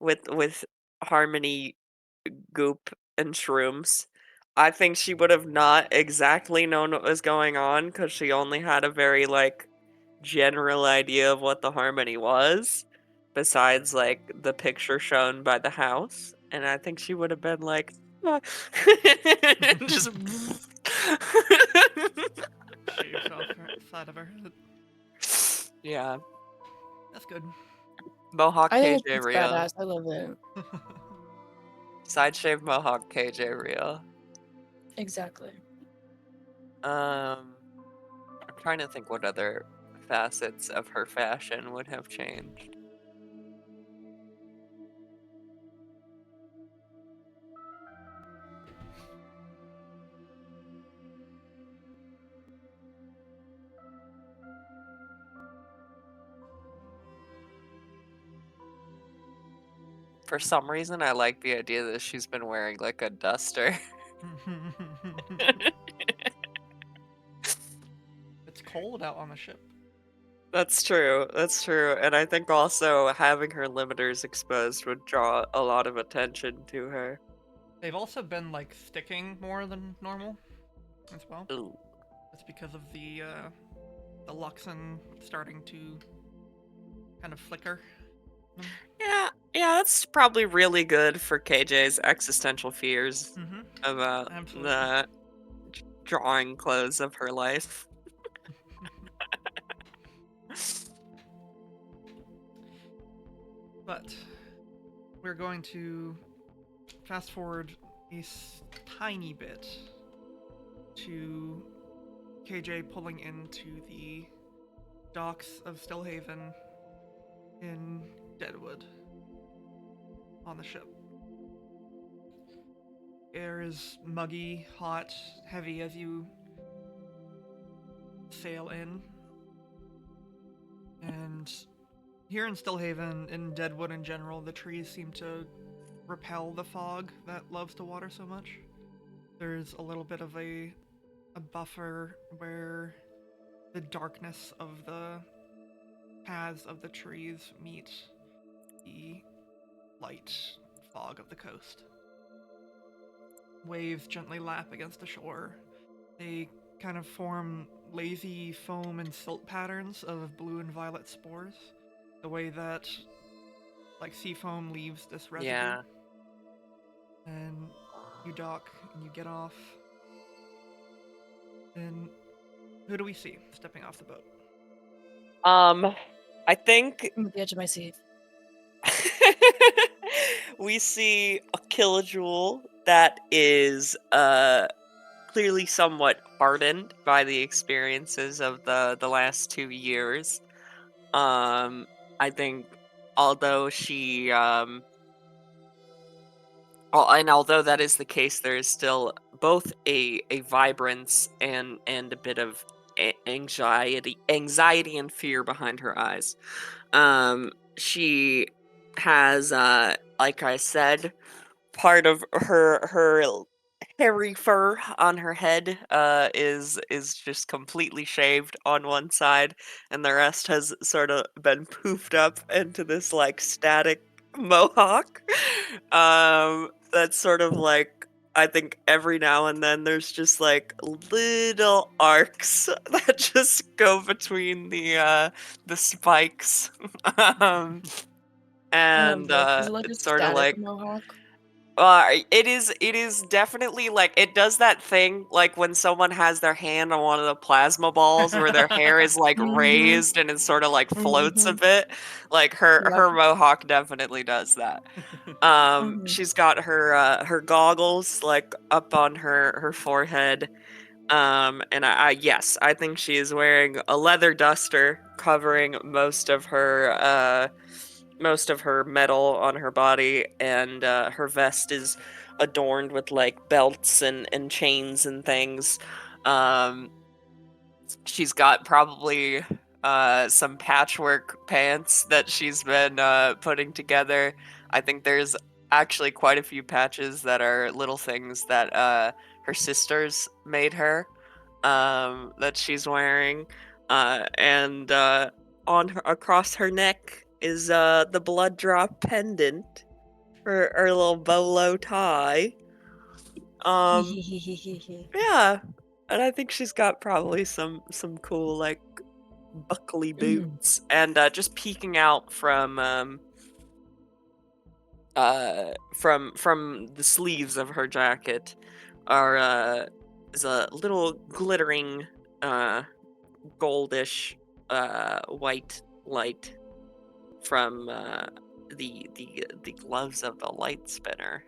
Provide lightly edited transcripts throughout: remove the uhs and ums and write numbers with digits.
with Harmony goop and shrooms. I think she would have not exactly known what was going on because she only had a very like general idea of what the harmony was, besides like the picture shown by the house. And I think she would have been like, "Ah." just Shaves off her side of her head. yeah, That's good. Mohawk I think KJ it's real, badass. I love it. side shave Mohawk KJ real. Exactly. I'm trying to think what other facets of her fashion would have changed. For some reason, I like the idea that she's been wearing like a duster. It's cold out on the ship. That's true. That's true. And I think also having her limiters exposed would draw a lot of attention to her. They've also been like sticking more than normal as well. Ooh. It's because of the Luxon starting to kind of flicker. Yeah, yeah, that's probably really good for KJ's existential fears Mm-hmm. about Absolutely. the drawing clothes of her life. But we're going to fast forward a tiny bit to KJ pulling into the docks of Stillhaven in Deadwood on the ship. Air is muggy, hot, heavy as you sail in. And here in Stillhaven, in Deadwood in general, the trees seem to repel the fog that loves to water so much. There's a little bit of a buffer where the darkness of the paths of the trees meet the light fog of the coast. Waves gently lap against the shore. They kind of form lazy foam and silt patterns of blue and violet spores, the way that like sea foam leaves this residue. Yeah. And you dock and you get off. And who do we see stepping off the boat? I think I'm at the edge of my seat. we see a kilojoule that is clearly somewhat hardened by the experiences of the last 2 years. I think although she and although that is the case, there is still both a vibrance and a bit of anxiety and fear behind her eyes. She has like I said, part of her hairy fur on her head is just completely shaved on one side, and the rest has sort of been poofed up into this like static mohawk. That's sort of like, I think every now and then there's just like little arcs that just go between the spikes. um I love and this. Is it like a it's sort of static like, mohawk? it is definitely like it does that thing like when someone has their hand on one of the plasma balls where their hair is like Mm-hmm. raised and it sort of like floats a Mm-hmm. bit. Like her Yep. mohawk definitely does that. Mm-hmm. She's got her goggles like up on her forehead. And I yes, I think she is wearing a leather duster covering most of her metal on her body, and her vest is adorned with like belts and chains and things. Um, she's got probably some patchwork pants that she's been putting together. I think there's actually quite a few patches that are little things that her sisters made her, that she's wearing, and on her across her neck is the blood drop pendant. her little bolo tie. Yeah, and I think she's got probably some cool like buckly boots, and just peeking out from the sleeves of her jacket is a little glittering goldish white light from the gloves of the light spinner,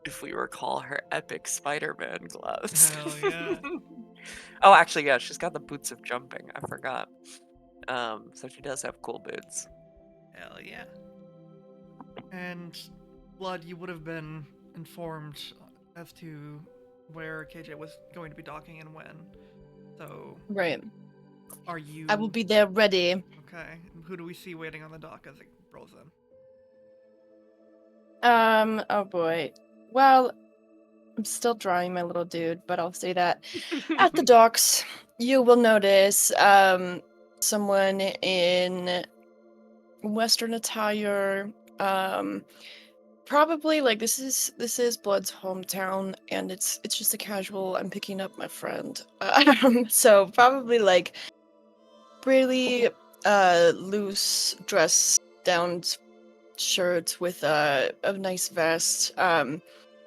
if we recall her epic Spider-Man gloves. Hell yeah. Oh, actually, yeah, she's got the boots of jumping. I forgot. So she does have cool boots. Hell yeah. And Blood, you would have been informed as to where KJ was going to be docking and when. So Right. are you I will be there ready. okay? Who do we see waiting on the dock as it rolls in? Oh boy. Well, I'm still drawing my little dude, but I'll say that at the docks, you will notice someone in Western attire. Probably like this is Blood's hometown, and it's just a casual. I'm picking up my friend. So probably like really loose dress down shirt with a nice vest.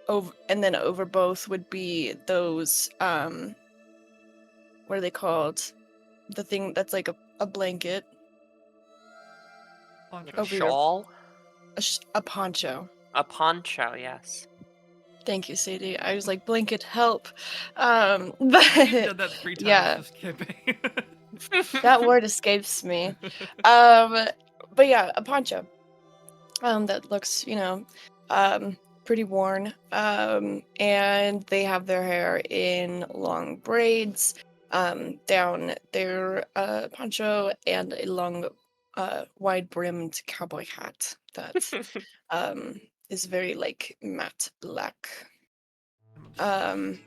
Over and then over both would be those what are they called? The thing that's like a blanket Like a Poncho? over your shawl? a poncho. A poncho, yes. Thank you, Sadie. I was like blanket help. You But did that 3 times yeah, this campaign. that word escapes me. Um, but yeah, a poncho. That looks, pretty worn. And they have their hair in long braids, down their poncho and a long, wide brimmed cowboy hat that is very like matte black. I'm obsessed. Um,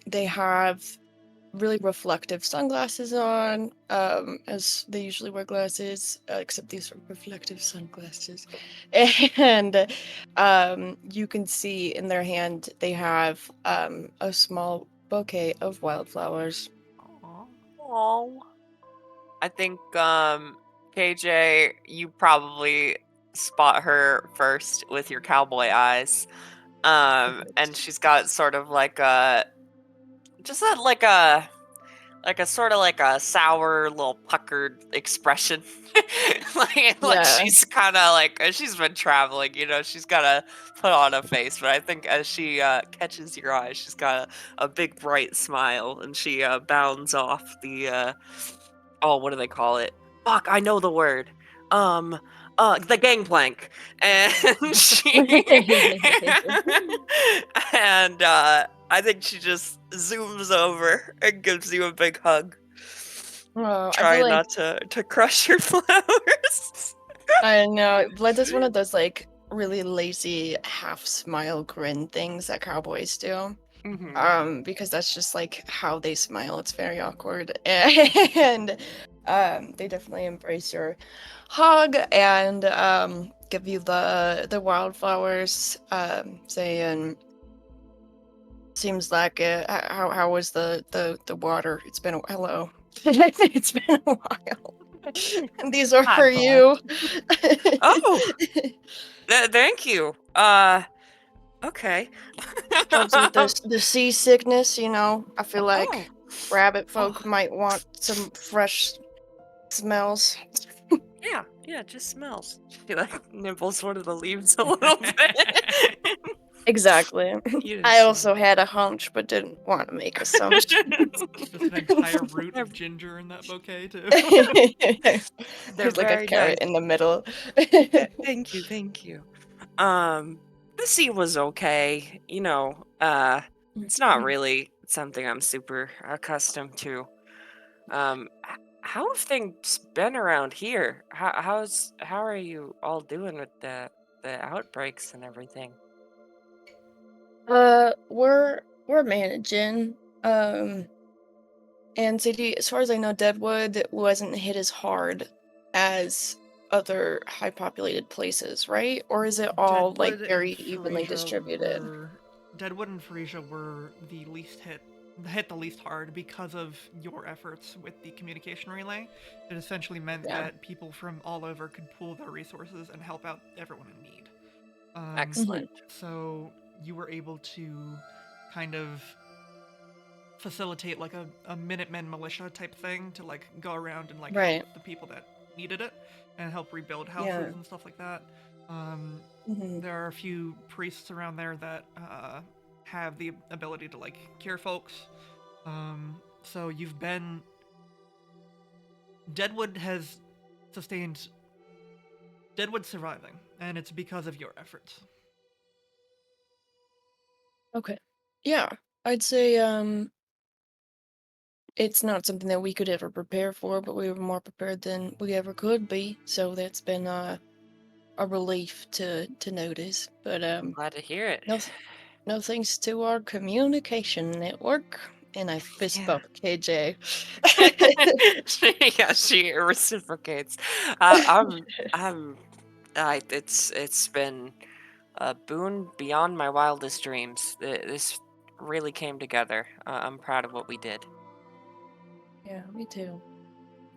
they have really reflective sunglasses on, as they usually wear glasses, except these are reflective sunglasses. And you can see in their hand they have a small bouquet of wildflowers. Aw. Oh. I think KJ, you probably spot her first with your cowboy eyes. And she's got sort of like a just a, like a sort of like a sour little puckered expression. Like Yeah. she's kind of like she's been traveling, she's got to put on a face, but I think as she catches your eye, she's got a big bright smile, and she bounds off the oh, what do they call it? Fuck, I know the word. Um, the gangplank, and she, and I think she just zooms over and gives you a big hug. Oh, I feel Try like not to crush your flowers. I know Blood does one of those like really lazy half smile grin things that cowboys do. Hmm. Because that's just like how they smile. It's very awkward. And they definitely embrace your hug and give you the wildflowers, saying seems like how was the water? It's been a hello. It's been a while. And these are Hi, for bud. you. Oh, thank you. Okay. Helps with the seasickness, you know. I feel Oh, like rabbit oh, folk might want some fresh smells. yeah, yeah, it just smells. She like nibbles one of the leaves a little bit. Exactly. You I just also had a hunch, but didn't want to make assumptions. Just an entire root of ginger in that bouquet too. they're There's like a very carrot nice. in the middle. Thank you, thank you. The sea was okay. It's not really something I'm super accustomed to. How have things been around here? How are you all doing with the outbreaks and everything? We're managing. And Sadie, as far as I know, Deadwood wasn't hit as hard as other high populated places, right? Or is it all like very evenly distributed? Deadwood and Frisia were the least hit the least hard because of your efforts with the communication relay. It essentially meant Yeah. that people from all over could pool their resources and help out everyone in need. Mhm. Excellent. So you were able to kind of facilitate like a Minutemen militia type thing to like go around and like help Right. the people that needed it and help rebuild Yeah. houses and stuff like that. Um, Mhm. there are a few priests around there that have the ability to like cure folks. So you've been Deadwood has sustained Deadwood surviving, and it's because of your efforts. Okay. Yeah. I'd say it's not something that we could ever prepare for, but we were more prepared than we ever could be. So that's been a relief to notice. But Glad to hear it. no no thanks to our communication network. And I fist Yeah. bump KJ. Yeah, she reciprocates. I'm it's been a boon beyond my wildest dreams. This really came together. I'm proud of what we did. Yeah, me too.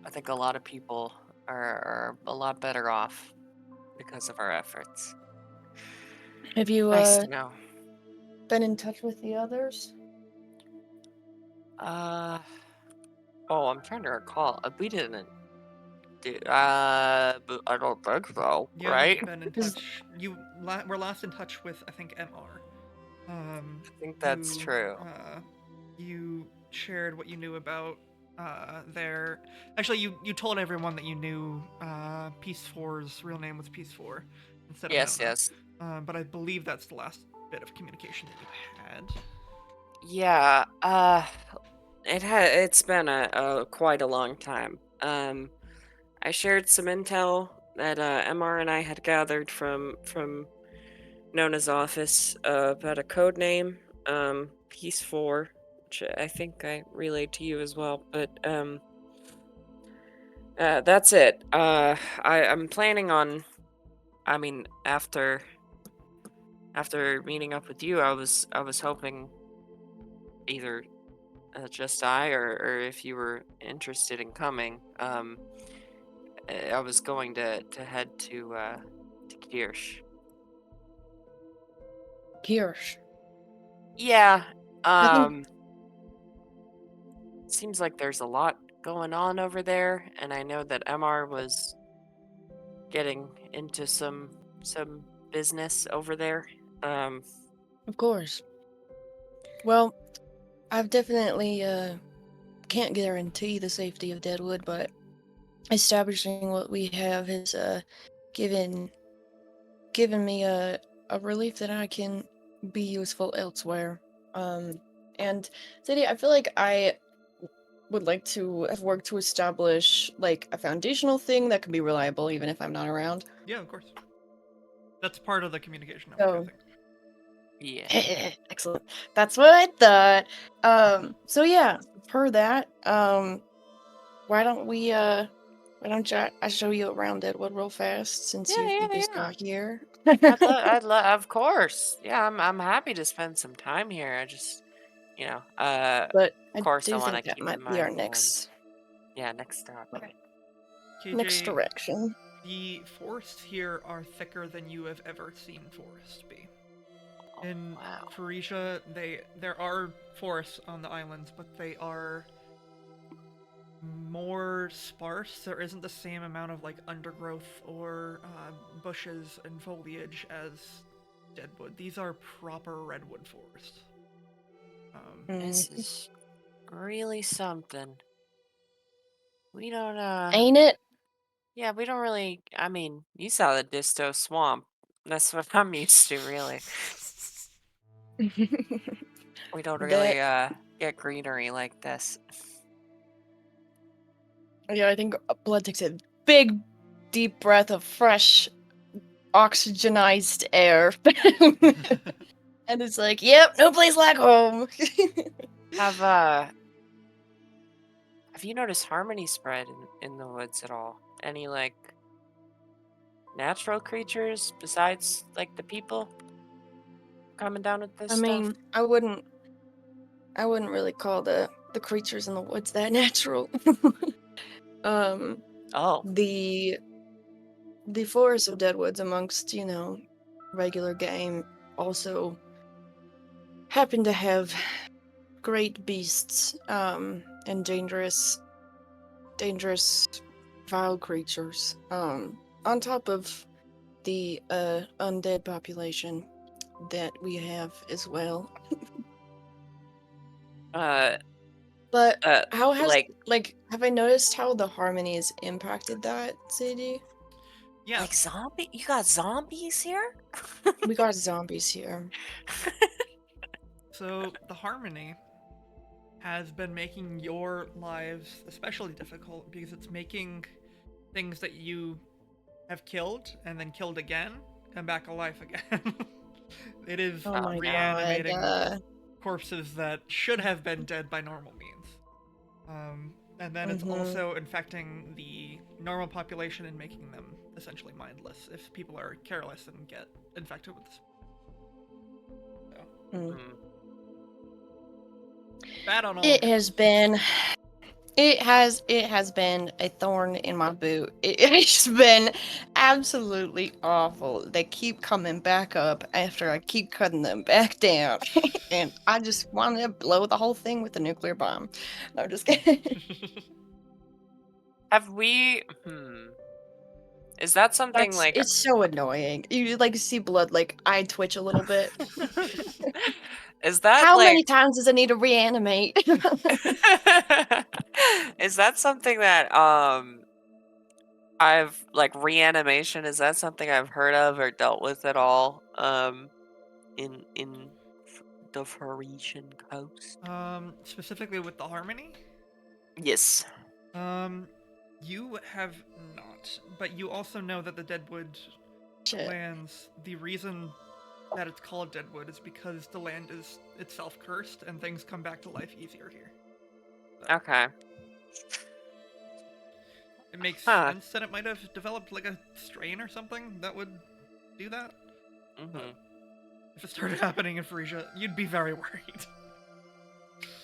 I think a lot of people are a lot better off because of our efforts. Have you Nice to know. been in touch with the others? Uh oh, I'm trying to recall. We didn't do. But I don't think so. You Right? haven't been in Because touch. Were last in touch with I think MR. I think that's You true. you shared what you knew about their. Actually, you told everyone that you knew Peace Four's real name was Peace Four instead of Yes, Nona. yes. But I believe that's the last bit of communication that you had. Yeah. It's been a quite a long time. I shared some intel that MR and I had gathered from Nona's office about a code name, Peace Four, which I think I relayed to you as well. But that's it. I'm planning on. I mean, after meeting up with you, I was hoping either just or if you were interested in coming, I was going to head to Kirsch. Kirsch. Yeah. I think, Um. Seems like there's a lot going on over there, and I know that MR was getting into some business over there. Um. of course. Well, I've definitely can't guarantee the safety of Deadwood, but establishing what we have has given given me a relief that I can be useful elsewhere. Um, and Sadie, I feel like I would like to have worked to establish like a foundational thing that can be reliable even if I'm not around. Yeah, of course. That's part of the communication network, I So think. Yeah. excellent. That's what I thought. So yeah, per that, why don't we why don't I show you around Deadwood real fast since Yeah. you Yeah. just Yeah. got here? Of course. Yeah. I'm happy to spend some time here. I just, But of I course, I do want think to that keep in might be our mind. next Yeah. Next stop. next KJ, direction. the forests here are thicker than you have ever seen forests be. Oh, In wow. Pharisha, there are forests on the islands, but they are more sparse. There isn't the same amount of like undergrowth or bushes and foliage as deadwood. These are proper redwood forests. Mm. This is really something. We don't Ain't it? Yeah, we don't really. I mean, you saw the Disto Swamp. That's what I'm used to, really. We don't That really get greenery like this. yeah, I think Blood takes a big deep breath of fresh oxygenized air. And it's like, yep, no place like home. Have uh have you noticed harmony spread in the woods at all? Any like natural creatures besides like the people coming down with this I stuff? mean, I wouldn't really call the creatures in the woods that natural. um, Oh, the forest of deadwoods amongst, regular game also happen to have great beasts, and dangerous vile creatures. On top of the undead population that we have as well. uh, But uh, how has like have I noticed how the harmonies impacted that city? Yeah. zombie? You got zombies here? We got zombies here. So the harmony has been making your lives especially difficult because it's making things that you have killed and then killed again come back alive again. It is Oh my god. reanimating corpses that should have been dead by normal means. And then it's Mhm. also infecting the normal population and making them essentially mindless if people are careless and get infected with this. So, Mm. Hmm. bad on all It accounts. has been it has been a thorn in my boot. It has been absolutely awful. They keep coming back up after I keep cutting them back down. And I just want to blow the whole thing with a nuclear bomb. No, I'm just kidding. Have we? Is that something like? It's so annoying. You like see blood, like I twitch a little bit. Is that How like? many times does it need to reanimate? Is that something that I've like reanimation? Is that something I've heard of or dealt with at all? In the Parisian coast. Specifically with the harmony, Yes. um, you have not, but you also know that the Deadwood Shit. lands, the reason that it's called Deadwood is because the land is itself cursed and things come back to life easier here. So Okay. it makes Huh. sense that it might have developed like a strain or something that would do that. But Mhm. if it started happening in Frisia, you'd be very worried.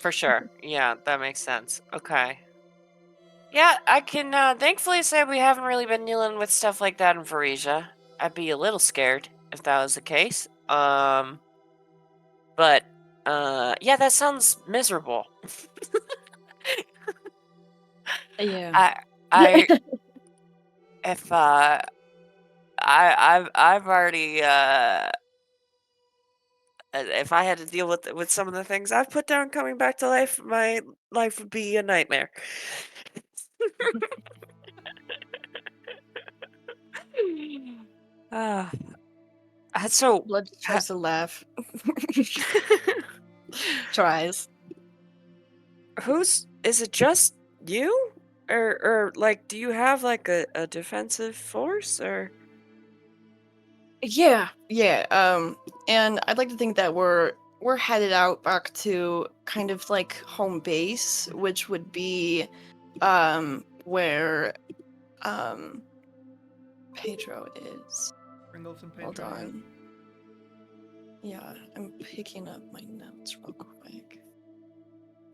For sure. Yeah, that makes sense. Okay. Yeah, I can thankfully say we haven't really been dealing with stuff like that in Varisia. I'd be a little scared if that was the case. But yeah, that sounds miserable. Yeah. I I if I've already if I had to deal with some of the things I've put down coming back to life, my life would be a nightmare. Ah, so Blood just ha- tries to laugh. Tries. who's is it just you? Or like do you have like a defensive force or Yeah, yeah. And I'd like to think that we're headed out back to kind of like home base, which would be where um Pedro is. Pringles and Hold Pedro, yeah. on. Yeah, I'm picking up my notes real quick.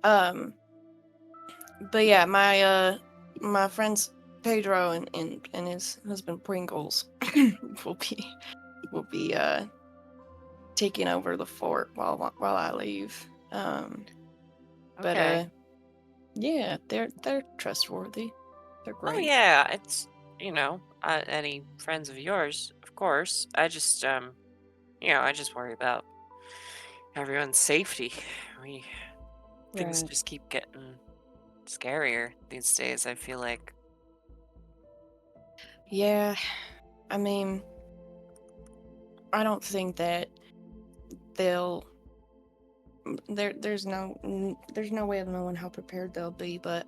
Um, but yeah, my friends Pedro and his husband Pringles will be will be taking over the fort while I leave. But okay. yeah, they're trustworthy. They're Oh great. yeah, it's any friends of yours, of course. I just I just worry about everyone's safety. We things Right. just keep getting scarier these days, I feel like. Yeah, I mean, I don't think that they'll there's no way of knowing how prepared they'll be, but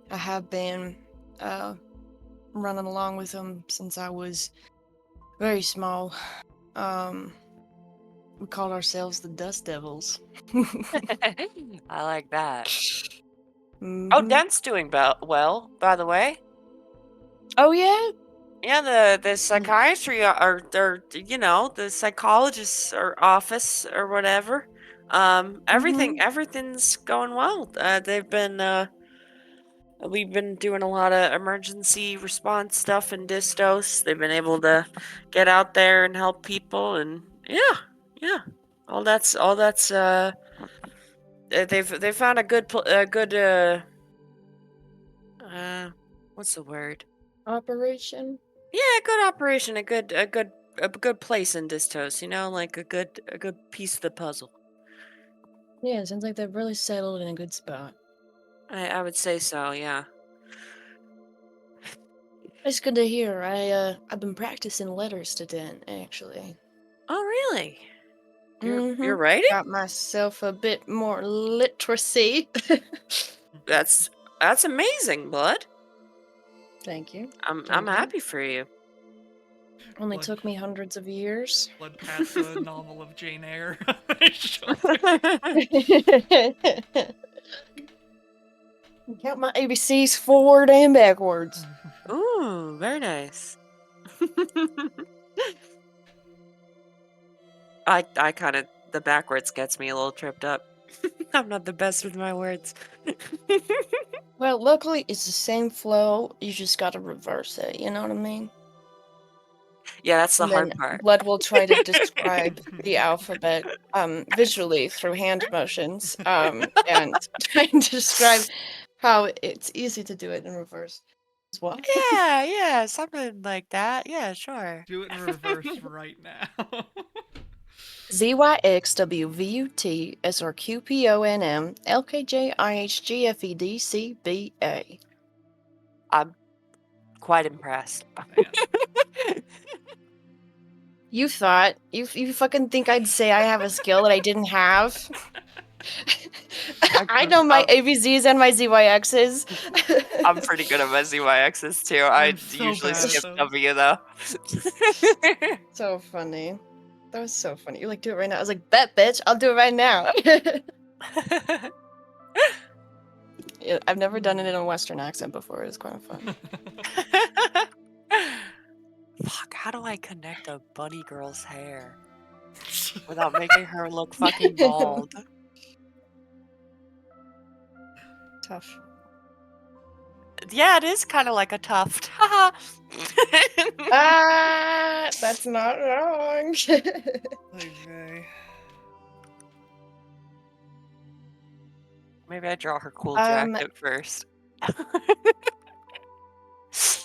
I have been uh running along with them since I was very small. Um, we called ourselves the Dust Devils. I like that. Oh, hmm Dent's doing well, by the way. Oh yeah. Yeah, the psychiatry or you know, the psychologist's or office or whatever. Everything's going well. We've been doing a lot of emergency response stuff in Distos. They've been able to get out there and help people, and yeah. All that's they've found a good what's the word? Operation. Yeah, a good operation, a good place in Distos, you know, like a good piece of the puzzle. Yeah, sounds like they've really settled in a good spot. I would say so, yeah. It's good to hear. I've been practicing letters today, actually. Oh, really? You're Mm-hmm. writing? Got myself a bit more literacy. That's amazing, bud. Thank you. I'm Thank you. happy for you. Only Blood, took me hundreds of years. blood past the novel of Jane Eyre. Count my ABCs forward and backwards. Ooh, very nice. I kind of the backwards gets me a little tripped up. I'm not the best with my words. Well, luckily it's the same flow. You just gotta reverse it. You know what I mean? Yeah, that's the And hard then part. Blood will try to describe the alphabet visually through hand motions and try and describe how it's easy to do it in reverse as well. Yeah, something like that. Yeah, sure. Do it in reverse right now. ZYXWVUT SRQPONM LKJIHGFEDCBA. I'm quite impressed. Man. You thought you fucking think I'd say I have a skill that I didn't have? I know my ABZs and my ZYXs. I'm pretty good at my ZYXs too. I I'm so usually bad at skip those. W though. So funny. That was so funny. You're like, do it right now. I was like, bet, bitch, I'll do it right now. Yeah, I've never done it in a Western accent before. It was quite fun. Fuck, how do I connect a bunny girl's hair without making her look fucking bald? Tough. Yeah, it is kind of like a tuft. That's not wrong. Okay. Maybe I draw her cool Um, jacket first.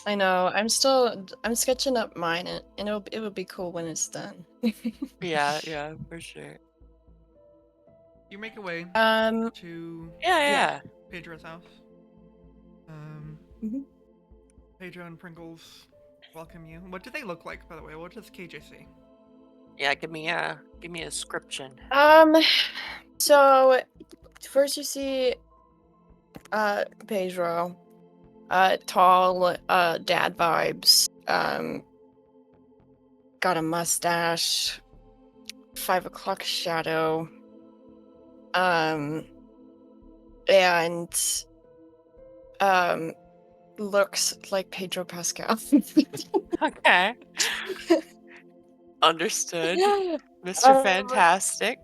I know. I'm sketching up mine, and it'll be cool when it's done. Yeah, for sure. You make your way Um, to Yeah. Pedro's house. Mhm. Pedro and Pringles welcome you. What do they look like, by the way? What does KJ see? Yeah, give me a description. So first you see Pedro, tall, dad vibes, got a mustache, 5 o'clock shadow, and looks like Pedro Pascal. Okay. Understood. Mr. Um, Fantastic.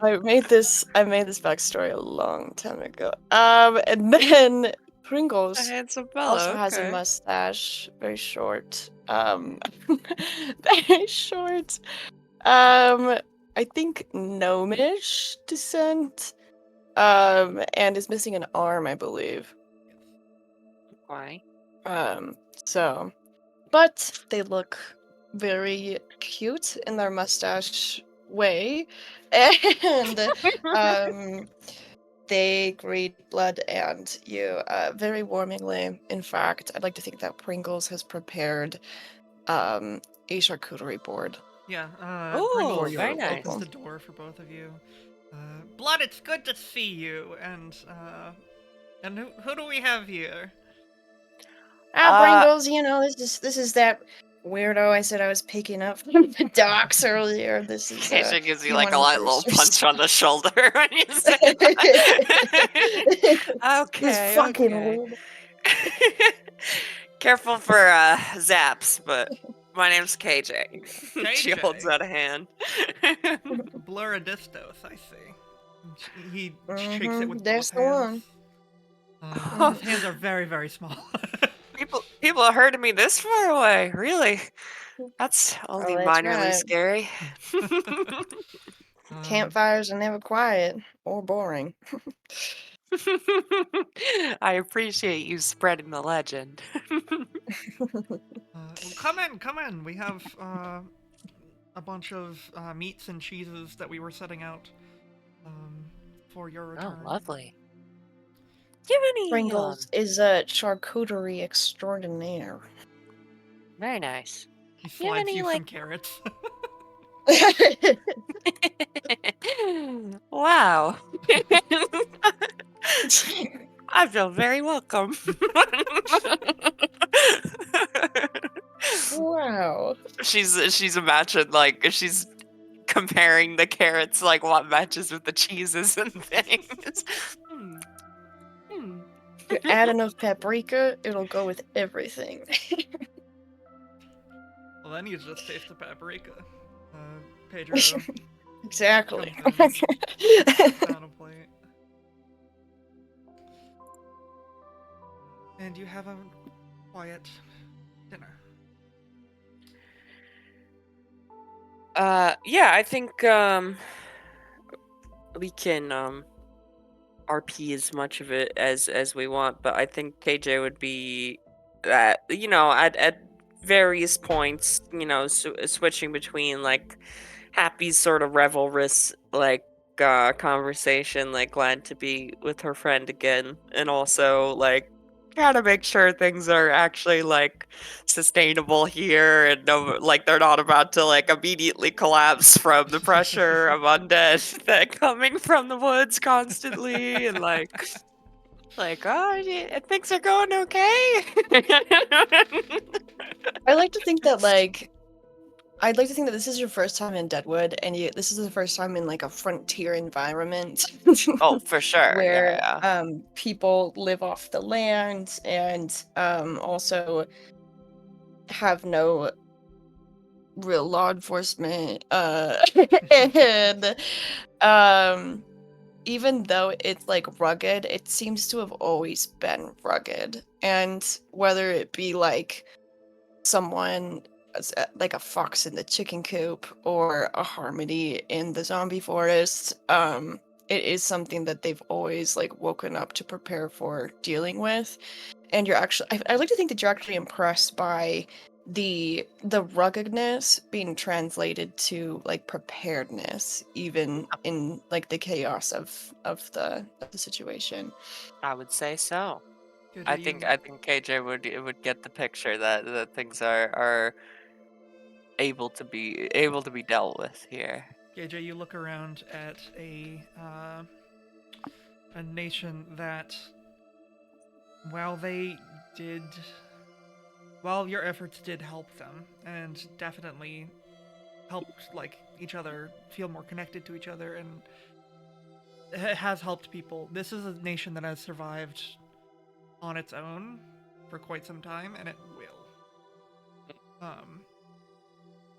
I made this backstory a long time ago. And then A Pringles handsome also fellow, has a okay. mustache, very short. Very short. I think gnomish descent. And is missing an arm, I believe. Why? So, but they look very cute in their mustache way, and they greet Blood and you very warmingly. In fact, I'd like to think that Pringles has prepared a charcuterie board. Yeah, Ooh, Pringles very opens nice. the door for both of you. Blood, it's good to see you. And who do we have here? Pringles, you know, this is that weirdo I said I was picking up from the docks earlier. This is KJ gives you you like one a of the light little roosters. punch on the shoulder when you say that. This Okay. fucking weird. Careful for zaps, but my name's KJ. She holds KJ. out a hand. Blurradistos, I see. He shakes it with There's both the one. hands. His hands are very, very small. People are hurting me this far away. Really? That's only Oh, that's minorly right. scary. Campfires are never quiet or boring. I appreciate you spreading the legend. Well, come in. We have a bunch of meats and cheeses that we were setting out um, for your Oh, return. lovely. Do you have any, Pringles is a charcuterie extraordinaire. very nice. He Do you have slides any, you like... some carrots. Wow. I feel very welcome. Wow. She's imagined, like, she's comparing the carrots, like, what matches with the cheeses and things. Hmm. Hmm. You add enough paprika, it'll go with everything. Well, then you just taste the paprika. Pedro Exactly. comes in, down a plate. And you have a quiet dinner. Yeah, I think we can RP as much of it as we want, but I think KJ would be at at various points, switching between like happy sort of revelrous like conversation, like glad to be with her friend again, and also like try to make sure things are actually like sustainable here and no like they're not about to like immediately collapse from the pressure of undead that coming from the woods constantly and oh yeah, things are going okay. I like to think that I'd like to think that this is your first time in Deadwood, and this is the first time in like a frontier environment Oh, for sure. where Yeah, people live off the land and also have no real law enforcement. And even though it's like rugged, it seems to have always been rugged, and whether it be like someone like a fox in the chicken coop or a harmony in the zombie forest, it is something that they've always like woken up to prepare for dealing with. And you're actually I like to think that you're actually impressed by the ruggedness being translated to like preparedness, even in like the chaos of the situation. I would say so. KJ, I you think I think KJ would get the picture that things are able to be dealt with here. KJ, you look around at a nation that, while they did, while your efforts did help them, and definitely helped like each other feel more connected to each other, and it has helped people. This is a nation that has survived on its own for quite some time, and it will.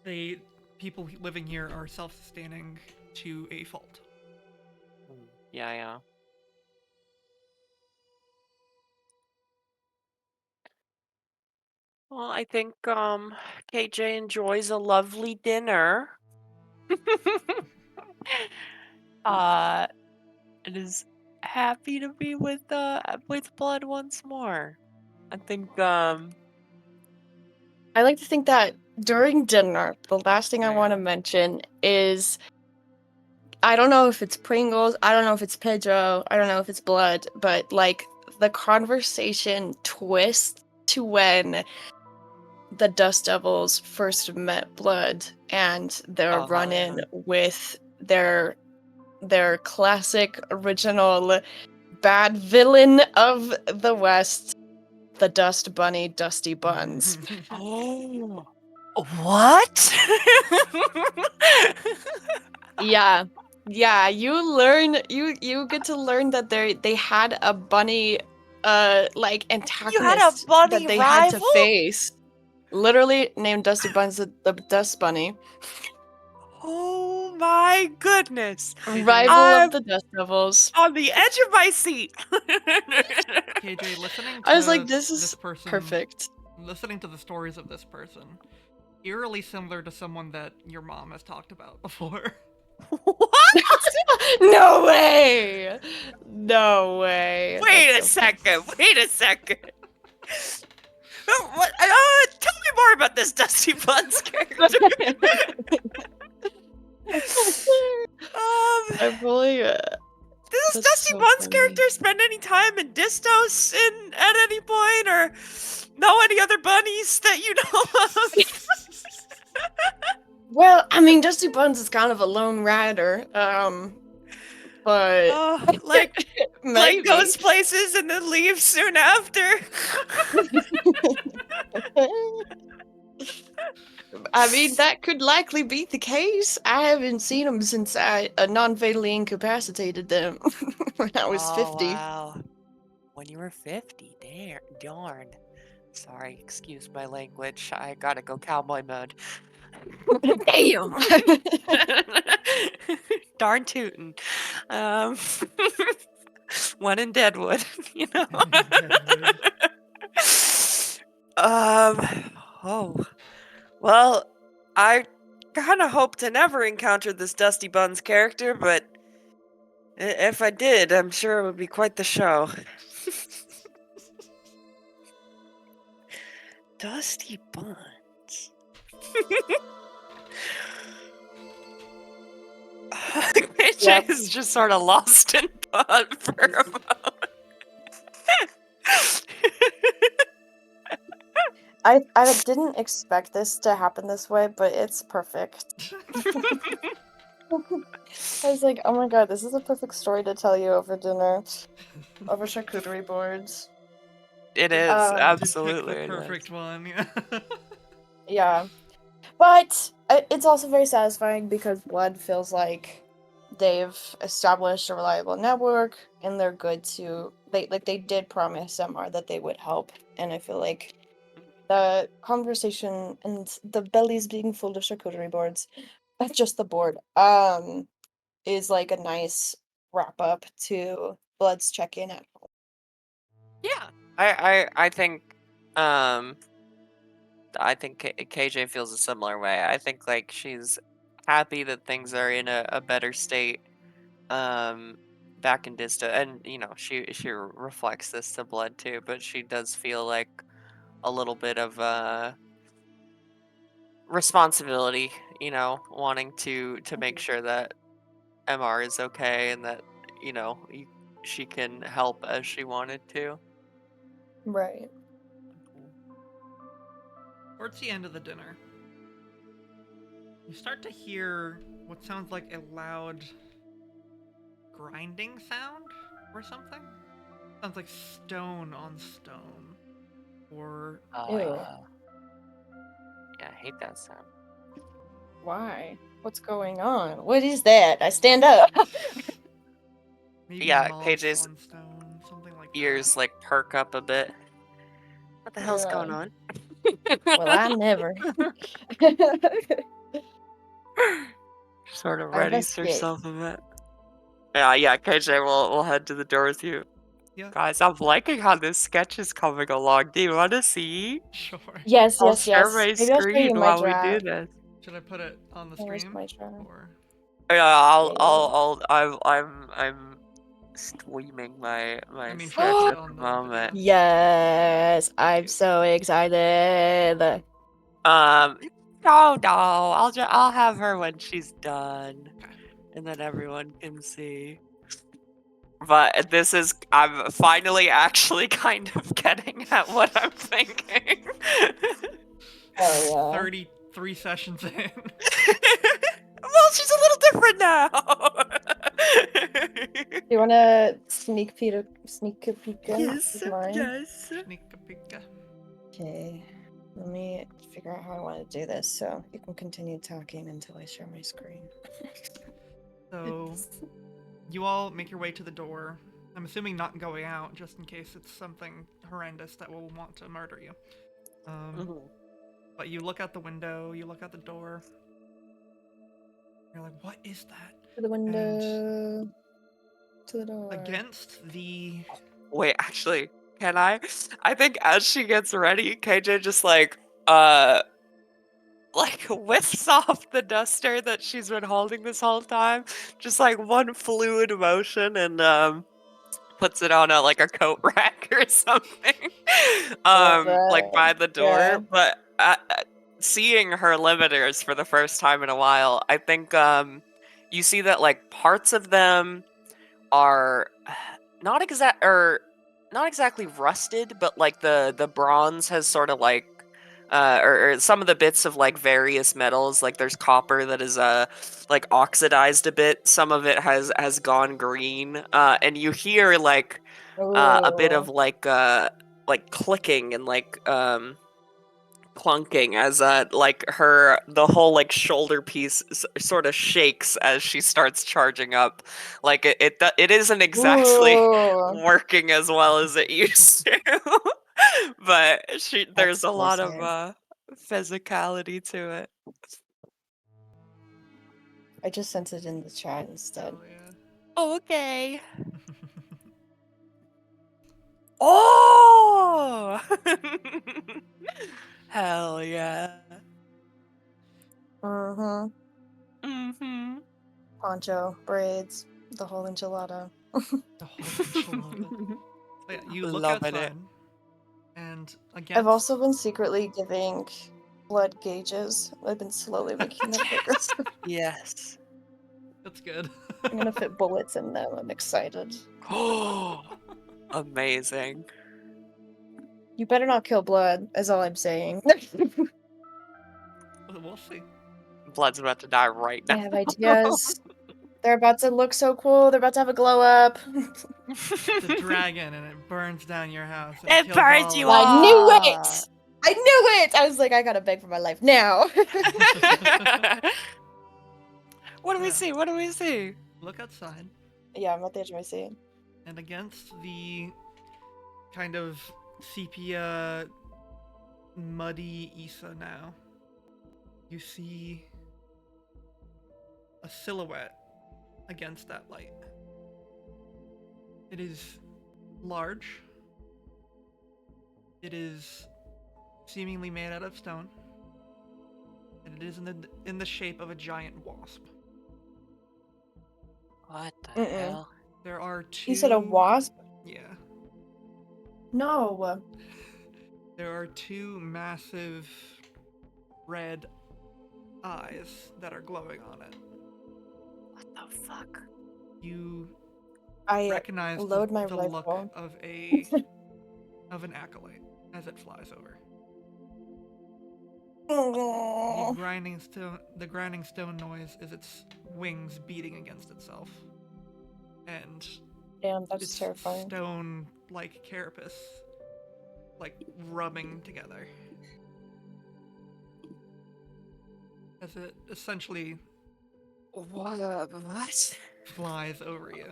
The people living here are self-sustaining to a fault. Yeah, yeah. Well, I think KJ enjoys a lovely dinner. uh and is happy to be with Blood once more. I think I like to think that during dinner, the last thing I Yeah. want to mention is I don't know if it's Pringles, I don't know if it's Pedro, I don't know if it's Blood, but like the conversation twist to when the Dust Devils first met Blood and their oh hell run-in yeah. with their classic original bad villain of the West, the Dust Bunny, Dusty Buns. Oh, what? Yeah. Yeah, you get to learn that they had a bunny like You had a antagonist bunny that they had to rival? face. Literally named Dusty Buns the Dust Bunny. Oh my goodness. Rival of I'm the Dust Devils. on the edge of my seat. KJ, listening I was like, to this this is person, perfect. listening to the stories of this person, eerily similar to someone that your mom has talked about before. What? No way! No way. Wait a That's so second. Wait a second. What? Tell me more about this Dusty Buns character. I fully. Does That's Dusty so Buns funny. character spend any time in Distos at any point, or know any other bunnies that you know of? Well, I mean, Dusty Buns is kind of a lone rider. But Like maybe. goes places and then leaves soon after. I mean, that could likely be the case. I haven't seen them since I non-fatally incapacitated them when I was 50. Wow. When you were 50, darn. Sorry, excuse my language. I gotta go cowboy mode. Damn. Darn tootin'. Um, one in Deadwood, you know. Deadwood. Oh. Well, I kind of hope to never encounter this Dusty Buns character, but if I did, I'm sure it would be quite the show. Dusty Buns. AJ Yep. is just sort of lost in thought for a moment. I didn't expect this to happen this way, but it's perfect. I was like, oh my god, this is a perfect story to tell you over dinner, over charcuterie boards. It is, Um, You picked absolutely. the It is. perfect one. Yeah. Yeah. But it's also very satisfying because Blood feels like they've established a reliable network and they're good to they did promise MR that they would help, and I feel like the conversation and the bellies being full of charcuterie boards, that's just the board, is like a nice wrap up to Blood's check-in at home. Yeah, I think, um, I think KJ feels a similar way. I think like she's happy that things are in a better state, um, back in Dista, and you know she reflects this to Blood too, but she does feel like a little bit of responsibility, you know, wanting to make sure that MR is okay and that you know she can help as she wanted to. Right. Towards the end of the dinner, you start to hear what sounds like a loud grinding sound or something. Sounds like stone on stone. Or Oh Ew. yeah, yeah, I hate that sound. Why? What's going on? What is that? I stand up. maybe Yeah, moss KJ's on stone, something like ears like perk up a bit. What the hell's Yeah. going on? Well, I never. Sort of I readies investigate. herself a bit. Yeah, KJ will head to the door with you. Yeah, Guys, I'm liking how this sketch is coming along. Do you want to see? sure. Yes, I'll yes, share yes. my Maybe I'll show you screen my while we do draft. this. Should I put it on the Where's stream? my draft? Or Yeah, Yeah. I'm streaming my I mean, try to sketch put Yeah. it at the on the video. moment. Yes, I'm Cute. so excited. Um, no, I'll have her when she's done, Okay. and then everyone can see. But I'm finally actually kind of getting at what I'm thinking. Oh 33 sessions in. Well, she's a little different now. yeah. You wanna sneak peek in Yes, with mine? yes. Sneaka pika. Okay. Let me figure out how I want to do this so you can continue talking until I share my screen. So, you all make your way to the door. I'm assuming not going out, just in case it's something horrendous that will want to murder you. Mhm. But you look out the window, you look out the door. You're like, what is that? To the And window. To the door. against the Wait, actually, can I? I think as she gets ready, KJ just like whiffs off the duster that she's been holding this whole time, just like one fluid motion, and puts it on a coat rack or something, Love like it. by the Yeah. door. But seeing her limiters for the first time in a while, I think you see that like parts of them are not exactly rusted, but like the bronze has sort of like or some of the bits of like various metals, like there's copper that is like oxidized a bit. Some of it has gone green, and you hear like a bit Ooh. of like clicking and like clunking as like the whole like shoulder piece sort of shakes as she starts charging up. Like it isn't exactly Ooh. working as well as it used to. But there's That's a lot of closer. physicality to it. I just sent it in the chat instead. oh yeah. Okay. Oh. Hell yeah. Mm-hmm. Mhm. Poncho, braids, the whole enchilada. The whole enchilada. But yeah, you look Loving it. outside, and I've against also been secretly giving blood gauges. I've been slowly making them bigger. Yes. that's good. I'm gonna fit bullets in them. I'm excited. Oh, amazing. You better not kill blood, is all I'm saying. we'll see. Blood's about to die right I now. have ideas. They're about to look so cool. They're about to have a glow up. It's a dragon, and it burns down your house. And It kills burns all you of I us. knew all. it! I knew it! I was like, I gotta beg for my life now. What do we Yeah. see? What do we see? Look outside, Yeah, I'm at the edge of my seat. and against the kind of sepia, muddy Issa now, you see a silhouette against that light. It is large. It is seemingly made out of stone, and it is in the shape of a giant wasp. What the Mm-mm. hell? There are two. You said a wasp? Yeah. No. There are two massive red eyes that are glowing on it. What the fuck? You I recognize load my the look rifle. of an acolyte as it flies over. The grinding stone noise is its wings beating against itself, and Damn, that's its terrifying. stone-like carapace like rubbing together as it essentially What? flies over you.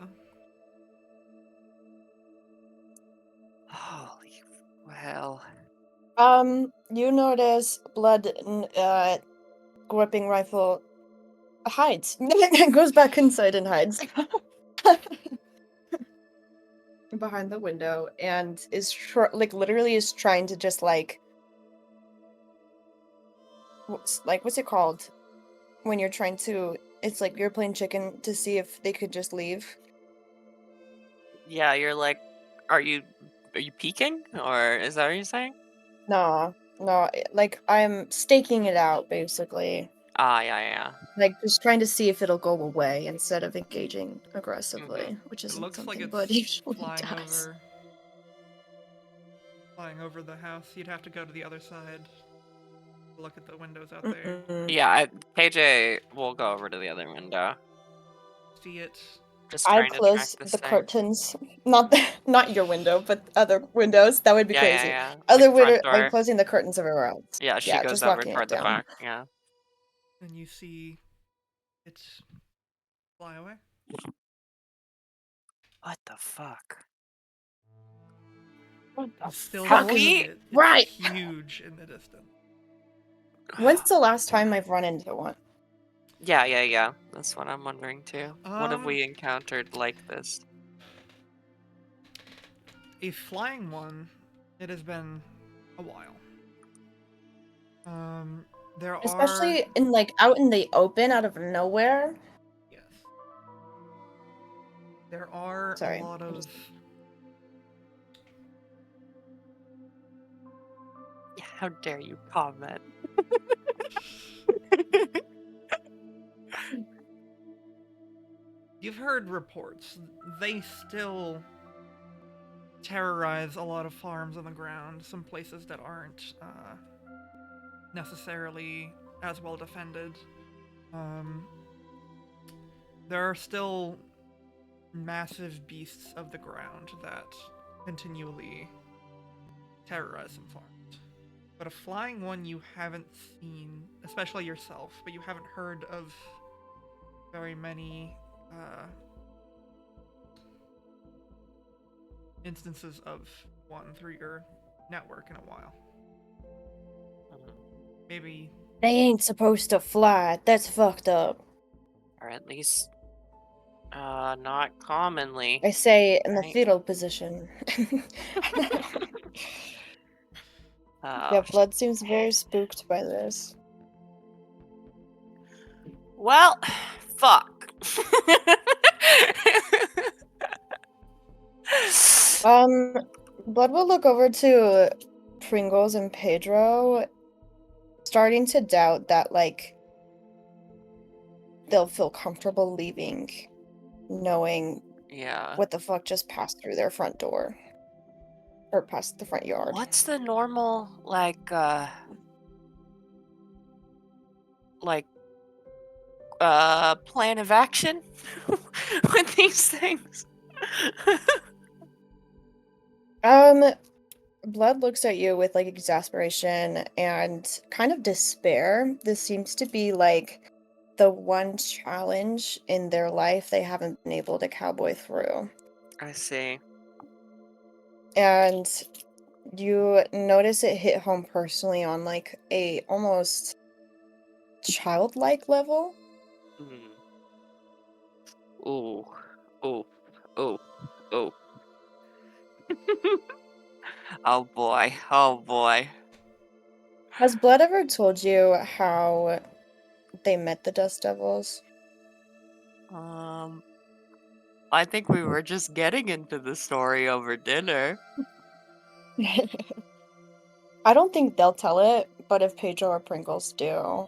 Holy hell. You notice blood gripping rifle hides. Goes back inside and hides. Behind the window and is literally is trying to just like what's it called when you're trying to it's like you're playing chicken to see if they could just leave. Yeah, you're like, are you peeking? Or is that what you're saying? No, like I'm staking it out basically, Ah, yeah. like just trying to see if it'll go away instead of engaging aggressively, Mm-hmm. which It isn't looks like something it's blood usually flying does. flying over the house. You'd have to go to the other side to look at the windows out there. Mm-mm. Yeah, KJ will go over to the other window. See it. Just I'd trying to track close this the thing. curtains, not your window, but other windows. That would be crazy. Yeah. Like Other window, front I'm door. closing the curtains everywhere else. Yeah, she Yeah, goes just over locking it toward the down. back. Yeah. And you see it fly away. What the fuck? What the You still Have fuck see is we? it. It's right? huge in the distance. When's the last time I've run into one? Yeah. That's what I'm wondering too. What have Um, we encountered like this? a flying one. It has been a while. Um, there are Especially in like out in the open, out of nowhere. yes, there are a Sorry, lot I of just How dare you comment? You've heard reports. They still terrorize a lot of farms on the ground, some places that aren't necessarily as well defended. Um, there are still massive beasts of the ground that continually terrorize some farms. But a flying one you haven't seen, especially yourself, but you haven't heard of very many instances of one through your network in a while. Maybe. they ain't supposed to fly. That's fucked up. Or at least, not commonly. I say in the Right? fetal position. Oh, Yeah, Blood seems very spooked by this. well, fuck. Blood will look over to Pringles and Pedro, starting to doubt that, like, they'll feel comfortable leaving, knowing Yeah. what the fuck just passed through their front door. Or past the front yard. What's the normal, like, plan of action with these things? Blood looks at you with, like, exasperation and kind of despair. This seems to be, like, the one challenge in their life they haven't been able to cowboy through. I see. And you notice it hit home personally on, like, a almost childlike level. Mm. Ooh. Ooh. Ooh. Ooh. Oh boy. Oh boy. Has Blood ever told you how they met the Dust Devils? Um, I think we were just getting into the story over dinner. I don't think they'll tell it, but if Pedro or Pringles do,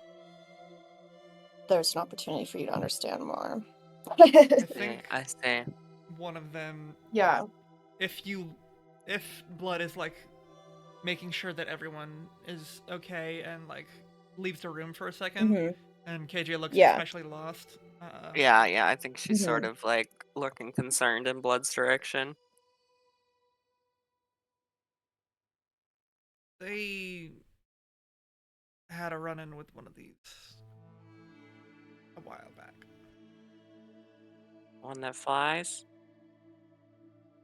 there's an opportunity for you to understand more. I Yeah, think I see. one of them, Yeah. if Blood is like making sure that everyone is okay and like leaves the room for a second, hmm and KJ looks Yeah. especially lost. Yeah, I think she's sort hmm of like looking concerned in Blood's direction. They had a run in with one of these a while back. One that flies?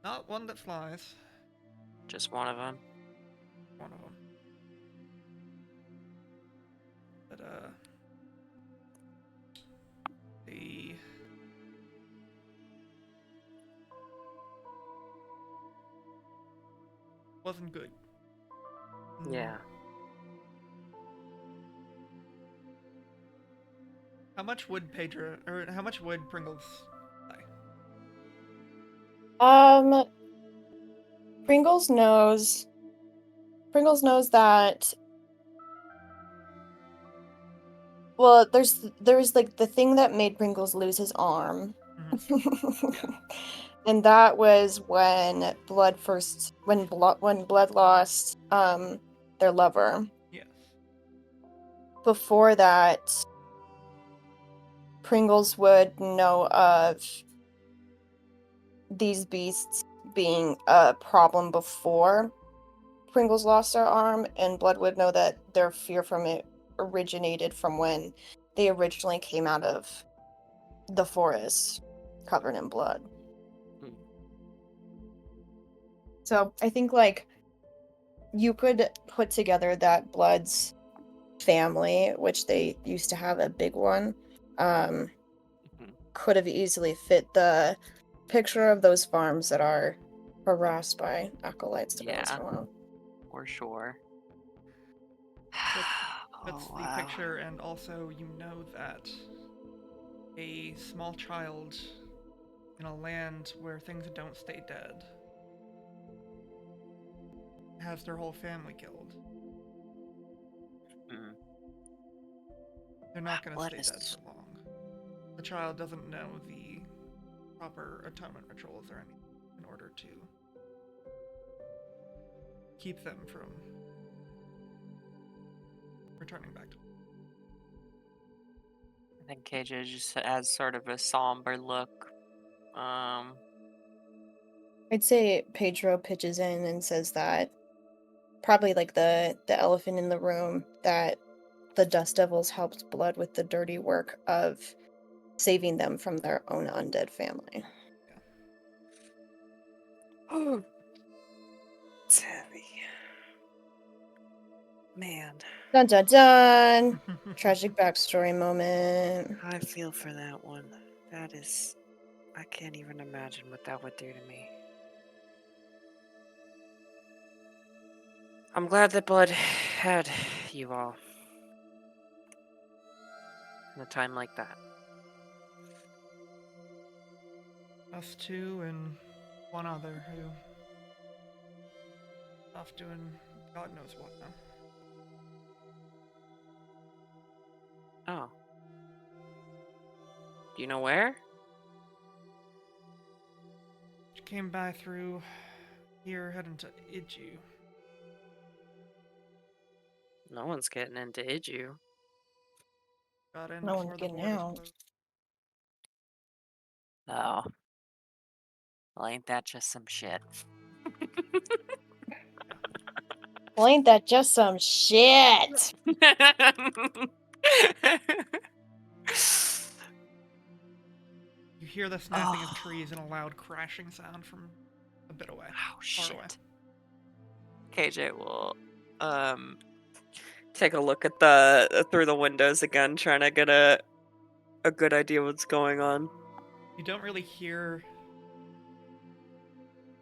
Not one that flies. Just one of them. One of them. But they wasn't good. Yeah. How much would Pedro or how much would Pringles say? Um, Pringles knows. Pringles knows that. Well, there's like the thing that made Pringles lose his arm. Yeah. And that was when Blood lost their lover. Yes. Before that, Pringles would know of these beasts being a problem before Pringles lost her arm, and Blood would know that their fear from it originated from when they originally came out of the forest covered in blood. Hmm. So I think like you could put together that Blood's family, which they used to have a big one, Mhm. could have easily fit the picture of those farms that are harassed by acolytes every once in Yeah, a while. for sure. That's Oh, the wow. picture, and also you know that a small child in a land where things don't stay dead has their whole family killed. Mm. They're not going to Blood stay dead is... for long. The child doesn't know the proper atonement rituals or anything in order to keep them from returning back to. I think KJ just has sort of a somber look. Um, I'd say Pedro pitches in and says that probably like the elephant in the room, that the Dust Devils helped Blood with the dirty work of saving them from their own undead family. oh, it's heavy. Man, Dun dun dun! Tragic backstory moment. I feel for that one. That is... I can't even imagine what that would do to me. I'm glad that Blood had you all in a time like that. Us two and one other who off doing God knows what now. Oh. Do you know where? She came by through here heading to Idju. No one's getting into Idju. Got in No one's before the getting borders out. closed. Oh. Well, ain't that just some shit? Well, ain't that just some shit? You hear the snapping of trees and a loud crashing sound from a bit away. Oh, Far away. shit. KJ will take a look at the through the windows again, trying to get a good idea what's going on. You don't really hear.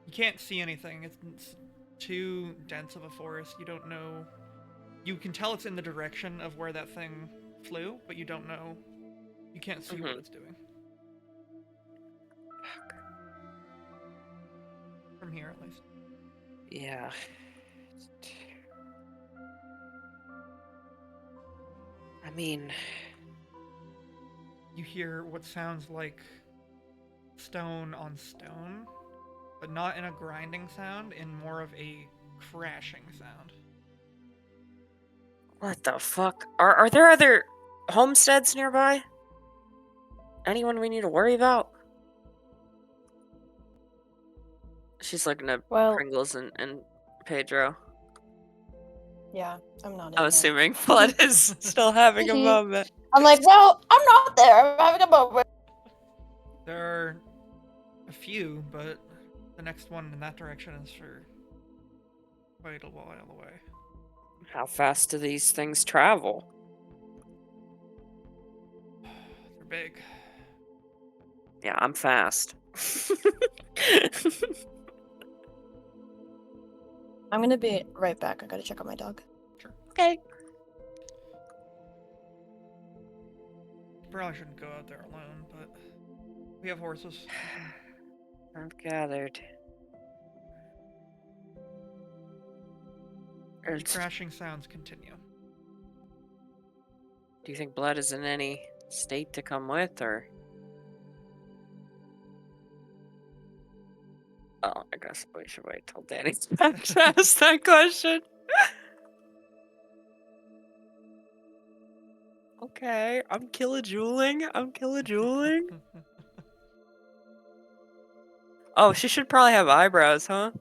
You can't see anything. It's too dense of a forest. You don't know. You can tell it's in the direction of where that thing flew, but you don't know. You can't see what it's doing. From here, at least. Yeah. I mean, You hear what sounds like stone on stone, but not in a grinding sound, in more of a crashing sound. what the fuck? Are there other homesteads nearby? Anyone we need to worry about? She's looking at Well, Pringles and Pedro. yeah, I'm not in I'm there. assuming Blood is still having a moment. I'm like, well, I'm not there. I'm having a moment. There are a few, but the next one in that direction is for quite a while away. How fast do these things travel? They're big. Yeah, I'm fast. I'm gonna be right back. I gotta check on my dog. Sure. Okay. You probably shouldn't go out there alone, but we have horses. I've gathered. The crashing sounds continue. Do you think Blood is in any state to come with, or? Oh, I guess we should wait till Danny's back to ask that question. Okay, I'm kilojewling. Oh, she should probably have eyebrows, huh?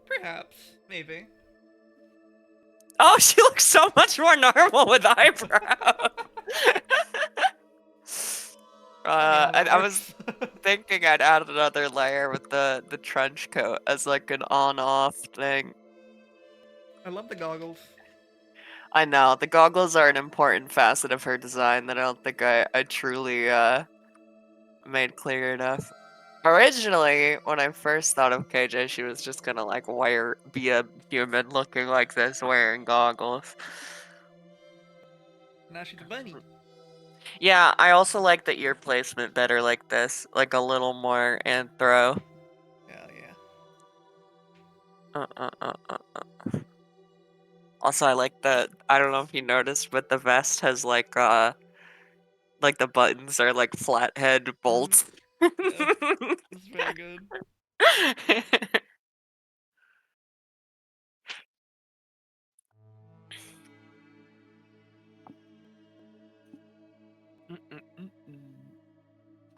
Perhaps. Maybe. Oh, she looks so much more normal with eyebrows. Funny how that I was works. thinking I'd add another layer with the trench coat as like an on-off thing. I love the goggles. I know, the goggles are an important facet of her design that I don't think I truly made clear enough. Originally, when I first thought of KJ, she was just gonna like be a human looking like this wearing goggles. Now she's a bunny. Yeah, I also like the ear placement better like this, like a little more anthro. Yeah, yeah. Uh, uh, uh, uh, uh. Also, I like I don't know if you noticed, but the vest has like the buttons are like flathead bolts. Yeah, it's very good.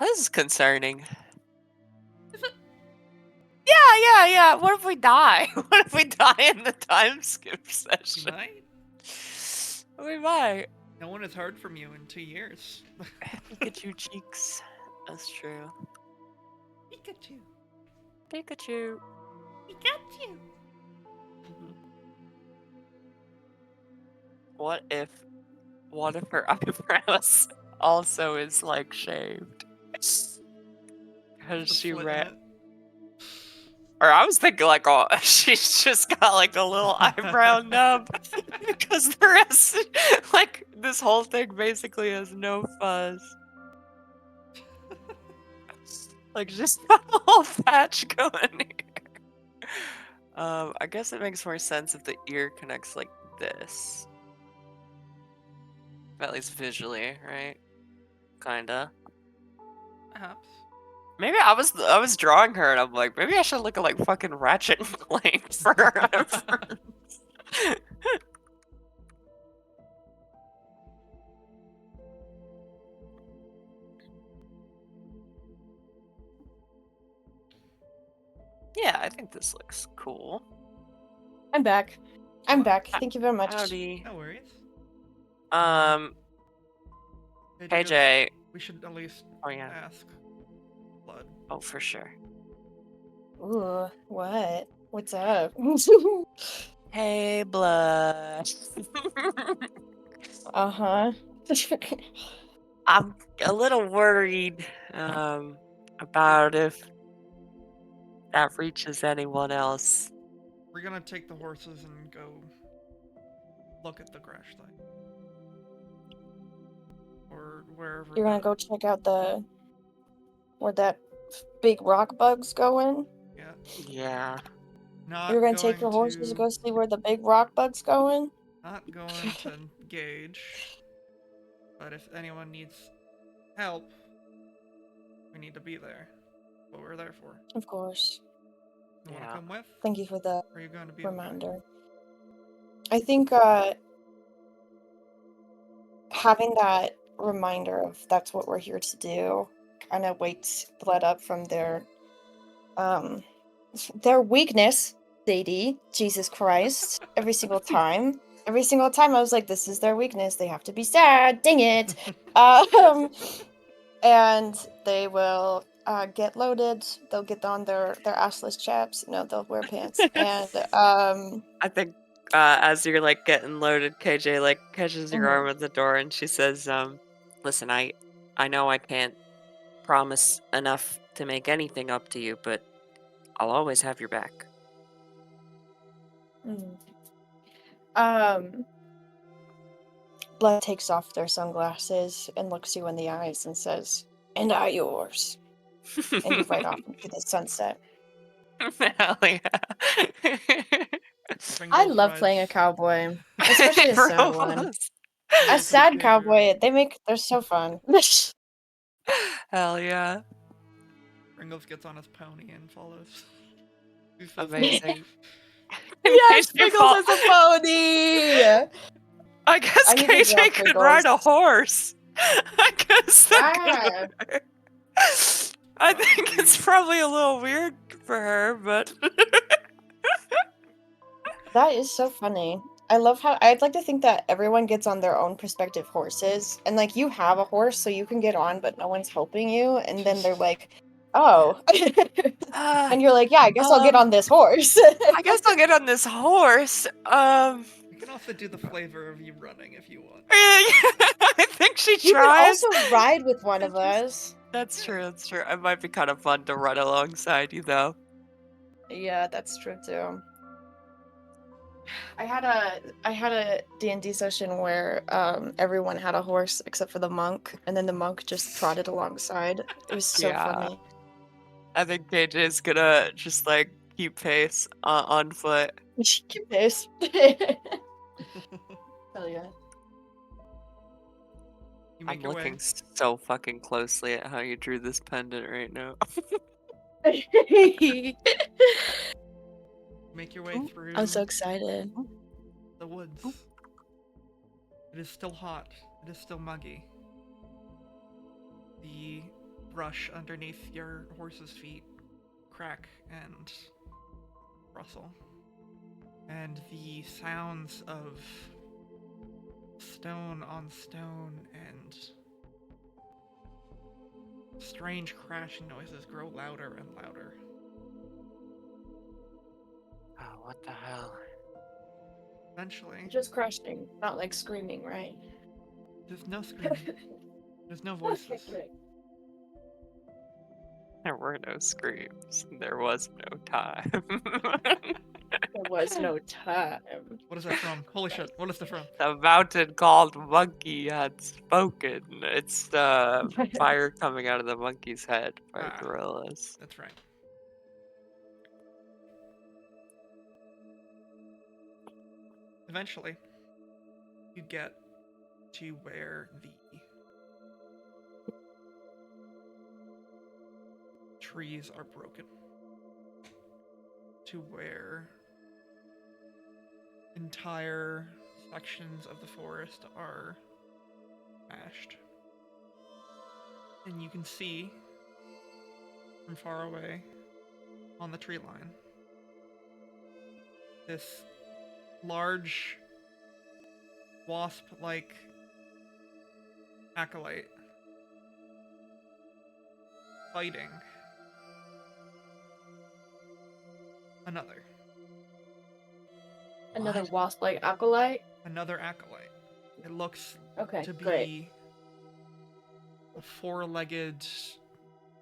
This is concerning. Is it? Yeah. What if we die? What if we die in the time skip You session? might. We might. No one has heard from you in 2 years. Pikachu cheeks. That's true. Pikachu. Pikachu. Pikachu. What if her eyebrows also is like shaved? Because The she slit in ran. it. Or I was thinking like, oh, she's just got like a little eyebrow nub. Because the rest, like, this whole thing basically has no fuzz. Like, just a little patch going here. I guess it makes more sense if the ear connects like this. At least visually, right? Kinda. Perhaps. Maybe I was drawing her and I'm like, maybe I should look at like fucking Ratchet and Clank for reference. Yeah, I think this looks cool. I'm back. I'm back. Thank you very much. Howdy. No worries. KJ. We should at least Oh yeah. ask Blood. Oh, for sure. Ooh, what? What's up? Hey, Blood. Uh-huh. I'm a little worried about if that reaches anyone else. We're gonna take the horses and go look at the crash site. Or wherever. You're gonna go check out where that big rock bug's going? Yeah. Yeah. Not You're gonna going take your horses to to go see where the big rock bug's going? not going to engage. But if anyone needs help, we need to be there. What we're there for. Of course. You wanna Yeah. come with? Thank you for the Or are you going to be reminder. I think having that reminder of that's what we're here to do kind of wakes Blood up from their weakness, Sadie, Jesus Christ, every single time. Every single time I was like, this is their weakness. They have to be sad. Dang it. And they will get loaded. They'll get on their assless chaps. No, they'll wear pants. And I think as you're like getting loaded, KJ like catches your mhm, arm at the door and she says, listen, I know I can't promise enough to make anything up to you, but I'll always have your back. mhm. Um, Blood takes off their sunglasses and looks you in the eyes and says, "And I yours." And you ride off into the sunset. Hell yeah. I Pringles love playing a rides. cowboy, especially a sad one. Rose. A Pringles sad and KJ cowboy, ride. they're so fun. Hell yeah. Pringles gets on his pony and follows. He says, Amazing. And Yes, KJ Pickles fall- has a pony! I guess I need to draw KJ could ride a Pickles. horse. I guess that Ah, could work. I think it's probably a little weird for her, but that is so funny. I love how I'd like to think that everyone gets on their own prospective horses, and like you have a horse, so you can get on, but no one's helping you, and then they're like oh. Uh, And you're like, yeah, I guess I'll get um, on this horse. I guess I'll get on this horse. We can also do the flavor of you running if you want. I think she You can tries. also ride with one of Just- us. That's true. That's true. It might be kind of fun to run alongside you, though. Yeah, that's true too. I had a D&D session where everyone had a horse except for the monk, and then the monk just trotted alongside. It was so Yeah, funny. I think KJ is gonna just like keep pace on foot. Keep pace. Hell yeah. You I'm make your way. looking so fucking closely at how you drew this pendant right now. Make your way through I'm so excited. the woods. It is still hot. It is still muggy. The brush underneath your horse's feet crack and rustle. And the sounds of stone on stone and strange crashing noises grow louder and louder. Oh, what the hell? Eventually, Just crashing, not like screaming, right? there's no screaming. There's no voices. There were no screams. There was no time. There was no time. What is that from? Holy shit, what is that from? The mountain called Monkey had spoken. It's the fire coming out of the monkey's head by Ah. gorillas. That's right. Eventually, you get to where the trees are broken. To where entire sections of the forest are smashed. And you can see from far away on the tree line this large wasp-like acolyte fighting another Another wasp-like acolyte. acolyte. It looks Okay, to be great. a four-legged,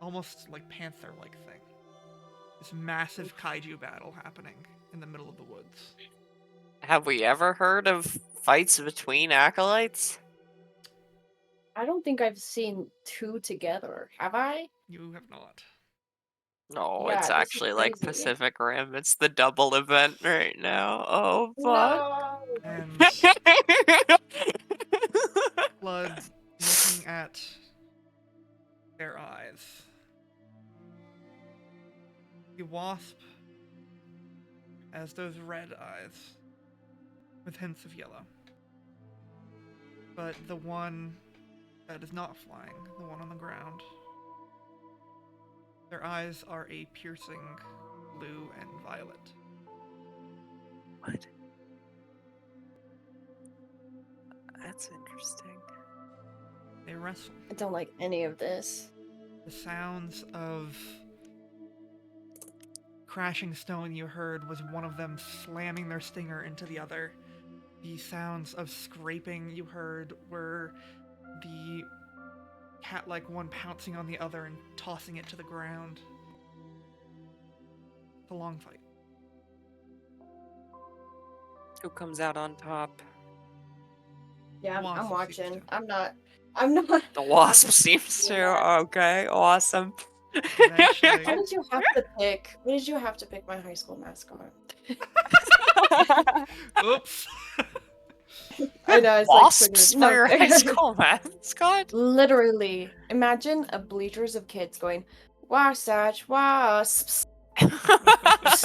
almost like panther-like thing. This massive kaiju battle happening in the middle of the woods. Have we ever heard of fights between acolytes? I don't think I've seen two together. Have I? You have not. No, it's Yeah, this is actually like crazy. Pacific Rim. It's the double event right now. Oh, fuck. No. And Blood looking at their eyes. The wasp has those red eyes with hints of yellow. But the one that is not flying, the one on the ground, their eyes are a piercing blue and violet. What? That's interesting. They wrestle. I don't like any of this. The sounds of crashing stone you heard was one of them slamming their stinger into the other. The sounds of scraping you heard were the cat-like one pouncing on the other and tossing it to the ground. It's a long fight. Who comes out on top? Yeah, Wasp I'm seems watching. to. I'm not. The wasp seems to. Yeah. Okay, awesome. Eventually. Why did you have to pick? Why did you have to pick my high school mascot? Oops. I know it's Wasps like for your triggered. high school mascot? Literally, imagine a bleachers of kids going, "Wasatch wasps," because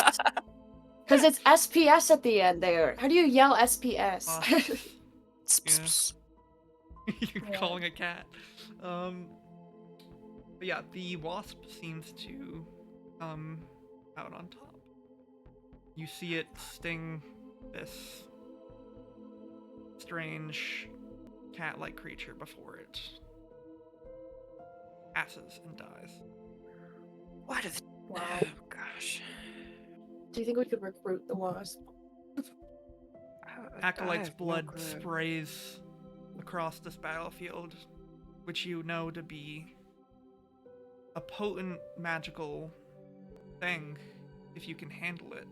it's SPS at the end there. How do you yell SPS? Wasps. You're Yeah. calling a cat. But yeah, the wasp seems to come out on top. You see it sting this strange cat-like creature before it passes and dies. What is? Wow. Oh gosh. Do you think we could recruit the wasp? Acolyte's I have no blood clue. sprays across this battlefield, which you know to be a potent magical thing if you can handle it,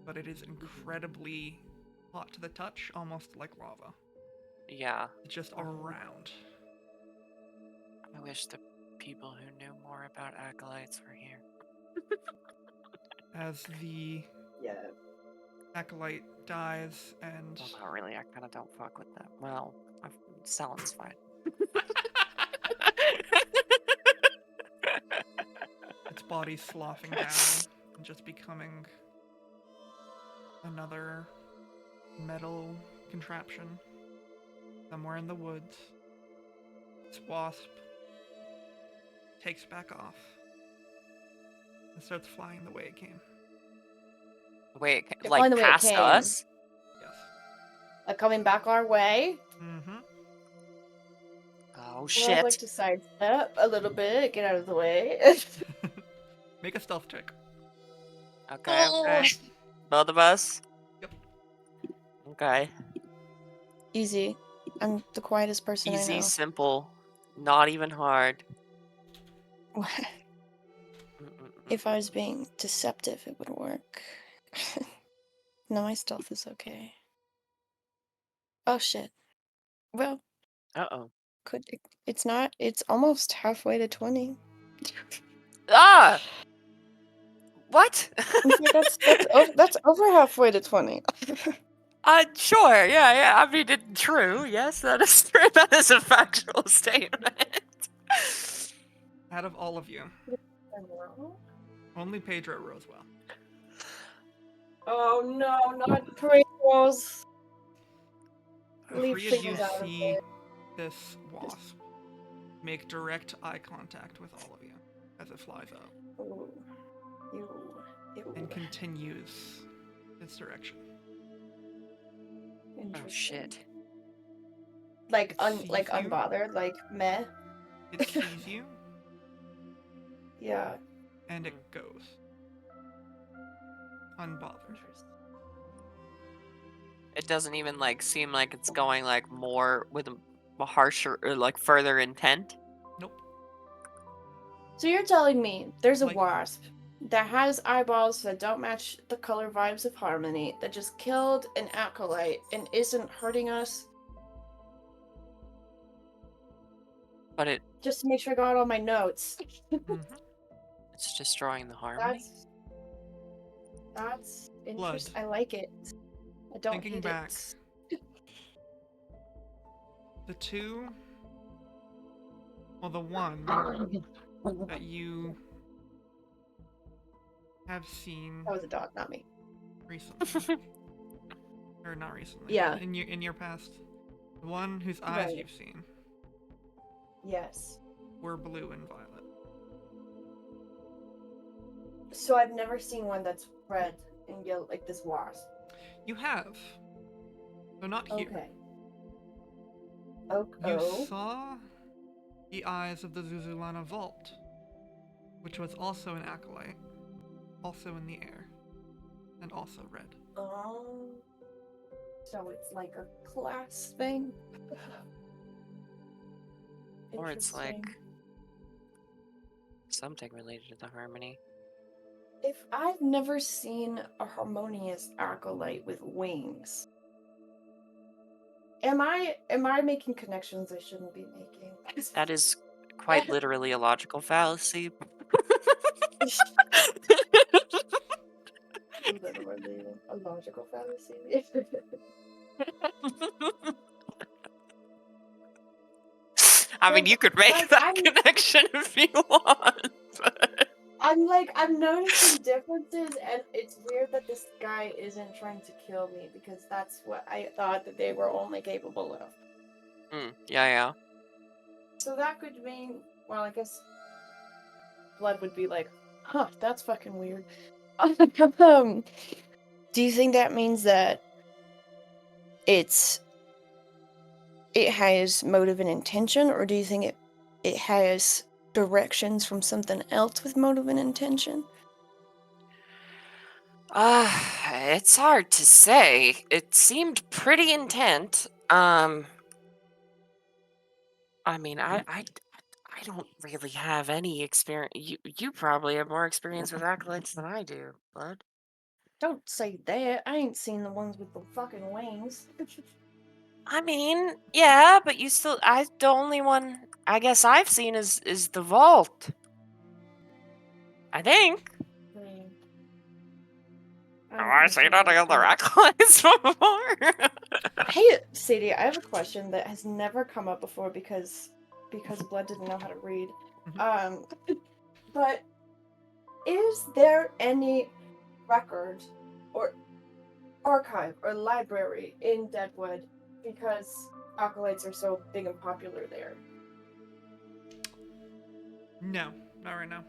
but it is incredibly hot to the touch, almost like lava. Yeah. It's just around. I wish the people who knew more about acolytes were here. As the Yeah. acolyte dies and Well, not really. I kind of don't fuck with that. Well, Salon's fine. its body sloughing down and just becoming another metal contraption somewhere in the woods. This wasp takes back off and starts flying the way it came. Wait, Flying like the way it past came. us? Yes. Like coming back our way. Mm-hmm. Oh Well, I'd shit! like to sidestep a little bit, get out of the way. Make a stealth check. Okay, okay. Both of us. Yep. Okay. Easy. I'm the quietest person I Easy, know. simple, not even hard. If I was being deceptive, it would work. No, my stealth is okay. Oh shit. Well, Uh-oh. it's not. It's almost halfway to 20. Ah! What? In fact, that's over halfway to 20. Sure, yeah. I mean, it's true. Yes, that is true. That is a factual statement. Out of all of you, only Pedro rose well. Oh no, not Pringles. The Leave three of you Pringles out of see it. this wasp make direct eye contact with all of you as it flies up Ooh. Ew. Ew. and continues its direction. Oh Interesting. shit. Like It sees like you. unbothered, like meh. It sees you Yeah. and it goes. Unbothered. Interesting. It doesn't even like seem like it's going like more with a harsher or like further intent. Nope. So you're telling me there's a Like- wasp that has eyeballs that don't match the color vibes of Harmony that just killed an acolyte and isn't hurting us? But Just to make sure I got all my notes. Mhm. it's destroying the harmony. That's Blood. interesting. I like it. I don't Thinking hate back, it. the two, well, the one that you have seen That was a dog, not me. recently, or not recently, Yeah. but in your past, the one whose eyes Right. you've seen Yes. were blue and violet. So I've never seen one that's red and yellow, like this wasp. You have, though not here. Okay. You Oh. saw the eyes of the Zuzulana vault, which was also an acolyte, also in the air, and also red. Oh. So it's like a class thing. Or it's like Interesting. something related to the harmony. If I've never seen a harmonious acolyte with wings, am I making connections I shouldn't be making? That is quite literally a logical fallacy. Literally a logical fallacy. I mean, you could make Like, that connection if you want. But... I'm noticing differences, and it's weird that this guy isn't trying to kill me because that's what I thought that they were only capable of. Yeah. So that could mean, well, I guess Blood would be like, huh, that's fucking weird. Do you think that means that it has motive and intention, or do you think it has directions from something else with motive and intention? It's hard to say. It seemed pretty intent. I mean, I don't really have any experience. You probably have more experience with acolytes than I do, bud. Don't say that. I ain't seen the ones with the fucking wings. I mean, yeah, but you still. The only one I guess I've seen is the vault. I think. Hmm. Oh, I'm I seen any other misunderstood. acolytes before. Hey, Sadie, I have a question that has never come up before because Blood didn't know how to read. Um, but is there any record or archive or library in Deadwood because acolytes are so big and popular there? No, not right now.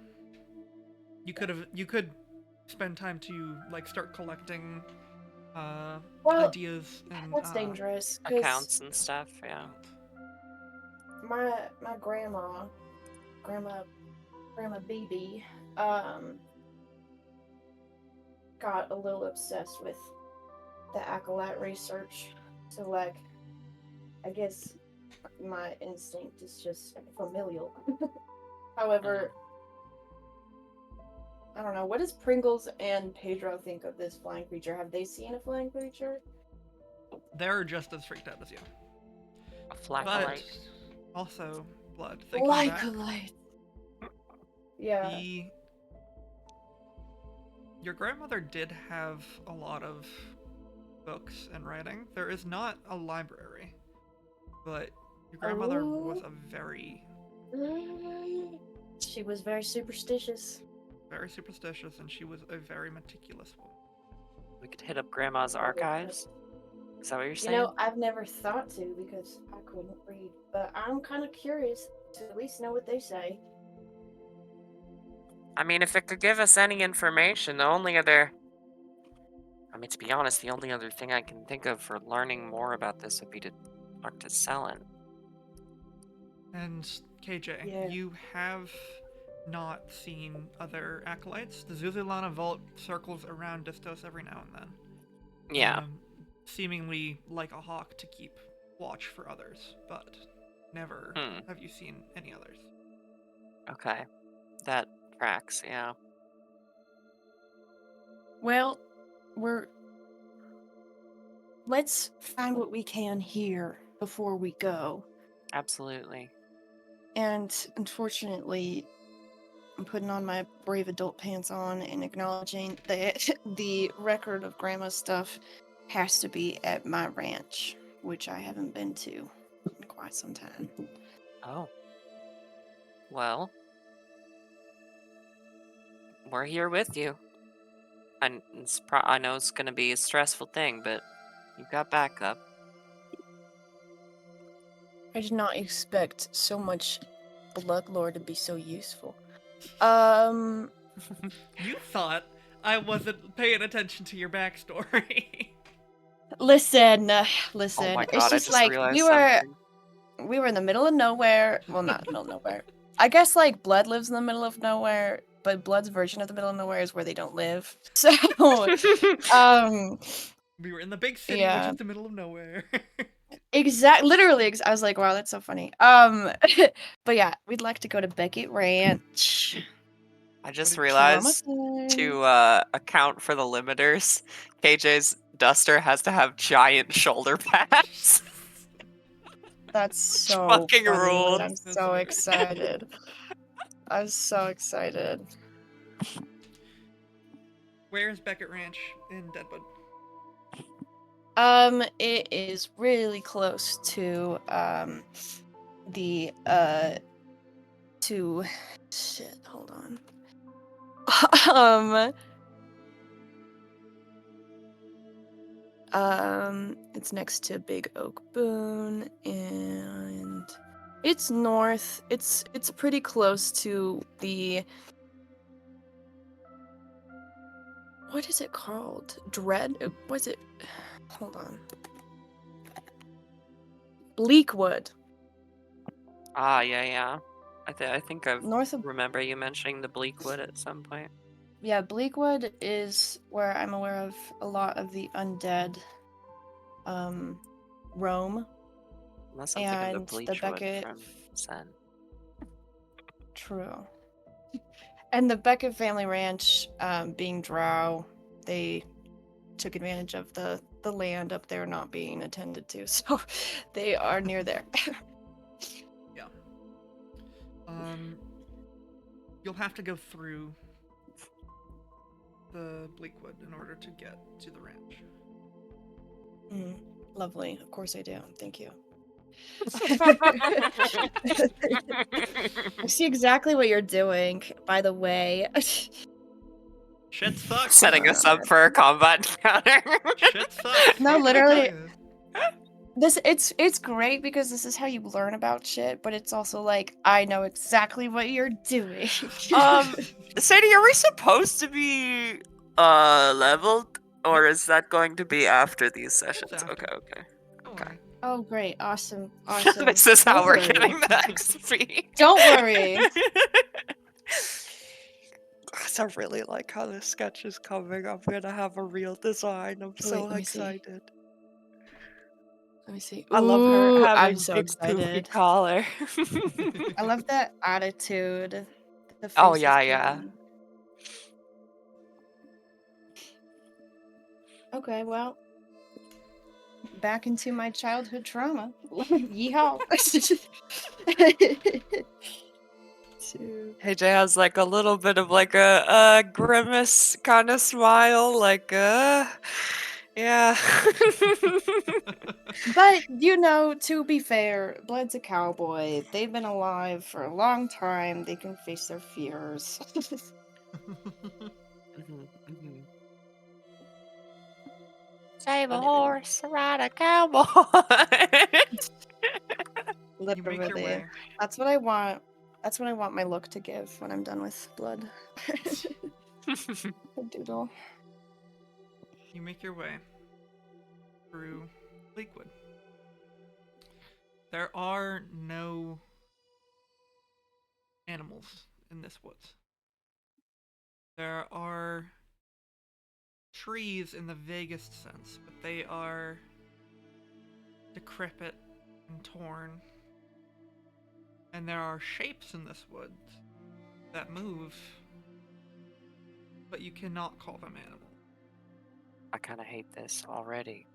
You could spend time to like start collecting Well, ideas and that's dangerous because Accounts and stuff. Yeah. my grandma BB um got a little obsessed with the acolyte research. So like I guess my instinct is just familial. However, I don't know. What does Pringles and Pedro think of this flying creature? Have they seen a flying creature? they're just as freaked out as you. A But flaccolite. also, Blood, thinking Like back, a light. Yeah. the your grandmother did have a lot of books and writing. There is not a library, but your grandmother was Oh. a very, She was very superstitious. very superstitious, and she was a very meticulous woman. We could hit up Grandma's archives. Is that what you're You saying? know, I've never thought to because I couldn't read, but I'm kind of curious to at least know what they say. I mean, if it could give us any information, the only other. I mean, to be honest, the only other thing I can think of for learning more about this would be to talk to Selen. And KJ, Yeah. you have not seen other acolytes. The Zuzulana vault circles around Distos every now and then. Yeah. Seemingly like a hawk to keep watch for others, but never Hmm. have you seen any others. Okay. That tracks, yeah. Well, let's find what we can here before we go. Absolutely. And unfortunately, I'm putting on my brave adult pants on and acknowledging that the record of grandma's stuff has to be at my ranch, which I haven't been to in quite some time. Oh. Well, we're here with you. And I know it's going to be a stressful thing, but you've got backup. I did not expect so much blood lore to be so useful. You thought I wasn't paying attention to your backstory. Listen, Oh my it's god, I just just like realized something. we were in the middle of nowhere. Well, not the middle of nowhere. I guess like Blood lives in the middle of nowhere, but Blood's version of the middle of nowhere is where they don't live. So, um, We were in the big city, which yeah, is the middle of nowhere. literally. I was like, wow, that's so funny. But yeah, we'd like to go to Beckett Ranch. I just Trauma realized time. to account for the limiters, KJ's duster has to have giant shoulder pads. That's so Fucking funny, and rules. I'm That's so very excited. I'm so excited. Where's Beckett Ranch in Deadwood? It is really close to the to shit. Hold on. It's next to Big Oak Boone, and it's north. It's pretty close to the. What is it called? Was it? Hold on. Bleakwood. Ah, yeah, yeah. I think I North of remember you mentioning the Bleakwood at some point. yeah, Bleakwood is where I'm aware of a lot of the undead roam, Unless I'm thinking the and the Bleachwood Beckett from Sen. true. And the Beckett family ranch, being drow, they took advantage of the land up there not being attended to, so they are near there. Yeah. You'll have to go through the Bleakwood in order to get to the ranch. Lovely. Of course I do. Thank you. I see exactly what you're doing, by the way. Shit sucks. Setting us up for a combat encounter. Shit sucks. No, what can I tell literally, you? it's great because this is how you learn about shit, but it's also like I know exactly what you're doing. Sadie, are we supposed to be leveled? Or is that going to be after these sessions? after. Okay. Don't Okay. worry. Oh, great. Awesome. Awesome. This is how Don't we're worry. getting the XP. Don't worry. I really like how this sketch is coming. I'm gonna have a real design. I'm so Wait, let me see. excited. Let me see. I love her Ooh, having I'm so big poofy excited. collar. I love that attitude. The face Oh is yeah. pretty. Okay, well, back into my childhood trauma. Yeehaw. AJ has like a little bit of like a grimace kind of smile, like yeah. But, you know, to be fair, Blood's a cowboy. They've been alive for a long time. They can face their fears. Save a Anyway. horse, ride a cowboy. You make your Literally. way. That's what I want. That's what I want my look to give when I'm done with Blood. A doodle. You make your way through Bleakwood. There are no animals in this woods. There are trees in the vaguest sense, but they are decrepit and torn. And there are shapes in this woods that move, but you cannot call them animals. I kind of hate this already.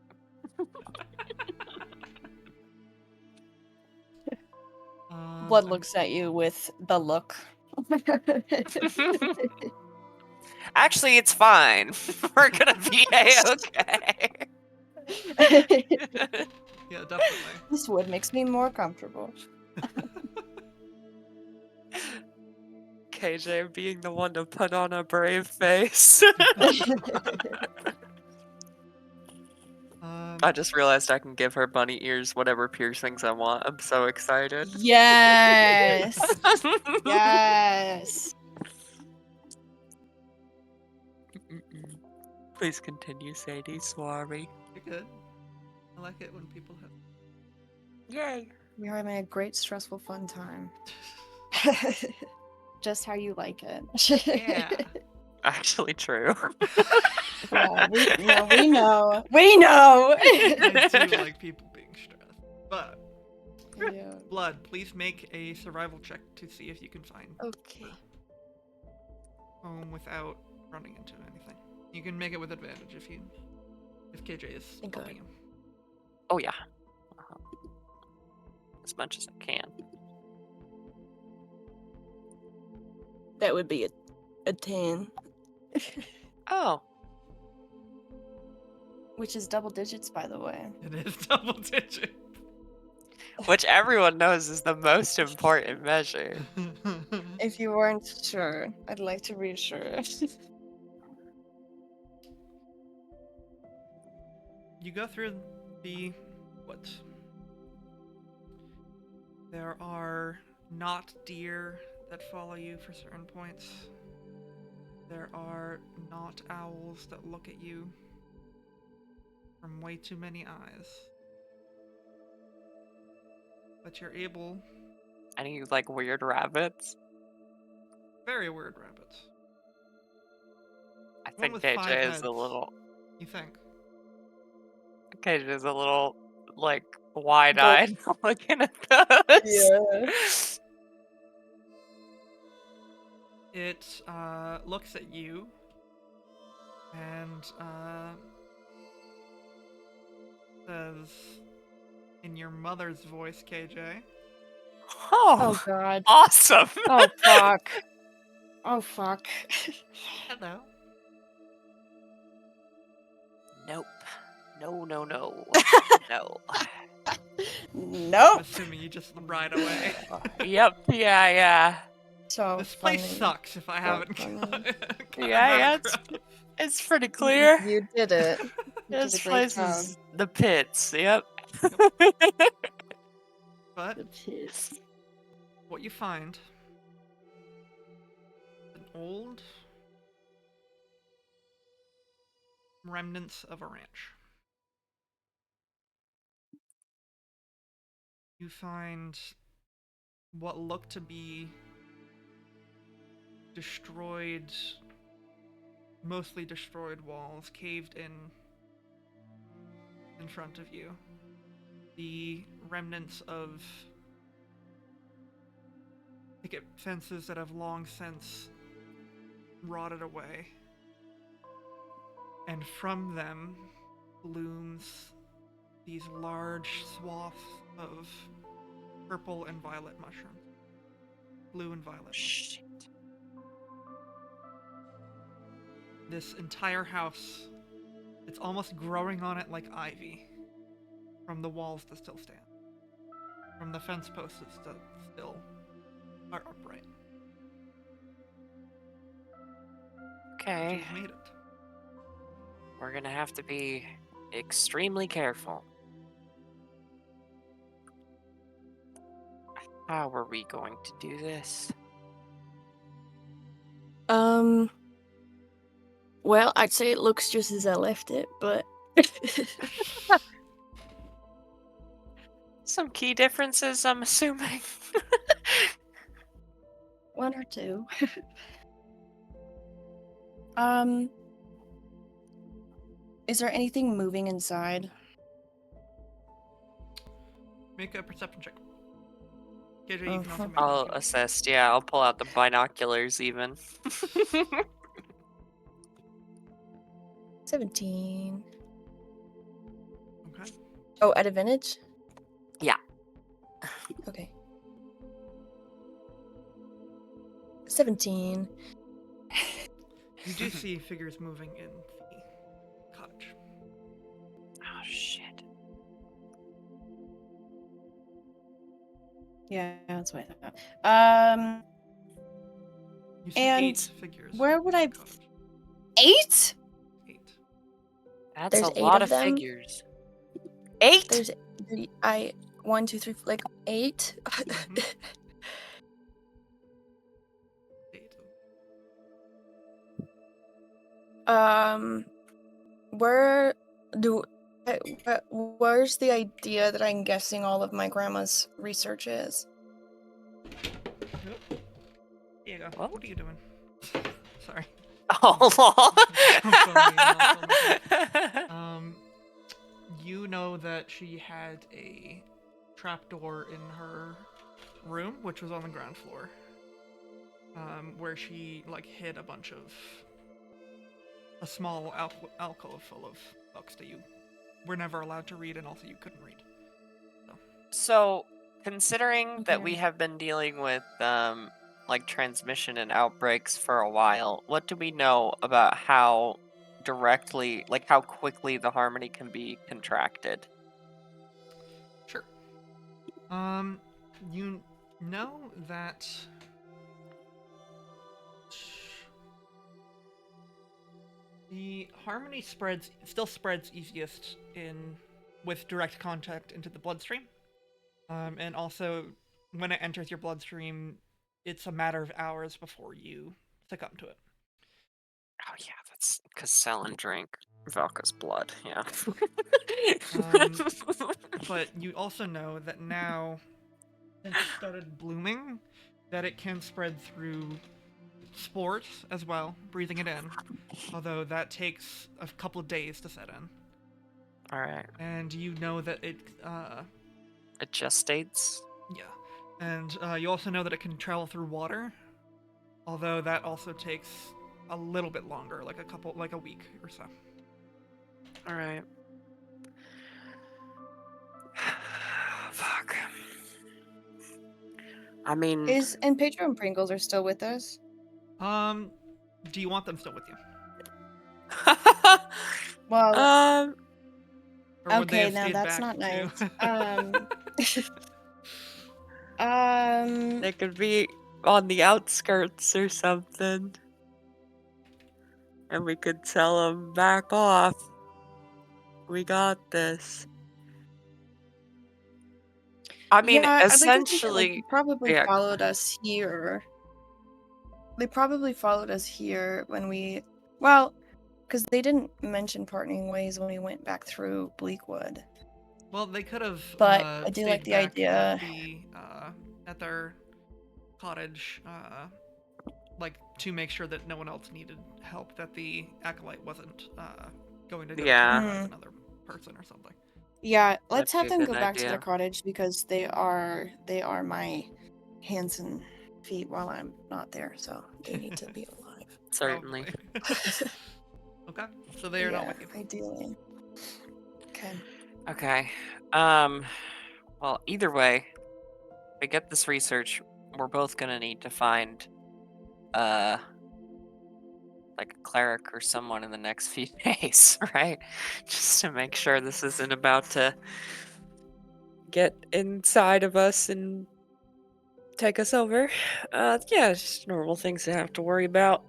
Blood looks at you with the look. Actually, it's fine. We're gonna be a-okay. Yeah, definitely. This wood makes me more comfortable. KJ being the one to put on a brave face. I just realized I can give her bunny ears whatever piercings I want. I'm so excited. Yes. Yes. Please continue, Sadie. Sorry. You're good. I like it when people have. Yay. We are having a great, stressful, fun time. Just how you like it. Yeah. Actually true. Yeah, we know. We know. I do like people being stressed. But, Yeah. Blood, please make a survival check to see if you can find Okay. home without running into anything. You can make it with advantage if KJ is Thank helping God. him. Oh yeah. As much as I can. That would be a 10. Oh. Which is double digits, by the way. It is double digit. Which everyone knows is the most important measure. If you weren't sure, I'd like to reassure. You go through the woods. There are not deer that follow you for certain points. There are not owls that look at you from way too many eyes. But you're able Any like weird rabbits? Very weird rabbits. I One think with 5 KJ is heads. a little. You think? KJ is a little like Go. wide-eyed looking at those. Yeah. It looks at you and says in your mother's voice, KJ. Oh Oh, God. awesome. Oh fuck. Oh fuck. Hello. Nope. No, no, no. No. I'm Nope. assuming you just ride away. Yep. Yeah, yeah. So This place funny. sucks if I haven't funny. gotten Yeah, that yeah, across. it's pretty clear. You did it. You did This a great place job. is the pits. Yep. But The pits. what you find an old remnants of a ranch. You find what look to be destroyed, mostly destroyed walls caved in front of you. The remnants of picket fences that have long since rotted away. And from them blooms these large swaths of purple and violet mushrooms. Blue and violet mushrooms. Shit. This entire house, it's almost growing on it like ivy. From the walls that still stand. From the fence posts that still are upright. Okay. You've made it. We're gonna have to be extremely careful. How are we going to do this? Well, I'd say it looks just as I left it, but Some key differences, I'm assuming. one or two. Um, is there anything moving inside? Make a perception check. KJ, you can also make I'll one if you assist. Yeah, I'll pull out the binoculars even. 17. want. Okay. Oh, at advantage? Yeah. Okay. 17. You do see figures moving in the cottage. Oh shit. Yeah, that's what I thought. You see And 8 figures. where would in I- the cottage. 8? 8. That's There's a 8 lot of of them? figures. 8? There's 1, 2, 3, like 8. Mhm. 8. Where do where's the idea that I'm guessing all of my grandma's research is? Here you go. What? What are you doing? Sorry. Oh, You know that she had a trapdoor in her room, which was on the ground floor, where she like hid a bunch of a small alcove full of books that you were never allowed to read, and also you couldn't read. So, considering that we Okay. have been dealing with like transmission and outbreaks for a while, what do we know about how directly, like how quickly the harmony can be contracted? Sure. You know that the harmony still spreads easiest with direct contact into the bloodstream. And also when it enters your bloodstream, it's a matter of hours before you succumb to it. Oh yeah, that's because Selen drank Valka's blood. Yeah. But you also know that now has started blooming, that it can spread through spores as well, breathing it in. Although that takes a couple of days to set in. All right. And you know that it, It gestates. yeah. And you also know that it can travel through water, although that also takes a little bit longer, like a week or so. All right. Fuck. I mean, And Pedro and Pringles are still with us? Do you want them still with you? Well, um, Or would they okay, have now stayed that's back not to nice. Um, they could be on the outskirts or something, and we could tell them back off. We got this. I mean, yeah, I'd like to think that, like, they essentially, probably yeah. followed us here. They probably followed us here when we, well, because they didn't mention parting ways when we went back through Bleakwood. Well, they could have But I do like stayed the back idea. at their cottage, like to make sure that no one else needed help, that the acolyte wasn't going to go Yeah, terrorize Mm, another person or something. yeah, that'd let's be have a them good go back to their idea. cottage because they are my hands and feet while I'm not there, so they need to be alive. Certainly. Probably. Okay, so they are not Yeah, with you. ideally. Okay. Okay. Well, either way, we get this research, we're both gonna need to find, uh, like a cleric or someone in the next few days, right? Just to make sure this isn't about to get inside of us and take us over. Yeah, just normal things to have to worry about.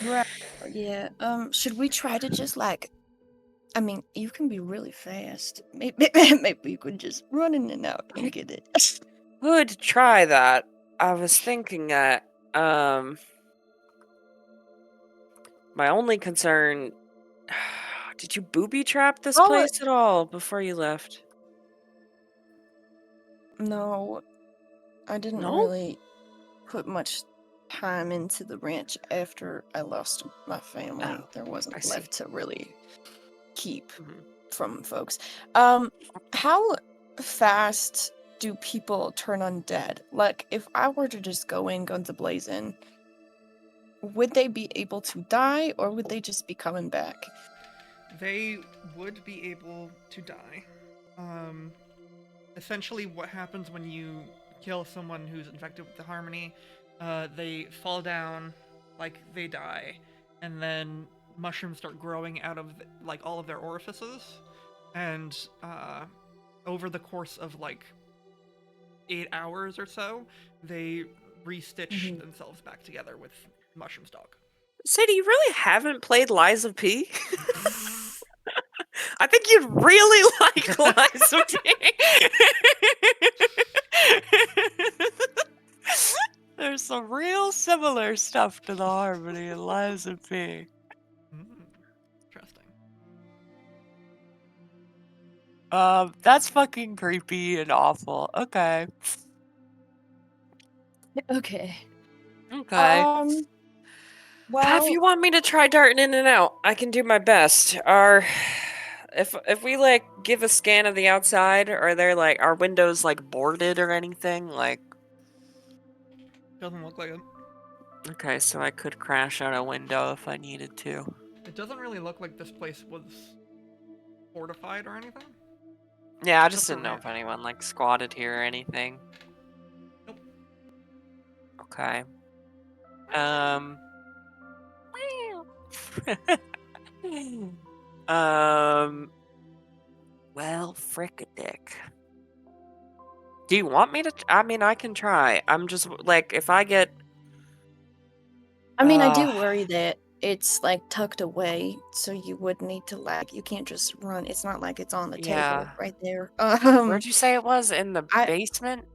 Right. Yeah. Should we try to just like? I mean, you can be really fast. Maybe, maybe you could just run in and out and get it. Would try that. I was thinking that, my only concern. Did you booby trap this Oh place at all before you left? no, I didn't No? really put much time into the ranch after I lost my family. Oh, There I wasn't see. left to really keep Mhm. from folks. How fast do people turn undead? Like, if I were to just go in guns a-blazing, would they be able to die, or would they just be coming back? They would be able to die. Um, Essentially, what happens when you kill someone who's infected with the harmony? They fall down, like they die, and then mushrooms start growing out of like all of their orifices, and over the course of like 8 hours or so, they restitch Mhm. themselves back together with mushroom stock. Sadie, you really haven't played Lies of P? I think you'd really like Lies of P. There's some real similar stuff to the Harmony in Lies of P. Interesting. That's fucking creepy and awful. Okay. Okay. Okay. Um, If well, you want me to try darting in and out, I can do my best. Are if we like give a scan of the outside, are there like our windows like boarded or anything? Like Doesn't look like it. okay, so I could crash out a window if I needed to. It doesn't really look like this place was fortified or anything. Yeah, I just Just a didn't know if ranch. anyone like squatted here or anything. Nope. Okay. Um. um. Well, frick-a-dick. Do you want me to? I mean, I can try. I'm just like, if I get, I mean, I uh, do worry that it's like tucked away, so you would need to like you can't just run. It's not like it's on the table yeah. right there. Where'd you say it was? In the I basement?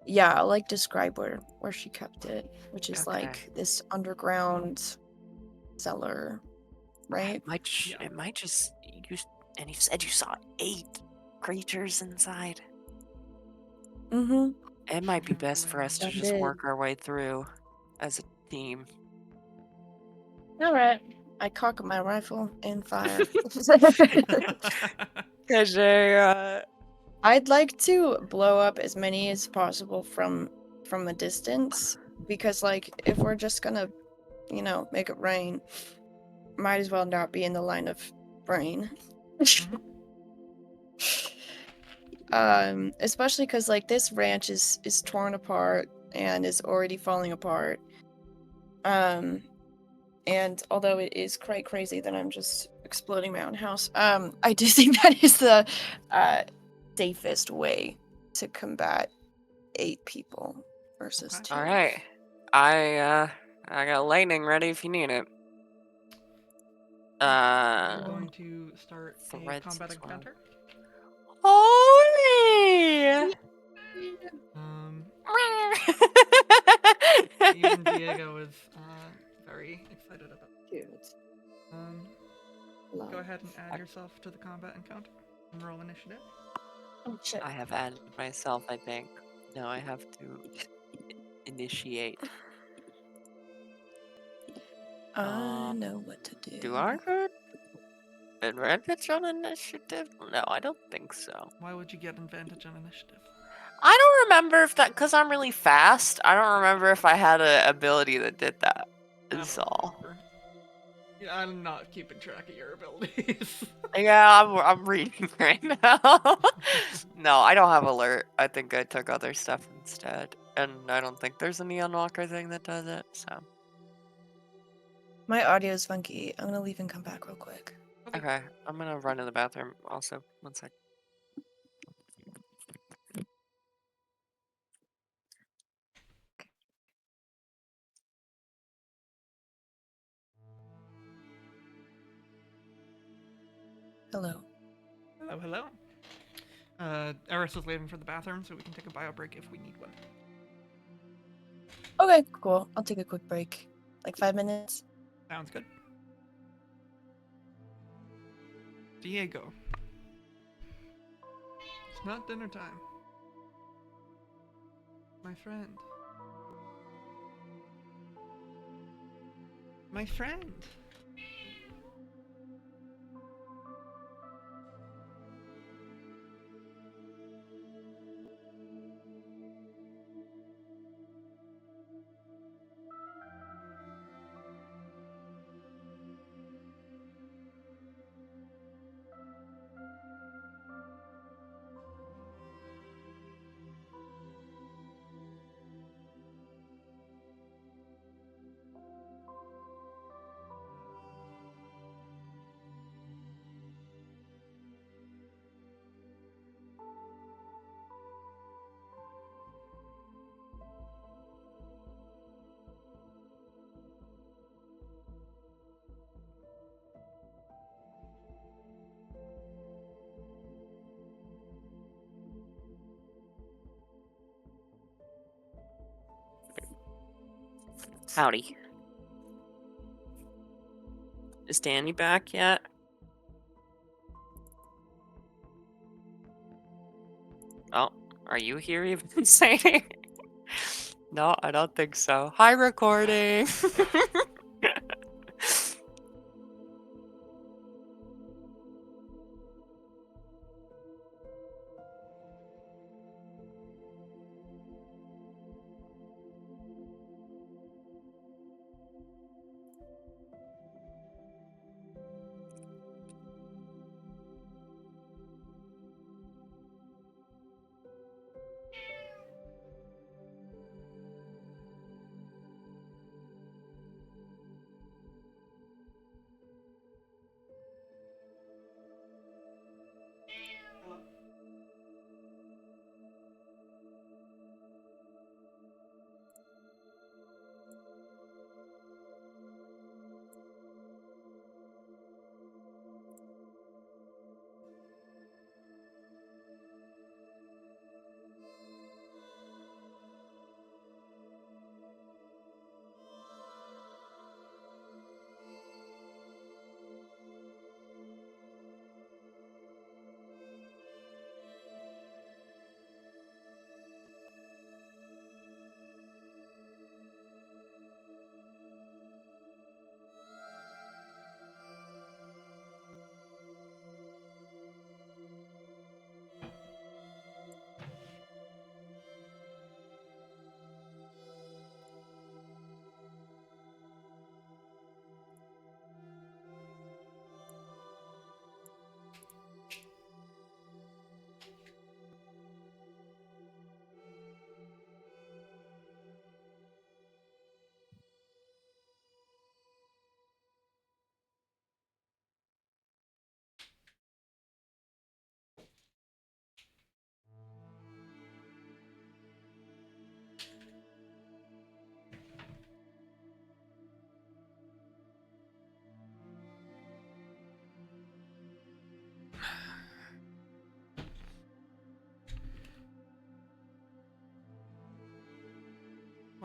yeah, I'll like describe where she kept it, which is Okay. like this underground cellar, right? Yeah. It might just, you, and you said you saw 8 creatures inside. Mm-hmm. It might be best for us to I just did. work our way through as a team. All right. I cock my rifle and fire. Cause I'd like to blow up as many as possible from a distance because, like, if we're just gonna, make it rain, might as well not be in the line of rain. Mhm. Especially because, like, this ranch is torn apart and is already falling apart. And although it is quite crazy that I'm just exploding my own house, I do think that is the safest way to combat 8 people versus Okay. 2. all right. I got lightning ready if you need it. Are you Oh. going to start a Threads combat as well. encounter? Holy! Um, even Diego is very excited about it. Cute. Um, Love. go ahead and add yourself to the combat encounter and roll initiative. Oh shit. I have added myself, I think. No, I have to initiate. I know what to do. Do I get advantage on initiative? No, I don't think so. Why would you get advantage on initiative? I don't remember if that, because I'm really fast, I don't remember if I had an ability that did that, I is don't all. remember. Yeah, I'm not keeping track of your abilities. Yeah, I'm reading right now. No, I don't have alert. I think I took other stuff instead. And I don't think there's a neon walker thing that does it, so. My audio is funky. I'm gonna leave and come back real quick. Okay, I'm gonna run to the bathroom also. One sec. Hello. Hello, hello. Eris is leaving for the bathroom, so we can take a bio break if we need one. Okay, cool. I'll take a quick break. Like 5 minutes. Sounds good. Diego. It's not dinner time. My friend. My friend. Howdy. Is Danny back yet? Oh, are you here even saying? No, I don't think so. Hi, recording.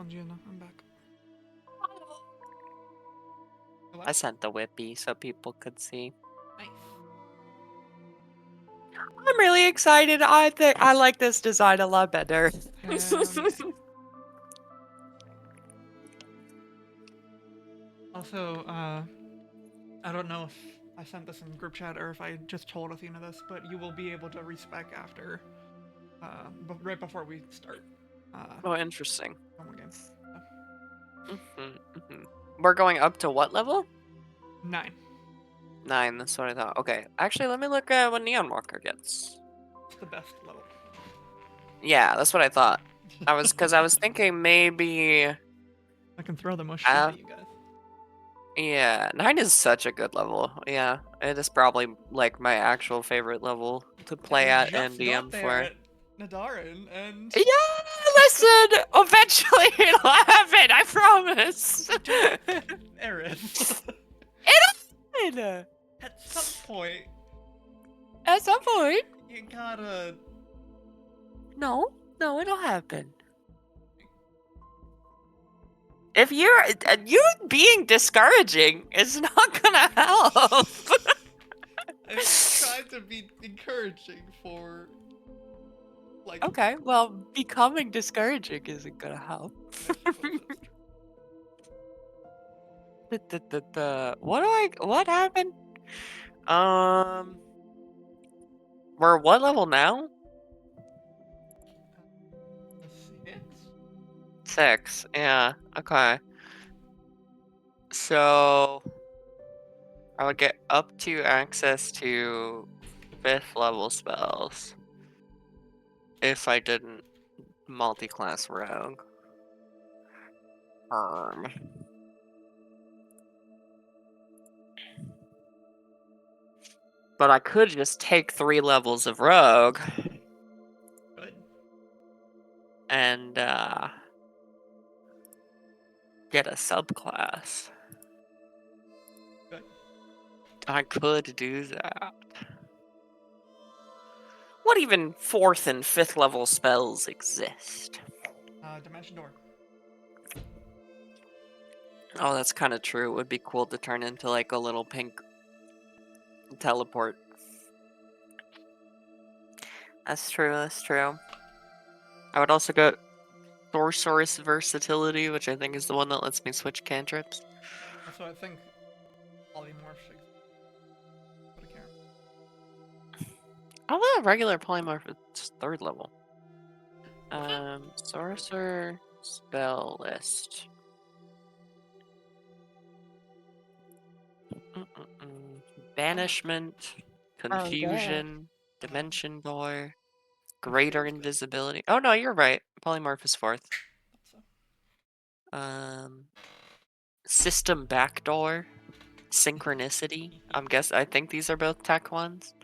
Gianna, I'm back. Hello? I sent the whippy so people could see. Nice. I'm really excited. I think I like this design a lot better. Also, I don't know if I sent this in group chat or if I just told Athena this, but you will be able to respec after, right before we start. Oh, interesting. One more game. We're going up to what level? 9. 9, that's what I thought. Okay, actually, let me look at what Neon Walker gets. It's the best level. Yeah, that's what I thought. I was thinking maybe. I can throw the most shit at you guys. Yeah, 9 is such a good level. Yeah, it is probably like my actual favorite level to play at and DM for. Nadarin and Yeah, listen. Eventually it'll happen. I promise. Aerith. It'll happen. At some point. At some point. You gotta. No, it'll happen. If you being discouraging is not gonna help. I'm trying to be encouraging for. Like. Okay, well, becoming discouraging isn't gonna help. What happened? We're what level now? 6. Yeah. Okay. So I would get up to access to 5th level spells if I didn't multi-class rogue. But I could just take 3 levels of rogue. Good. And get a subclass. Good. I could do that. What even 4th and 5th level spells exist? Dimension Door. Oh, that's kind of true. It would be cool to turn into like a little pink teleport. That's true, that's true. I would also get Sorceress Versatility, which I think is the one that lets me switch cantrips. Also, I think Polymorph should. But I can't. Oh, the regular Polymorph is 3rd level. Sorcerer spell list. Banishment, Confusion, Dimension Door, Greater Invisibility. Oh no, you're right. Polymorph is 4th. System Backdoor, Synchronicity. I think these are both tech ones.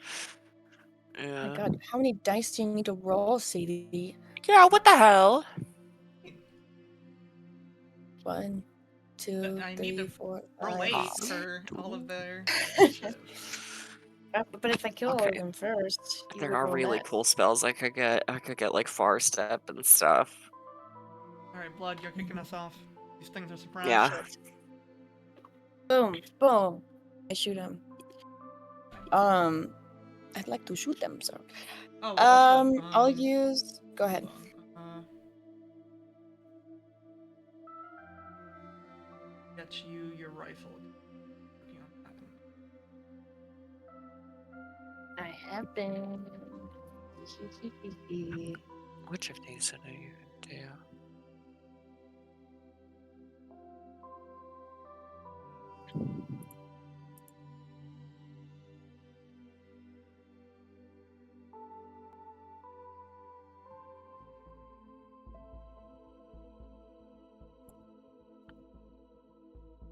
Yeah. Oh my god, how many dice do you need to roll, CD? Yeah, what the hell? 1, 2, I 3, need to 4, roll 5, 8 6. for all of their. But if I kill all of them first, you There would are roll really next. cool spells I could get. I could get like Far Step and stuff. Alright, Blood, you're kicking us off. These things are surprise. Yeah. Boom, boom. I shoot him. I'd like to shoot them, sir. Oh, well, also, I'll use. Go ahead. Get you your rifle. I have been. Which of these did I do?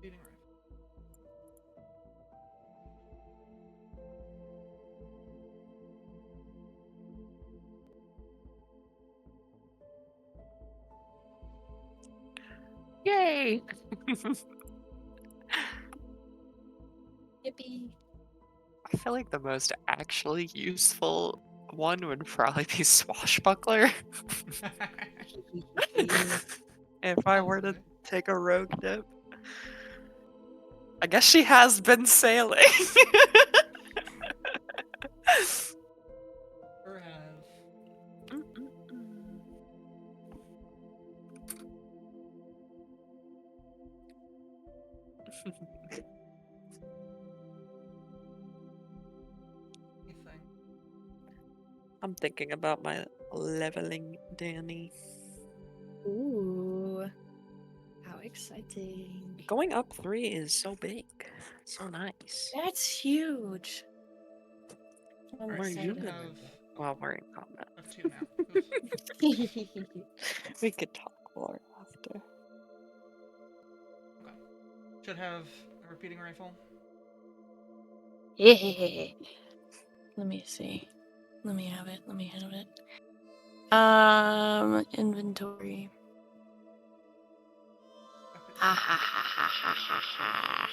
Shooting rifle. Yay! Yippee. I feel like the most actually useful one would probably be Swashbuckler. if I were to Possibly. take a rogue dip. I guess she has been sailing. Sure has. Anything. I'm thinking about my leveling Danny. Ooh, how exciting. Going up 3 is so big. So nice. That's huge. I'm Alright, Where are so you should gonna have go? Well, we're in combat. have two now. Oops. We could talk more after. Okay. Should have a repeating rifle. Yeah. Let me see. Let me have it. Let me have it. Inventory. Ha ha ha ha ha ha ha.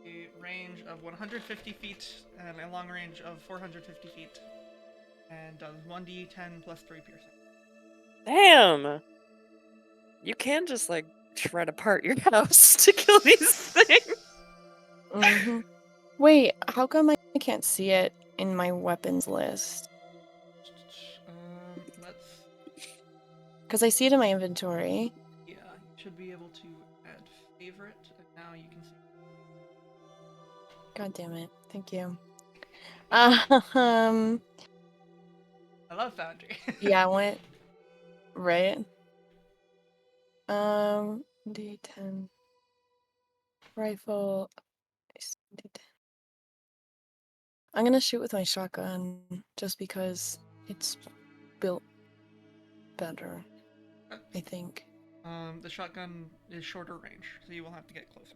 A range of 150 feet and a long range of 450 feet. And does 1d10 plus 3 piercing. Damn! You can just like shred apart your house to kill these things. Mm-hmm. Wait, how come I can't see it in my weapons list? Let's. Because I see it in my inventory. Yeah, you should be able to add favorite, and now you can see. God damn it. Thank you. Um, I love Foundry. yeah, I went right. D10 rifle. D10. I'm gonna shoot with my shotgun just because it's built better, I think. The shotgun is shorter range, so you will have to get closer.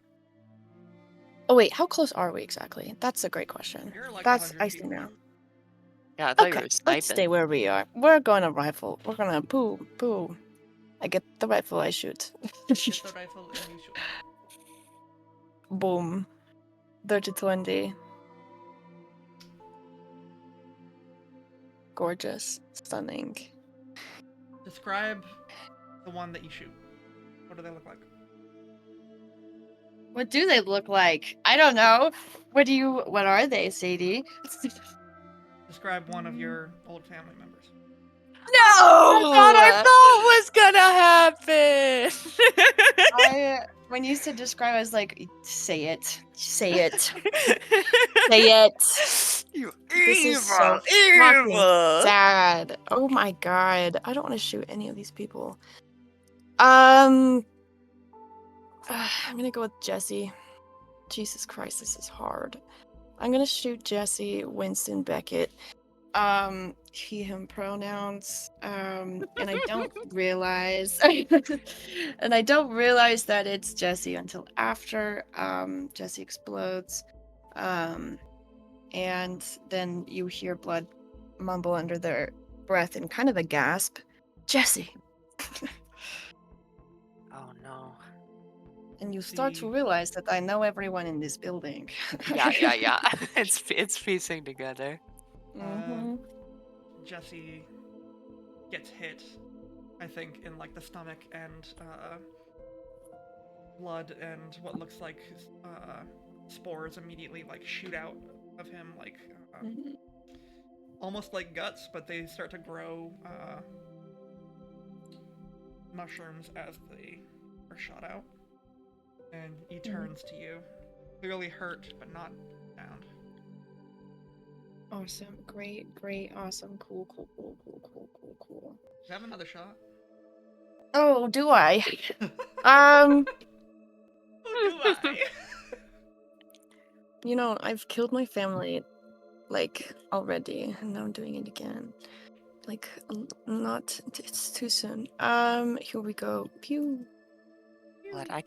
Oh wait, how close are we exactly? That's a great question. You're like That's 100 I feet see away. now. Yeah, I thought you Okay, were let's stay sniping. where we are. We're gonna rifle. We're gonna poo. I get the rifle, I shoot. Get the rifle and you shoot. Boom. 30-20. Gorgeous. Stunning. Describe the one that you shoot. What do they look like? What do they look like? I don't know. What are they, Sadie? Describe one of your old family members. No! That's what I thought was gonna happen! When you said describe, I was like, say it. Say it. Say it. You This is so evil, fucking evil! sad. Oh my god. I don't want to shoot any of these people. I'm gonna go with Jesse. Jesus Christ, this is hard. I'm gonna shoot Jesse Winston Beckett. He, him pronouns. And I don't realize and I don't realize that it's Jesse until after Jesse explodes. And then you hear blood mumble under their breath and kind of a gasp. Jesse. Oh no. And you start to realize that I know everyone in this building. Yeah. It's piecing together. Mm-hmm. Jesse gets hit, I think, in like the stomach, and blood and what looks like spores immediately like shoot out of him, like almost like guts, but they start to grow mushrooms as they are shot out. And he turns to you, clearly hurt but not down. Awesome. Great. Awesome. Cool. You have another shot. Oh, do I? Oh, do I? You know, I've killed my family, like, already, and now I'm doing it again. Like, it's too soon. Here we go. Pew. But I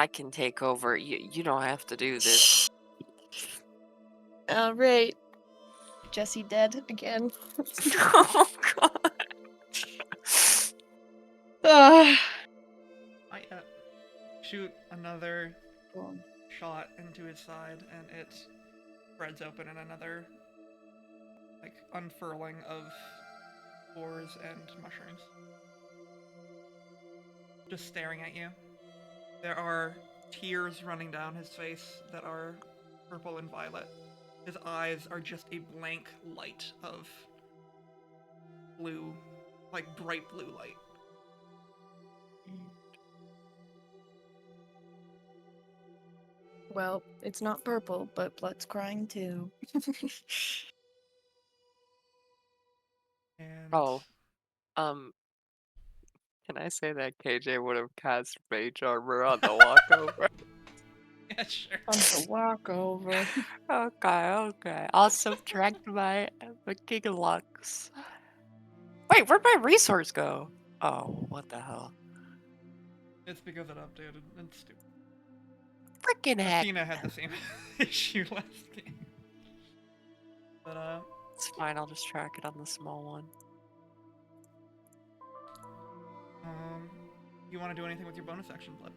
can take over. You don't have to do this. Alright. Jesse dead again. Oh god. I shoot another Cool. shot into his side, and it spreads open in another like unfurling of spores and mushrooms. just staring at you. There are tears running down his face that are purple and violet. His eyes are just a blank light of blue, like bright blue light. Well, it's not purple, but blood's crying too. And Oh, um, can I say that KJ would have cast mage armor on the walkover? yeah, sure. On the walkover. Okay. I'll subtract my king lux. Wait, where'd my resource go? Oh, what the hell? It's because it updated. It's stupid. Freaking heck. Athena had the same issue last game. But It's fine, I'll just track it on the small one. you want to do anything with your bonus action, Blood?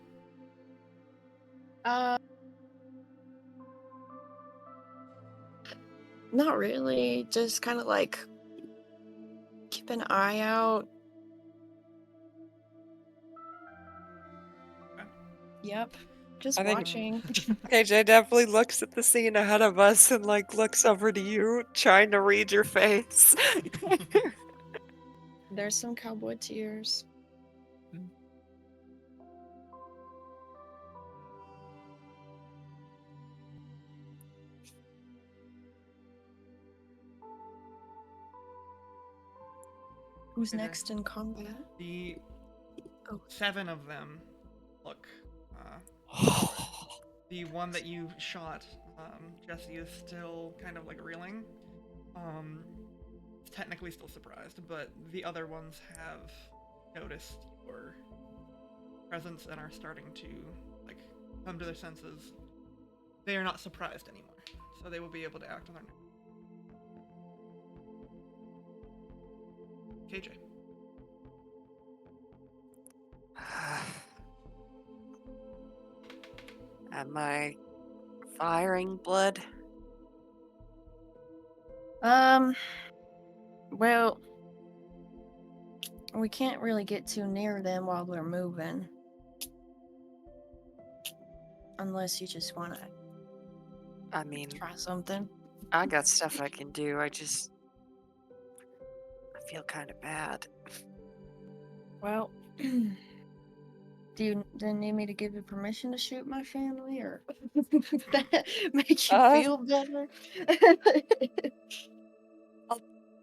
Not really. Just kind of like keep an eye out. Okay. Yep. Just I think- watching. KJ definitely looks at the scene ahead of us and like looks over to you, trying to read your face. There's some cowboy tears. Who's Okay. next in combat? The Oh. 7 of them look. The one that you shot, Jesse is still kind of like reeling. Technically still surprised, but the other ones have noticed your presence and are starting to like come to their senses. They are not surprised anymore, so they will be able to act on their own. KJ. Am I firing blood? Well, we can't really get too near them while we're moving. Unless you just want to I mean, try something. I got stuff I can do. I feel kind of bad. Well, do you then need me to give you permission to shoot my family, or that make you feel better?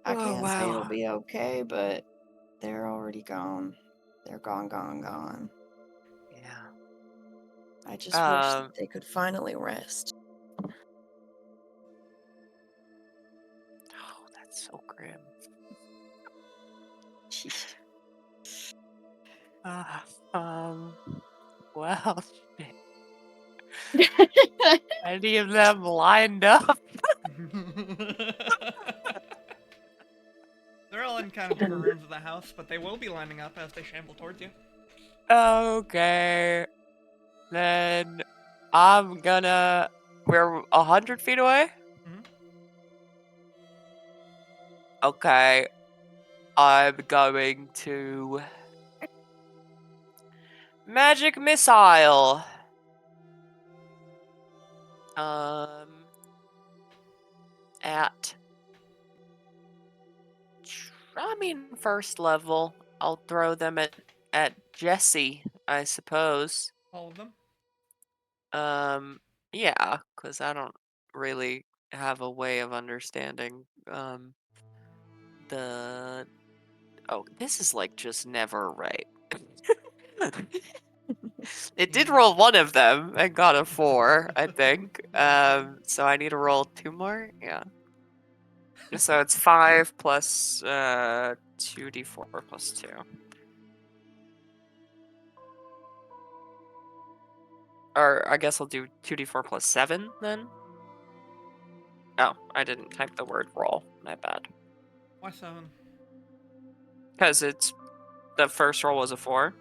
I can't say it'll be okay, but they're already gone. They're gone. Yeah. I just wish that they could finally rest. Oh, that's so grim. Well, shit. Any of them lined up? They're all in kind of different rooms of the house, but they will be lining up as they shamble towards you. Okay. Then I'm gonna. We're 100 feet away? Mhm. Okay. I'm going to. Magic missile. At. I mean, first level. I'll throw them at Jesse, I suppose. All of them? Yeah, because I don't really have a way of understanding the. Oh, this is like just never right. It did roll one of them and got a 4, I think. So I need to roll 2 more. Yeah. So it's 5 plus 2d4 plus 2. Or I guess I'll do 2d4 plus 7 then. Oh, I didn't type the word roll. My bad. Why 7? Because it's the first roll was a 4.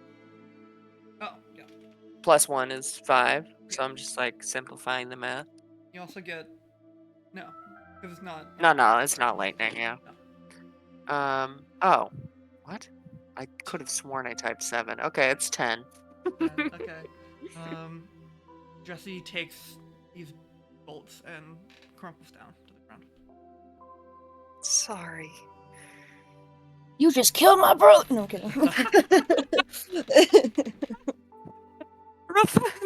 Oh, yeah. Plus 1 is 5. So I'm just like simplifying the math. You also get. No, because it's not. No, it's not lightning, yeah. No. Oh. What? I could have sworn I typed 7. Okay, it's 10. Okay. Jesse takes these bolts and crumples down to the ground. Sorry. You just killed my brother. No, I'm kidding.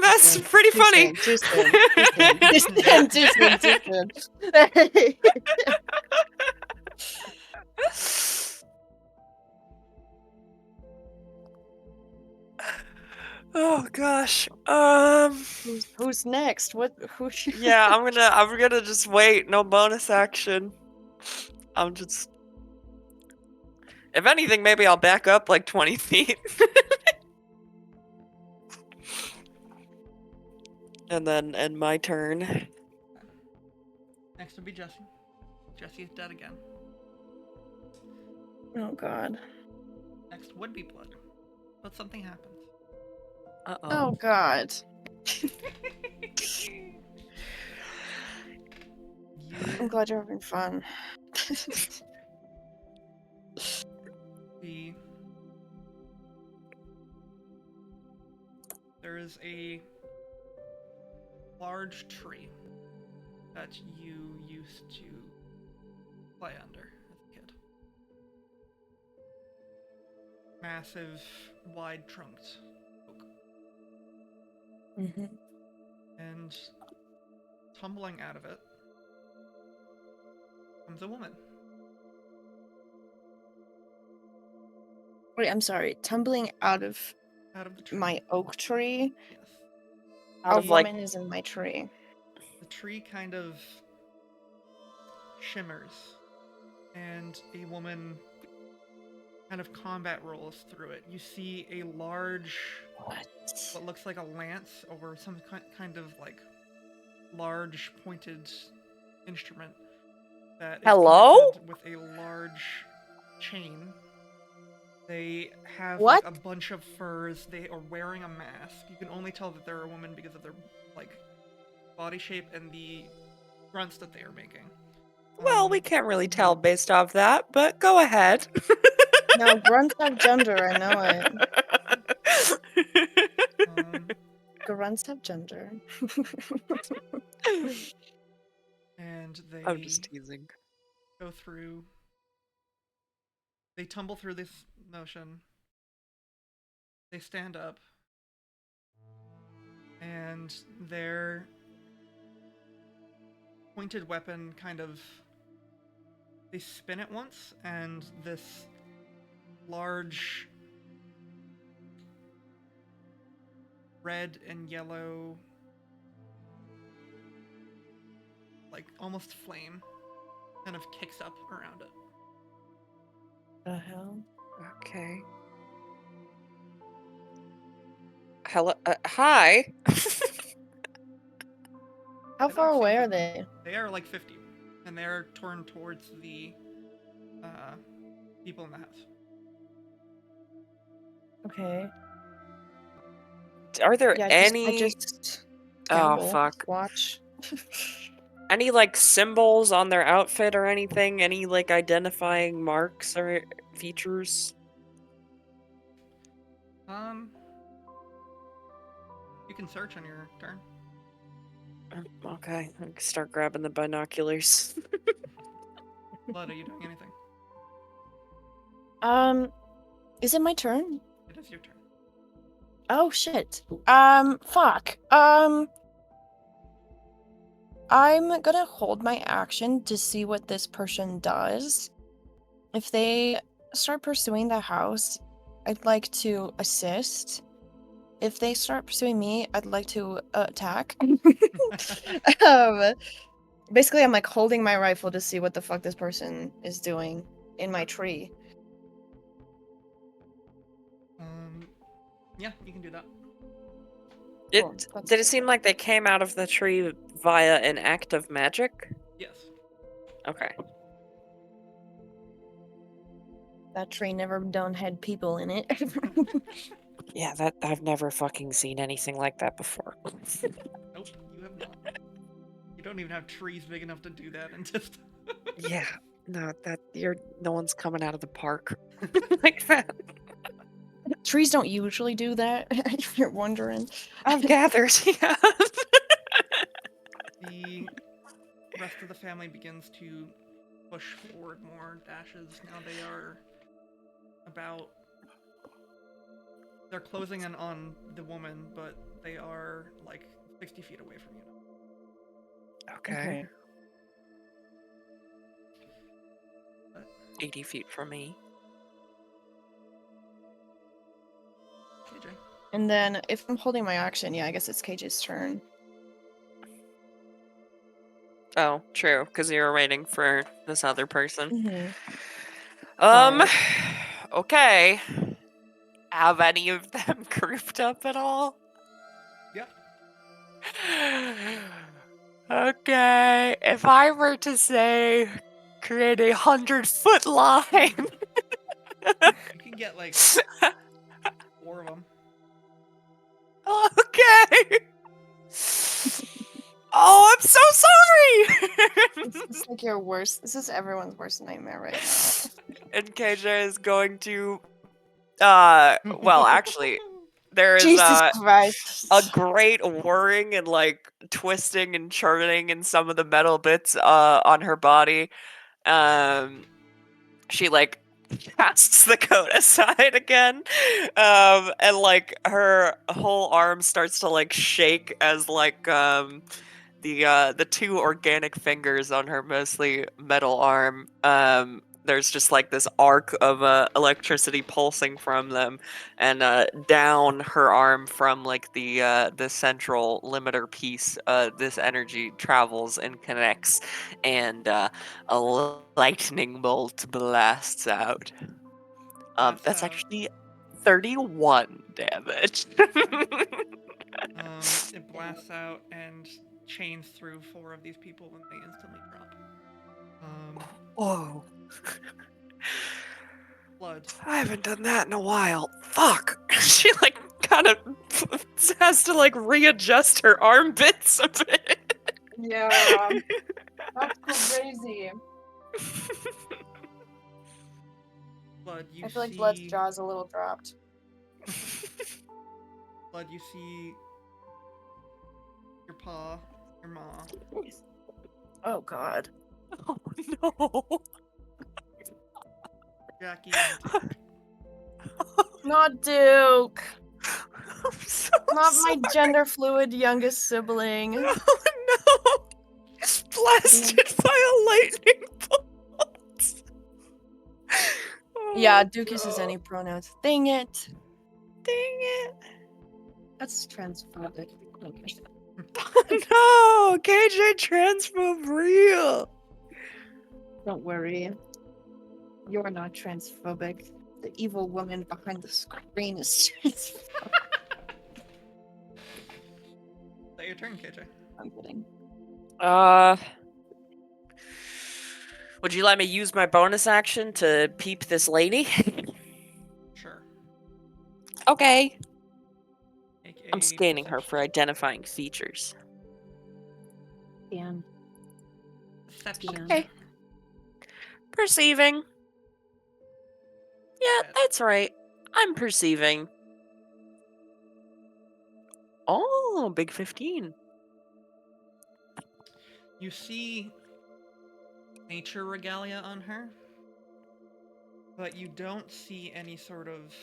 That's pretty Too funny. soon, too soon, too soon, too soon, too soon, too soon. Oh gosh. Who's next? What? Who? Yeah, I'm gonna just wait. No bonus action. I'm just. If anything, maybe I'll back up like 20 feet. And then end my turn. Next would be Jesse. Jesse is dead again. Oh God. Next would be Blood. But something happens. Uh-oh. Oh God. I'm glad you're having fun. There is a large tree that you used to play under as a kid. Massive, wide trunked oak. Mm-hmm. And tumbling out of it comes a woman. Wait, I'm sorry. Tumbling out of Out of the tree. my oak tree. Yes. Out A of like. woman is in my tree. The tree kind of shimmers, and a woman kind of combat rolls through it. You see a large, what looks like a lance or some kind of like large pointed instrument that is Hello? connected with a large chain. They have What? like a bunch of furs. They are wearing a mask. You can only tell that they're a woman because of their like body shape and the grunts that they are making. Well, we can't really tell based off that, but go ahead. No, grunts have gender. I know it. Grunts have gender. And they I'm just teasing. go through. They tumble through this motion. They stand up. And their pointed weapon kind of. They spin it once, and this large red and yellow, like almost flame, kind of kicks up around it. The hell? Okay. Hello. Hi. How They far don't seem away to- are they? They are like 50, and they're torn towards the people in the house. Okay. Are there Yeah, any? I just Oh gamble, fuck. watch. Any like symbols on their outfit or anything? Any like identifying marks or features? You can search on your turn. Okay, I can start grabbing the binoculars. Blood, are you doing anything? Is it my turn? It is your turn. Oh shit. Fuck. I'm gonna hold my action to see what this person does. If they start pursuing the house, I'd like to assist. If they start pursuing me, I'd like to attack. um, basically, I'm like holding my rifle to see what the fuck this person is doing in my tree. Yeah, you can do that. Cool, Did it seem like they came out of the tree via an act of magic? Yes. Okay. That tree never done had people in it. Yeah, that I've never fucking seen anything like that before. Nope, you have not. You don't even have trees big enough to do that, and just. Yeah, no, no one's coming out of the park like that. trees don't usually do that, if you're wondering. I've gathered, yeah. The rest of the family begins to push forward more dashes. Now they are about... They're closing in on the woman, but they are like 60 feet away from you. Okay. But 80 feet from me. KJ. And then if I'm holding my action, yeah, I guess it's KJ's turn. Oh, true, because you were waiting for this other person. Mm-hmm. Um, Right. okay. Have any of them grouped up at all? Yep. Okay, if I were to say create a 100-foot line. You can get like 4 of them. Okay. Oh, I'm so sorry. This is like your worst. This is everyone's worst nightmare right now. And KJ is going to well, actually, there is Jesus a Christ. great whirring and like twisting and churning in some of the metal bits on her body. She like casts the coat aside again, and like her whole arm starts to like shake as like the 2 organic fingers on her mostly metal arm, there's just like this arc of electricity pulsing from them, and down her arm from like the central limiter piece, this energy travels and connects, and a lightning bolt blasts out. Blasts That's out. actually 31 damage. It blasts out and chains through 4 of these people and they instantly drop. Whoa. Blood. I haven't done that in a while. Fuck. She like kind of has to like readjust her arm bits a bit. Yeah. That's crazy. Blood, you I feel like Blood's see... jaw is a little dropped. Blood, you see... Your paw, your maw. Oh God. Oh no. Jackie and Duke. Not Duke. I'm so Not my sorry. gender fluid youngest sibling. Oh no. Blasted by a lightning bolt. Yeah, Oh, Duke uses no. any pronouns. Dang it. Dang it. That's transphobic. Okay. Oh no. KJ transphobe real. Don't worry. You're not transphobic. The evil woman behind the screen is transphobic. Is that your turn, KJ? I'm kidding. Would you let me use my bonus action to peep this lady? Sure. Okay. Make I'm a scanning her perception. for identifying features. Damn. Perception. Okay. Perceiving. Yeah, that's right. I'm perceiving. Oh, big 15. You see nature regalia on her, but you don't see any sort of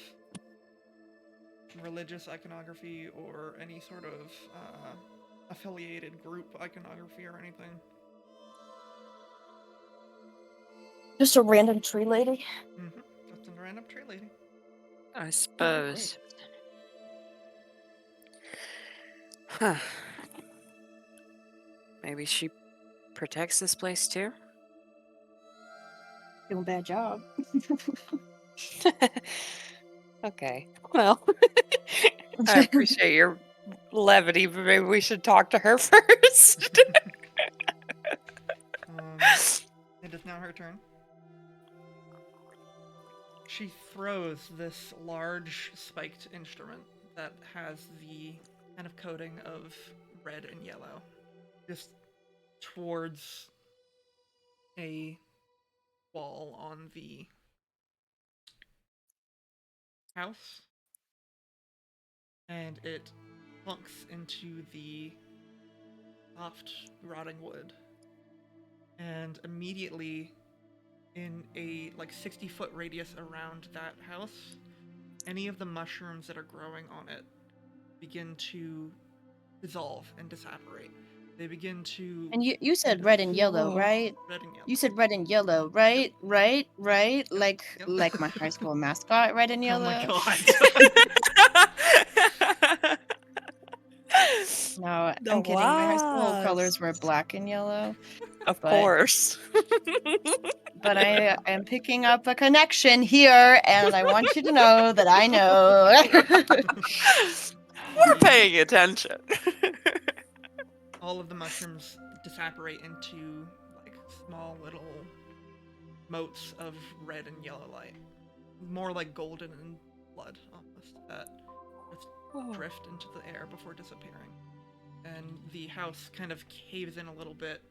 religious iconography or any sort of affiliated group iconography or anything. Just a random tree lady? Mm-hmm. Just a random tree lady. I suppose. Huh. Maybe she protects this place too? Doing a bad job. Okay. Well, I appreciate your levity, but maybe we should talk to her first. It is now her turn. She throws this large spiked instrument that has the kind of coating of red and yellow just towards a wall on the house. and it plunks into the soft, rotting wood. And immediately, in a 60-foot radius around that house, any of the mushrooms that are growing on it begin to dissolve and disapparate. They begin to And you said kind of red and yellow, Whoa. right? red and yellow. You said red and yellow, right? Right? Right? Yep. Like my high school mascot, red and Oh my yellow. god. No, The I'm kidding. My high school colors wasp. were black and yellow, Of but course. I am picking up a connection here, and I want you to know that I know. We're paying attention. All of the mushrooms disapparate into small little motes of red and yellow light, more like golden and blood almost, that just drift into the air before disappearing. And the house kind of caves in a little bit,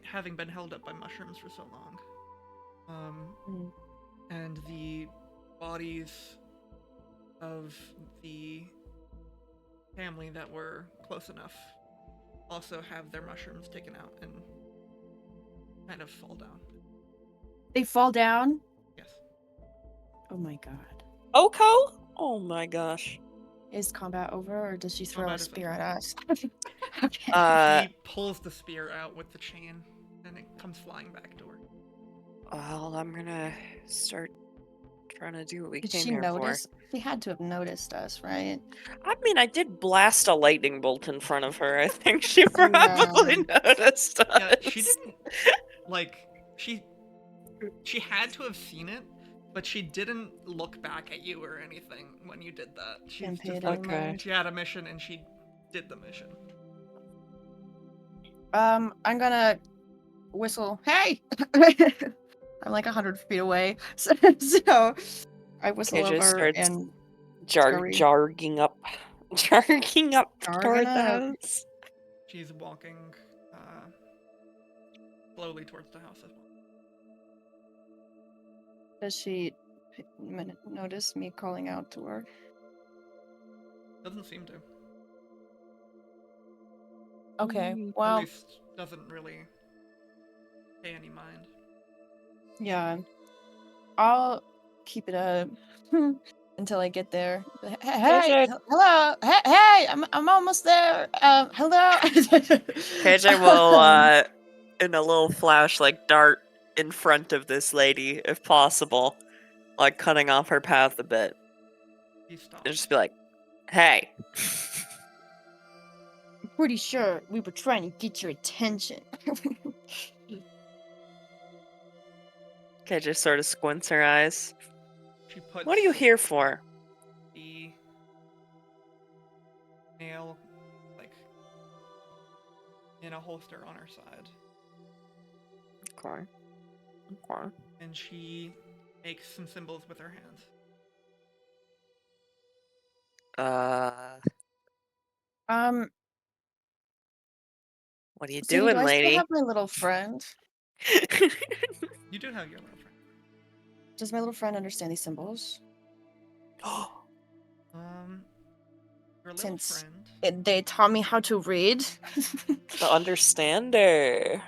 having been held up by mushrooms for so long. And the bodies of the family that were close enough also have their mushrooms taken out and kind of fall down. They fall down? Yes. Oh my god. Oko? Oh my gosh. Is combat over, or does she throw Combat a is spear over. at us? Okay. She pulls the spear out with the chain, and it comes flying back to her. Well, I'm gonna start trying to do what we Did came she here notice? She had to have noticed us, right? for. I mean, I did blast a lightning bolt in front of her. I think she Yeah. probably noticed us. Yeah, she didn't she had to have seen it, but she didn't look back at you or anything when you did that. She's Didn't pay just it any Okay. mind. she had a mission and she did the mission. I'm gonna whistle. Hey! I'm like 100 feet away, so I whistle KJ over starts and jarging up, jarging up Jarging toward the up. house. She's walking slowly towards the house as well. Does she notice me calling out to her? Doesn't seem to. Okay, Mm. At well, least doesn't really pay any mind. yeah, I'll keep it up until I get there. Hey, KJ, hello, hey, I'm almost there. Hello. KJ will, in a little flash, dart in front of this lady, if possible, cutting off her path a bit. He stops. And just be like, hey. I'm pretty sure we were trying to get your attention. KJ sort of squints her eyes. She puts What are you here for? the nail in a holster on her side, Okay. Okay. and she makes some symbols with her hands. What are you Sadie, do doing, I still lady? have my little friend? You do have your little friend. Does my little friend understand these symbols? Your little Since friend. they taught me how to read. The understander.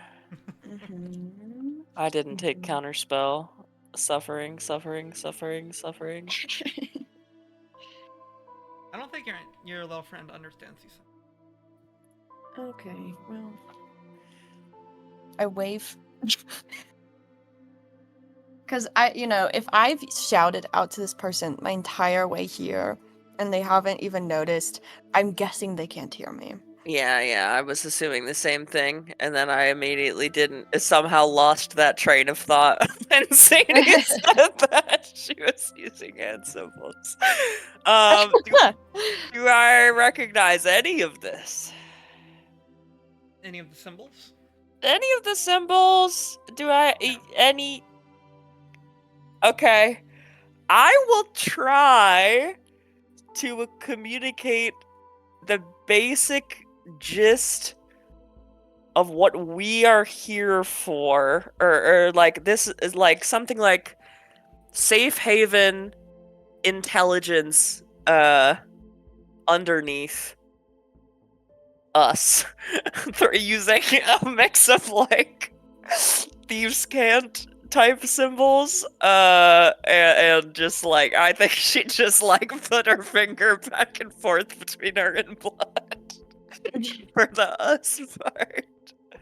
Mhm. I didn't take Mhm. counterspell. Suffering, suffering, suffering, suffering. I don't think your little friend understands these. Okay, well, I wave. Because if I've shouted out to this person my entire way here and they haven't even noticed, I'm guessing they can't hear me. Yeah, I was assuming the same thing, and then I immediately somehow lost that train of thought when Sadie said that she was using hand symbols. Do I recognize any of this? Any of the symbols? Any of the symbols? Any? Okay. I will try to communicate the basic gist of what we are here for, or this is something like safe haven intelligence underneath us. They're using a mix of like thieves' cant type symbols, and just like I think she just like put her finger back and forth between her and blood for the us part.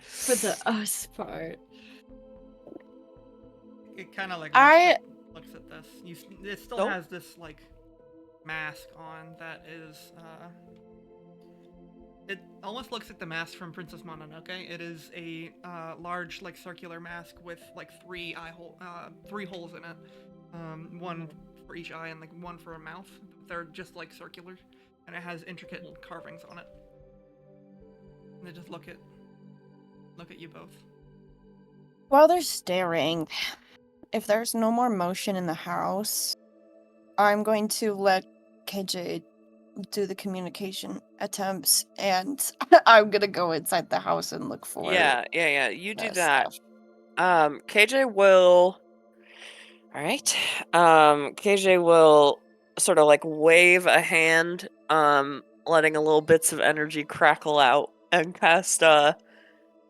For the us part. It kind of like I- looks at this. It still Nope. has this like mask on that is it almost looks like the mask from Princess Mononoke. It is a large, like, circular mask with like three holes in it, one for each eye and like one for a mouth. They're just like circular, and it has intricate carvings on it. And they just look at you both. While they're staring, if there's no more motion in the house, I'm going to let KJ do the communication attempts, and I'm gonna go inside the house and look for Yeah. You do that. stuff. KJ will. All right. KJ will sort of like wave a hand, letting a little bits of energy crackle out and cast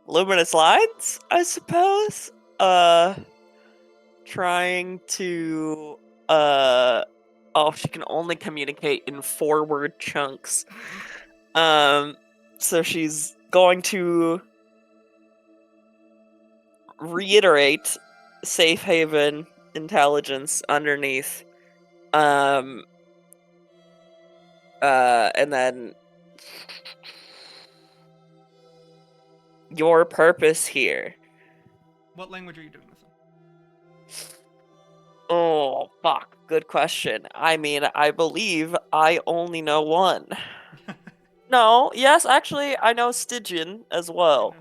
luminous lines, I suppose. Trying to oh, she can only communicate in forward chunks. So she's going to reiterate safe haven intelligence underneath. And then your purpose here. What language are you doing this in? Oh, fuck. Good question. I mean, I believe I only know one. No, yes, actually, I know Stygian as well.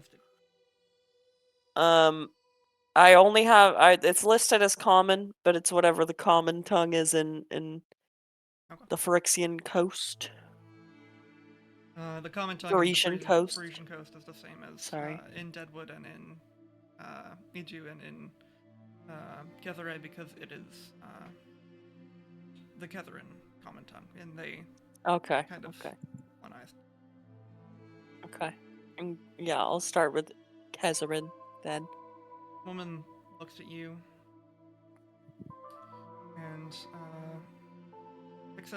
I only have it's listed as common, but it's whatever the common tongue is in Okay. the Phyrexian coast. The common tongue in the Parisian coast. Parisian coast is the same as Sorry. in Deadwood and in Iju and in Kethere, because it is the Ketheran common tongue, and they Okay. kind of Okay. one-eyed. Okay. Yeah, I'll start with Kezerin then. Woman looks at you and picks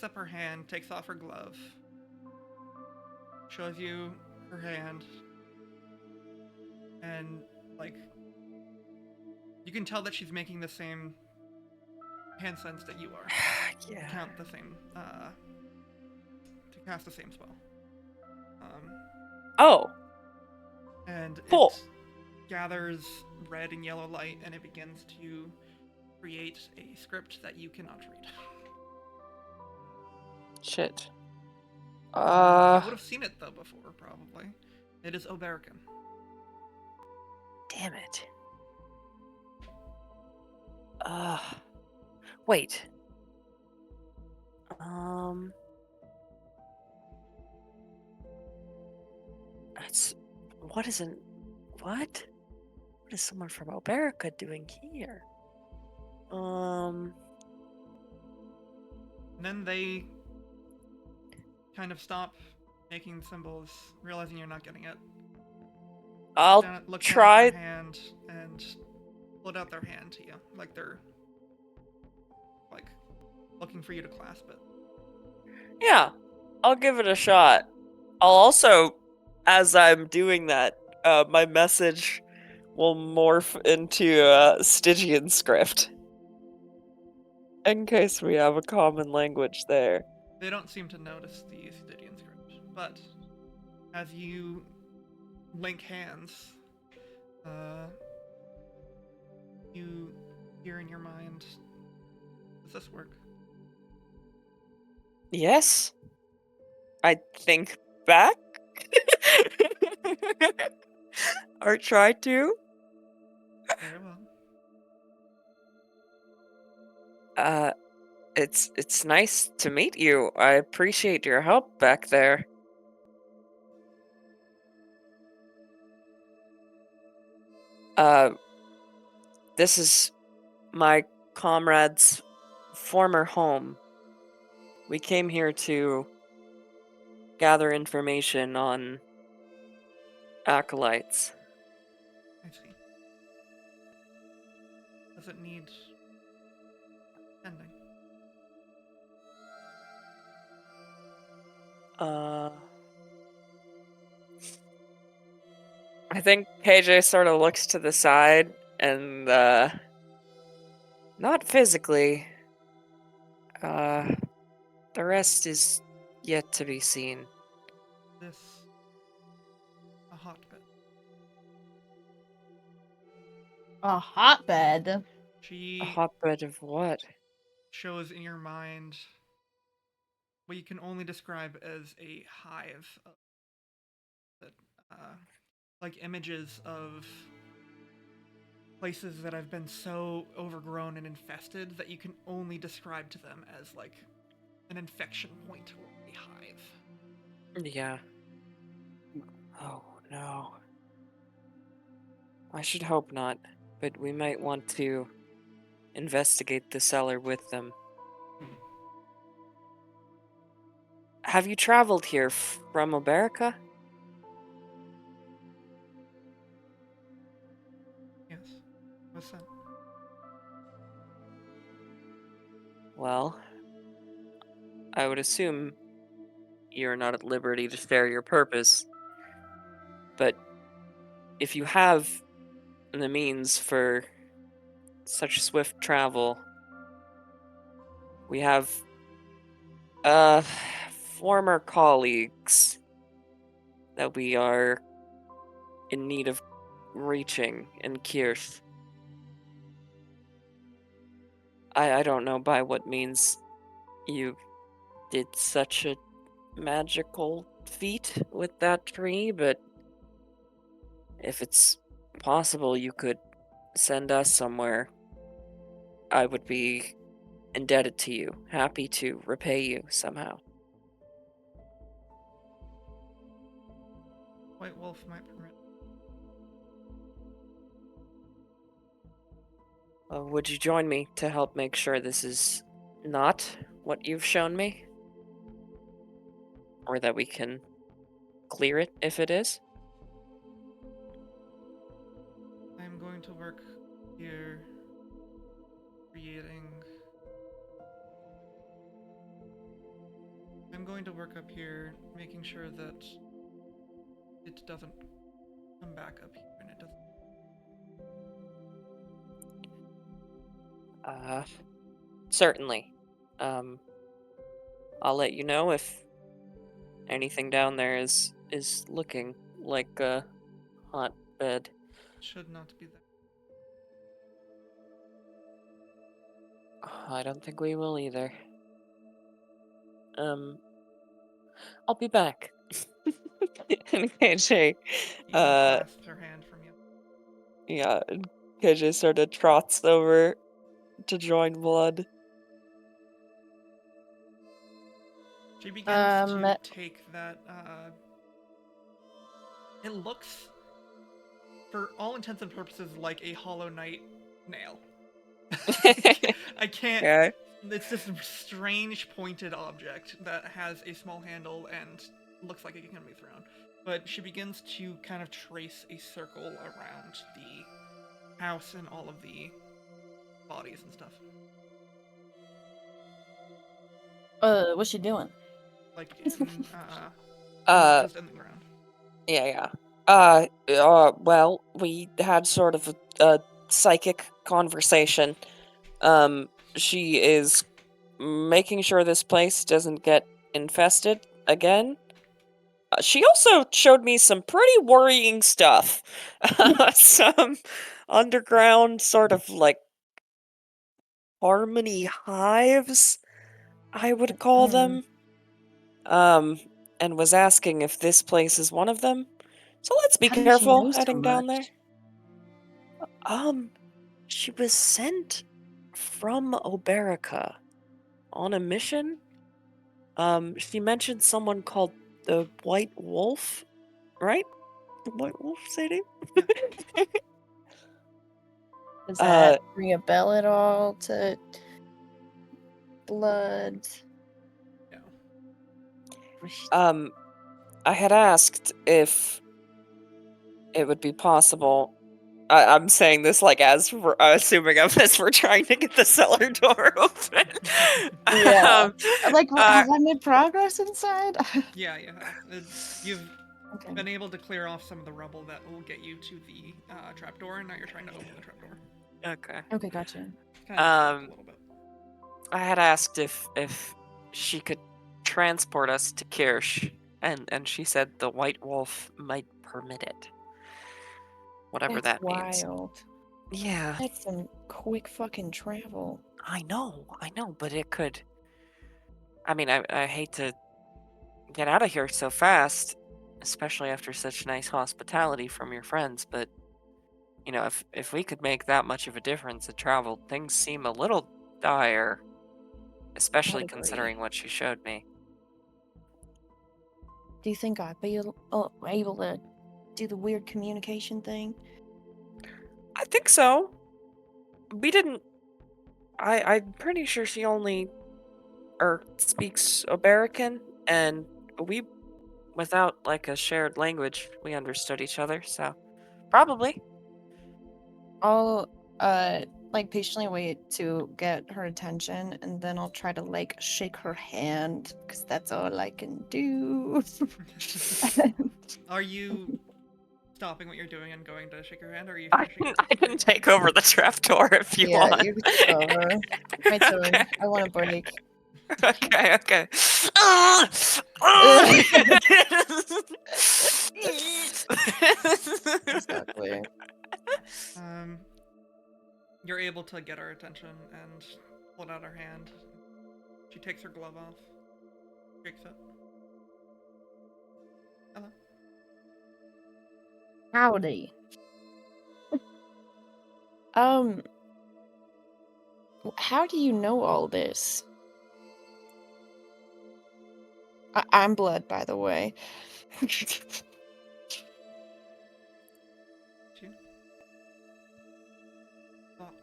up her hand, takes off her glove, shows you her hand, and like you can tell that she's making the same hand sense that you are. Yeah. To count the same to cast the same spell. Oh. And Cool. it gathers red and yellow light, and it begins to create a script that you cannot read. Shit. You would have seen it though before, probably. It is Oberican. Damn it. Wait. That's what is someone from Oberica doing here? And then they kind of stop making symbols, realizing you're not getting it. I'll look try. down at their hand and hold out their hand to you, like they're like looking for you to clasp it. Yeah, I'll give it a shot. I'll also, as I'm doing that, my message will morph into Stygian script. In case we have a common language there. They don't seem to notice the Stygian script, but as you link hands, you hear in your mind, does this work? Yes. I think back. Or try to. Very well. It's nice to meet you. I appreciate your help back there. This is my comrade's former home. We came here to gather information on acolytes. I see. Does it need ending? I think KJ sort of looks to the side and, not physically. The rest is yet to be seen. This a hotbed. A hotbed. A She hotbed of what? shows in your mind what you can only describe as a hive that, like images of places that have been so overgrown and infested that you can only describe to them as like an infection point or a hive. Yeah. Oh, no. I should hope not, but we might want to investigate the cellar with them. Have you traveled here from Oberica? Yes. What's that? Well, I would assume you're not at liberty to share your purpose, but if you have the means for such swift travel, we have uh former colleagues that we are in need of reaching in Kirth. I don't know by what means you did such a magical feat with that tree, but if it's possible you could send us somewhere, I would be indebted to you, happy to repay you somehow. White Wolf might permit. Would you join me to help make sure this is not what you've shown me? Or that we can clear it if it is? I'm going to work here creating. I'm going to work up here making sure that it doesn't come back up here and it doesn't. Certainly. Um, I'll let you know if anything down there is looking like a hotbed. Should not be that. I don't think we will either. I'll be back. And KJ, He unclasps her hand from you. yeah, and KJ sort of trots over to join Blood. She begins to Um, take that. It looks, for all intents and purposes, like a Hollow Knight nail. I can't. Okay. It's this strange pointed object that has a small handle and looks like it can be thrown. But she begins to kind of trace a circle around the house and all of the bodies and stuff. what's she doing? Like in, Uh, just in the ground. yeah. Well, we had sort of a psychic conversation. She is making sure this place doesn't get infested again. She also showed me some pretty worrying stuff. Some underground sort of like harmony hives, I would call Mm. them. And was asking if this place is one of them. So let's be How does she careful know so heading down there. much? She was sent from Oberica on a mission. She mentioned someone called the White Wolf, right? The White Wolf, Sadie? Does uh, that ring a bell at all to Blood? I had asked if it would be possible. I'm saying this like as we're assuming of as we're trying to get the cellar door open. Yeah. Like, uh, have I made progress inside? Yeah, you have. You've Okay. been able to clear off some of the rubble that will get you to the trapdoor, and now you're trying to open the trapdoor. okay. Okay, gotcha. Kind of distracts a little bit. I had asked if she could transport us to Kirsch, and she said the White Wolf might permit it. Whatever That's that means. wild. Yeah, That's some quick fucking travel. I know, but it could. I mean, I hate to get out of here so fast, especially after such nice hospitality from your friends, but you know, if we could make that much of a difference in travel, things seem a little dire, especially I'd agree. considering what she showed me. Do you think I'd be able to do the weird communication thing? I think so. We didn't. I'm pretty sure she only speaks Oberican, and we, without like a shared language, we understood each other. So probably. I'll like patiently wait to get her attention, and then I'll try to like shake her hand because that's all I can do. Are you stopping what you're doing and going to shake her hand, or are you I finishing? can take over the trapdoor if you Yeah, want. you can take over. My turn. Okay. I want a break. Okay. Exactly. You're able to get her attention and hold out her hand. She takes her glove off, shakes it. Hello. Howdy. How do you know all this? I'm blood, by the way. She? Vox.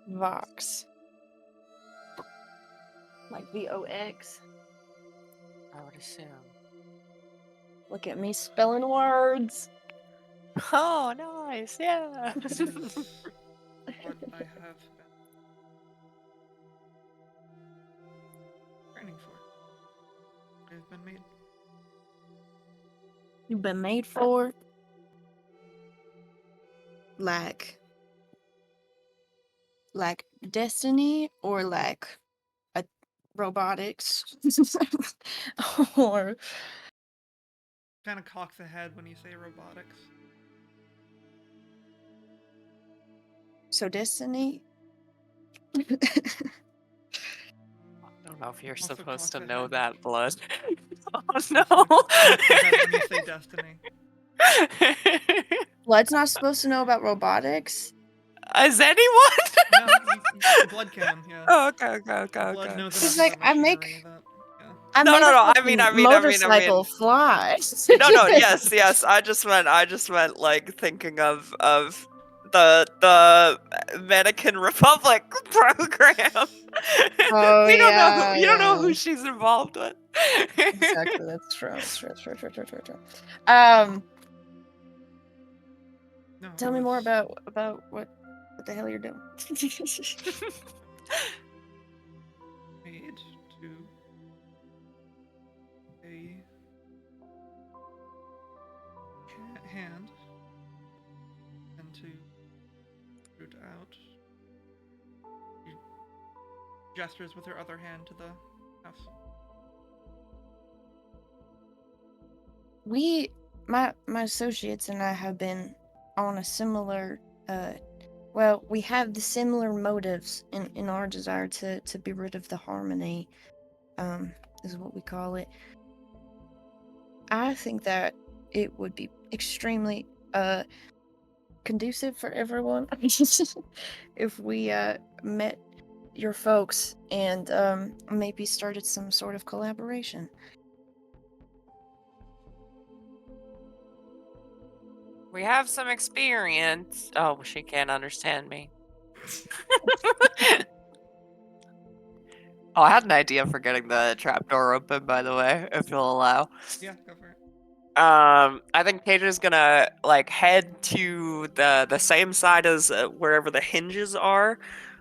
Vox. Like VOX. I would assume. Look at me spelling words. Oh, nice. Yeah. It is what I have been training for. I've been made. You've been made for? Like destiny or like a robotics or Kind of cocks ahead when you say robotics. so destiny. I don't know if you're Also supposed to cocks know ahead. that, Blood. Oh, Also no. cocks ahead when you say destiny. Blood's not supposed to know about robotics. Is anyone? No, Blood can, yeah. Oh, okay. Blood knows It's enough like about machinery that, yeah. I No, made no, a no. I fucking mean. motorcycle fly. No. Yes. I just meant like thinking of the Mannequin Republic program. Oh We don't know. yeah, You don't know who yeah. she's involved with. Exactly, that's true. True. No, Tell it me more was about what the hell you're doing. made to a hand and to root out. She gestures with her other hand to the house. My associates and I have been on a similar we have the similar motives in our desire to be rid of the harmony, is what we call it. I think that it would be extremely conducive for everyone if we met your folks and maybe started some sort of collaboration. We have some experience. Oh, she can't understand me. Oh, I had an idea for getting the trapdoor open, by the way, if you'll allow. Yeah, go for it. I think Paige is gonna like head to the same side as wherever the hinges are,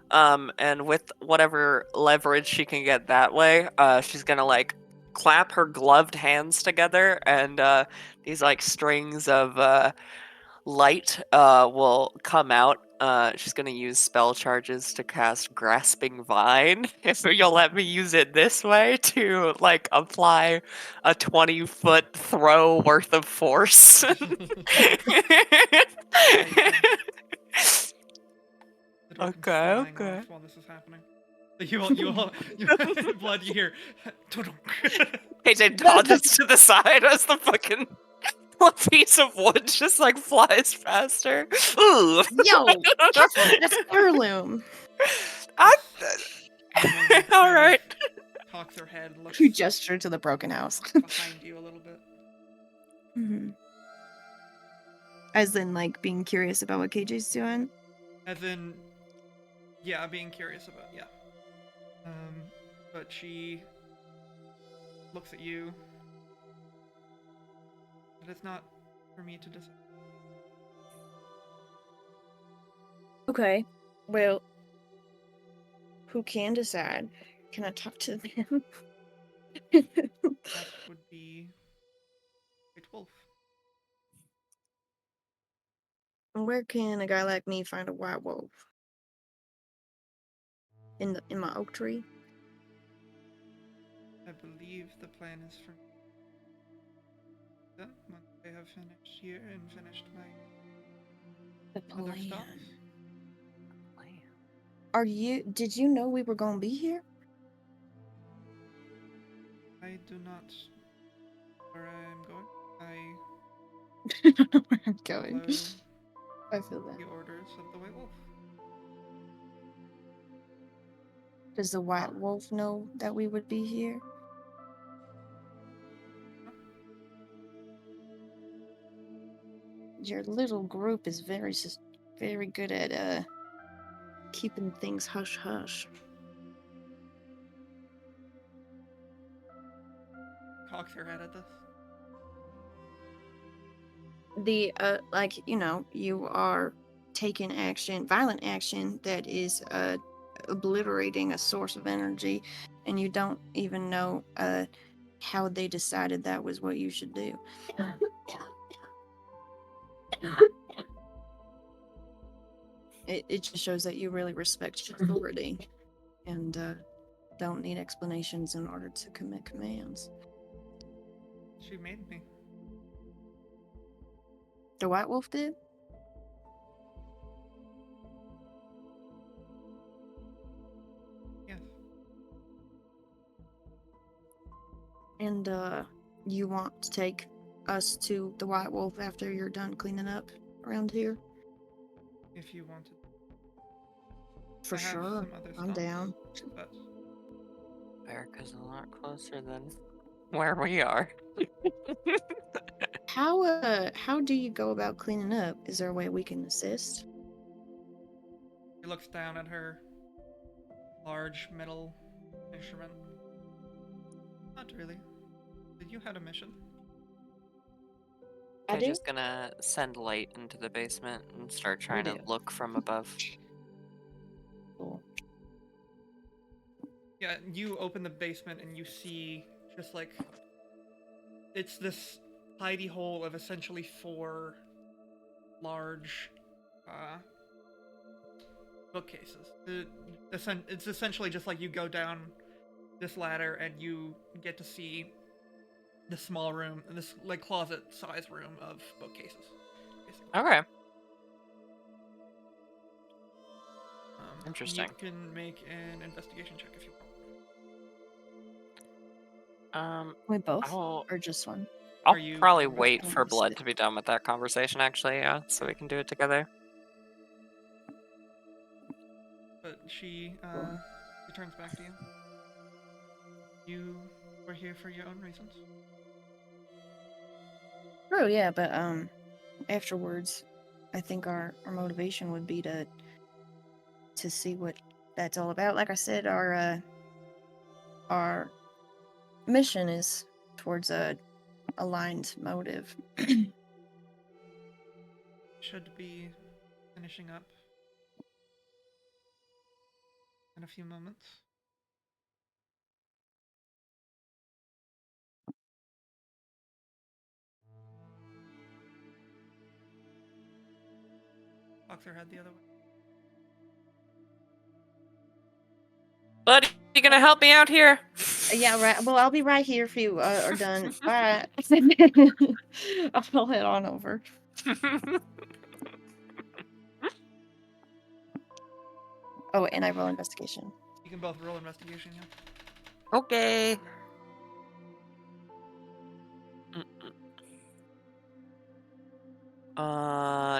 and with whatever leverage she can get that way, she's gonna like clap her gloved hands together, and these like strings of light will come out. She's gonna use spell charges to cast Grasping Vine. If you'll let me use it this way to like apply a 20-foot throw worth of force. Yeah, you can. The door comes Okay, flying okay. off while this is happening. Blood, you hear. AJ dodges to the side as the fucking piece of wood just like flies faster. Ooh. Yo, careful, that's heirloom. Woman All kind right. of cocks her head, looks You gesture to the broken house. behind you a little bit. Mhm. As in, like, being curious about what KJ's doing. As in, yeah, being curious about, yeah. But she looks at you. But it's not for me to decide. Okay. Well, who can decide? Can I talk to them? That would be White Wolf. Where can a guy like me find a white wolf? In my oak tree? I believe the plan is for them once I have finished here and finished my The other plan. stuff. Did you know we were gonna be here? I do not know where I am going. I don't know where I'm going. Follow I feel that. the orders of the White Wolf. Does the white wolf know that we would be here? Your little group is very good at keeping things hush hush. Cocks her head at this. You are taking violent action that is obliterating a source of energy, and you don't even know how they decided that was what you should do. It just shows that you really respect authority and don't need explanations in order to commit commands. She made me. The White Wolf did? Yes. And you want to take us to the White Wolf after you're done cleaning up around here? If you wanted. For I have sure. some other I'm thoughts, down. But America's a lot closer than where we are. How do you go about cleaning up? Is there a way we can assist? she looks down at her large metal instrument. Not really. Did you have a mission? I I'm do. just gonna send light into the basement and start trying to do. look from above. Cool. Yeah, you open the basement and you see just like it's this hidey hole of essentially 4 large bookcases. It's essentially just like you go down this ladder and you get to see this small room, this like closet size room of bookcases. Basically. Okay. You Interesting. can make an investigation check if you want. We both? I'll Or just one? I'll Are you probably doing wait both? for Blood to be done with that conversation, actually, yeah, so we can do it together. But she returns back to you. You were here for your own reasons. True, yeah, but afterwards, I think our motivation would be to see what that's all about. Like I said, our mission is towards a aligned motive. Should be finishing up in a few moments. Cocks her head the other way. Bud, you gonna help me out here? Yeah, right. Well, I'll be right here if you are done. All right. I'll head on over. Oh, and I roll investigation. You can both roll investigation, yeah. Okay.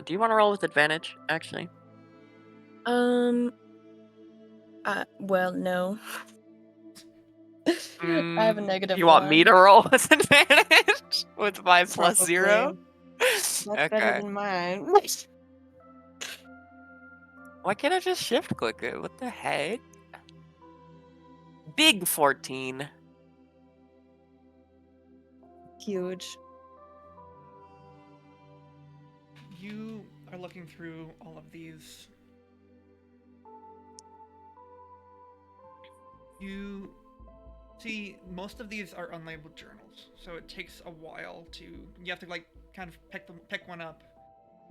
Do you want to roll with advantage, actually? Well, no. I have a negative You want me one. to roll with advantage? With my plus Probably. 0? That's better Okay. than mine. Why can't I just shift click it? What the heck? Big 14. Huge. You are looking through all of these. You see, most of these are unlabeled journals, so it takes a while to. You have to like kind of pick one up,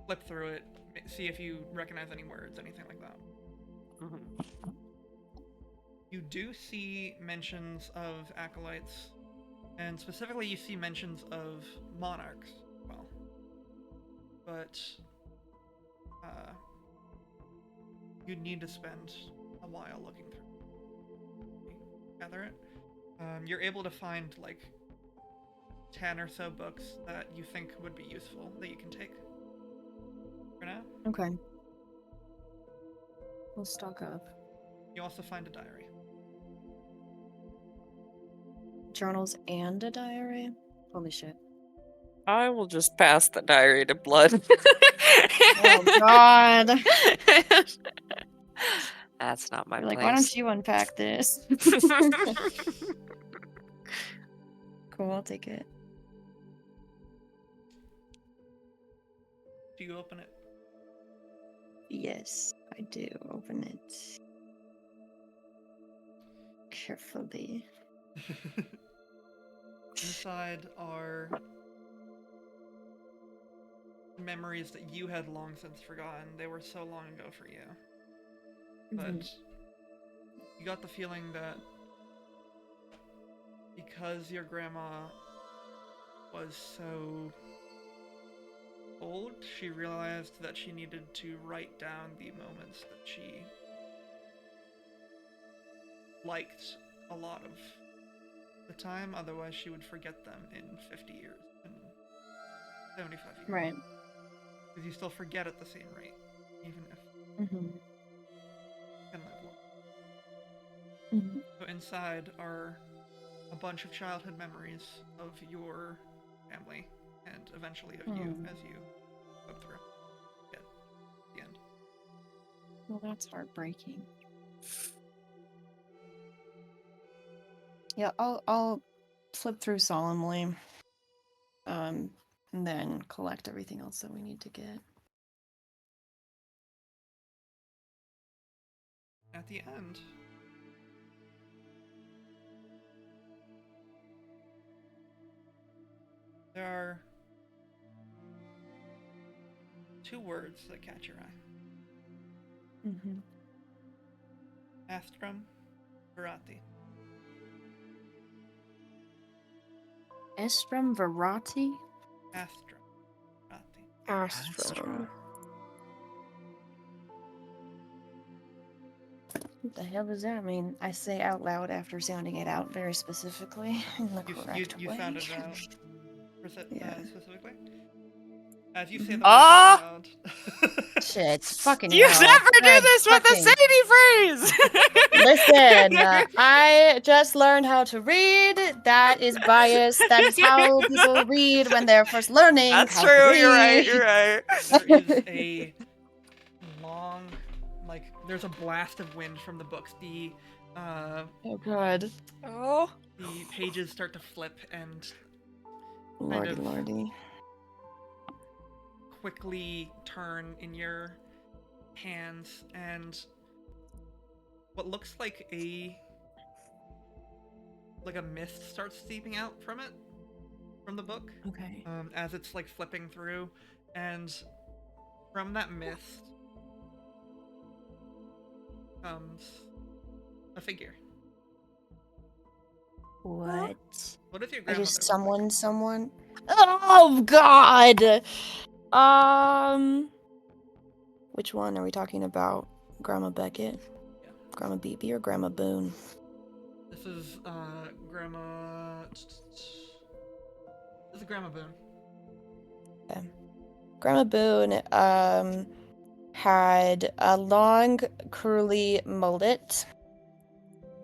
flip through it, see if you recognize any words, anything like that. You do see mentions of acolytes, and specifically you see mentions of monarchs as well. But you'd need to spend a while looking through. Gather it. You're able to find like 10 or so books that you think would be useful that you can take for now. Okay. We'll stock up. You also find a diary. Journals and a diary? Holy shit. I will just pass the diary to Blood. Oh god. That's not my You're like, place. why don't you unpack this? Cool, I'll take it. Do you open it? Yes, I do. Open it. Carefully. Inside are memories that you had long since forgotten. They were so long ago for you. But you got the feeling that because your grandma was so old, she realized that she needed to write down the moments that she liked a lot of the time, otherwise she would forget them in 50 years, in 75 years. Right. Because you still forget at the same rate, even if you can live long. So inside are a bunch of childhood memories of your family, and eventually of you as you go through. Get the end. Well, that's heartbreaking. Yeah, I'll flip through solemnly. And then collect everything else that we need to get. At the end, there are 2 words that catch your eye. Astrum, Virati. Estrum Virati? Astrum, Virati. Astrum. What the hell does that mean? I say out loud after sounding it out very specifically in the correct You way. sounded it out Yeah. specifically. As you say the words Ah! out loud. Shit, fucking You hell. never do God this with a fucking- Sadie phrase! Listen, I just learned how to read. That is bias. That is how people read when they're first learning. That's how true, to read. you're right, you're right. There is a long, like, there's a blast of wind from the books. The Oh god. Oh. The pages start to flip and Lordy, of- lordy. quickly turn in your hands, and what looks like a mist starts seeping out from the book, Okay. as it's like flipping through, and from that mist comes a figure. What? What does your I grandmother just look like? summoned someone. Oh god! Which one are we talking about? Grandma Beckett? Yeah. Grandma Beebe or Grandma Boone? This is Grandma. This is Grandma Boone. Okay. Grandma Boone had a long curly mullet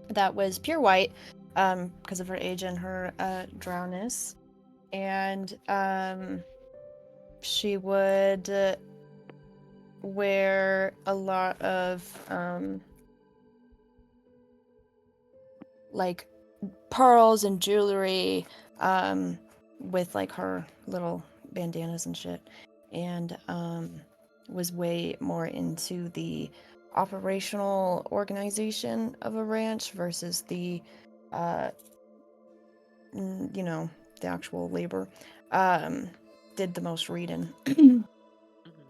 that was pure white because of her age and her drownness, and she would wear a lot of like pearls and jewelry with like her little bandanas and shit, and was way more into the operational organization of a ranch versus the you know, the actual labor. Did the most reading.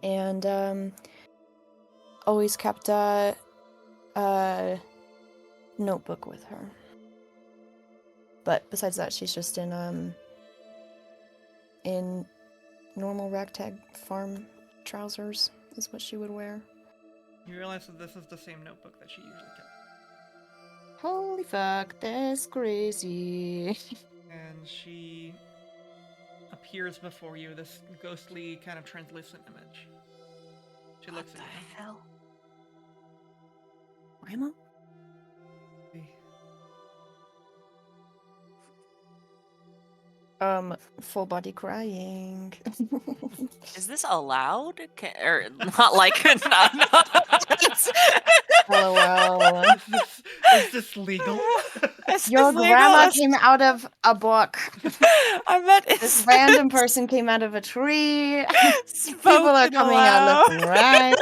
And always kept a notebook with her. But besides that, she's just in normal ragtag farm trousers is what she would wear. You realize that this is the same notebook that she usually kept. Holy fuck, that's crazy. And she appears before you, this ghostly kind of translucent image. She looks What at the you. hell? Grandma? Full body crying. Is this allowed? Or not like not. LOL. Is this legal? Is Your this legal? grandma came out of a book. I meant This random person came out of a tree. People are spoken coming out left and right.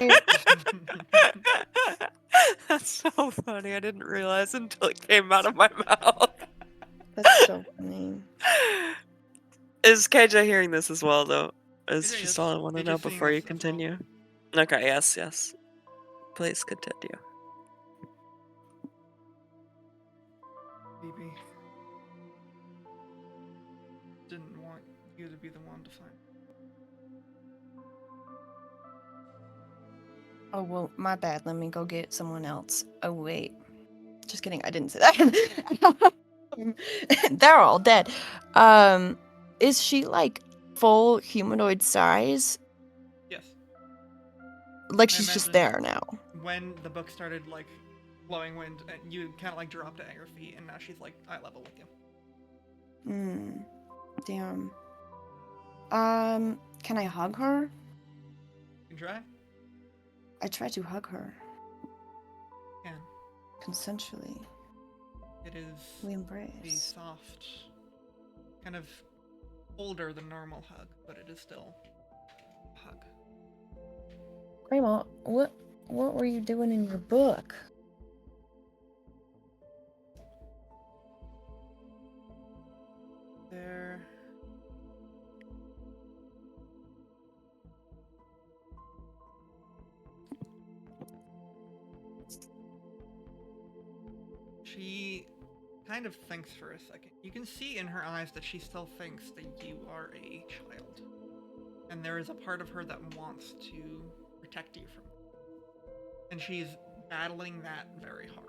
That's so funny. I didn't realize until it came out of my mouth. That's so funny. Is KJ hearing this as well, though? Is KJ just is. all I want to KJ's know seeing before you this as well. continue. Okay, yes. Please continue. Phoebe didn't want you to be the one to find. Oh, well, my bad. Let me go get someone else. Oh, wait. Just kidding. I didn't say that. They're all dead. Is she like full humanoid size? Yes. Like I she's just imagine there now. when the book started like blowing wind, you kind of like dropped at your feet, and now she's like eye level with you. Damn. Can I hug her? You can try. I try to hug her. Can. Consensually. It is We a embrace. soft, kind of older than normal hug, but it is still a hug. Grandma, what were you doing in your book? There. She kind of thinks for a second. You can see in her eyes that she still thinks that you are a child. And there is a part of her that wants to protect you from it. And she's battling that very hard.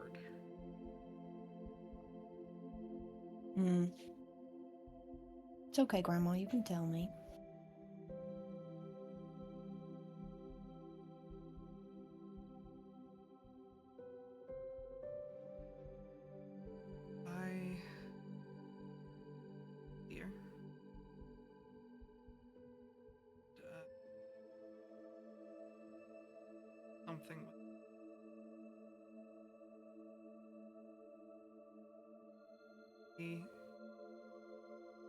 It's okay, Grandma. You can tell me. Dear. Something. The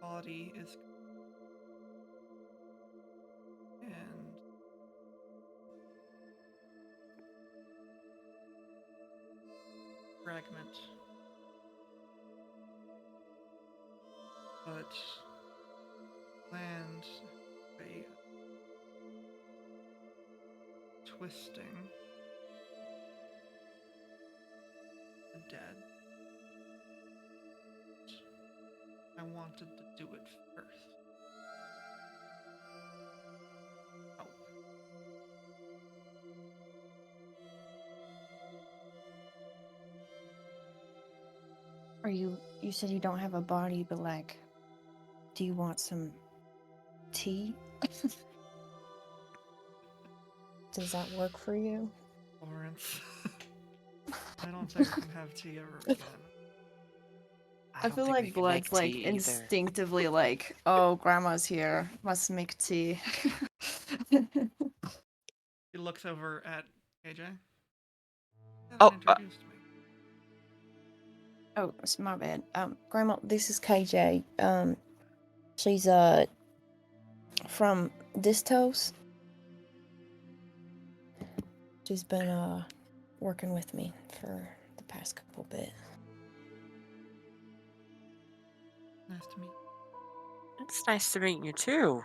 body is and fragment, but land a twisting the dead. I wanted to do it first. Oh, You said you don't have a body, but like, do you want some tea? Does that work for you? Lawrence. I don't think I can have tea ever again. I don't feel think we like can make Blood's like tea either. instinctively like, oh, grandma's here, must make tea. He looks over at AJ. You Oh, haven't introduced me. Oh, it's my bad. Grandma, this is KJ. She's from Distos. She's been working with me for the past couple bit. Nice to meet you. it's nice to meet you too.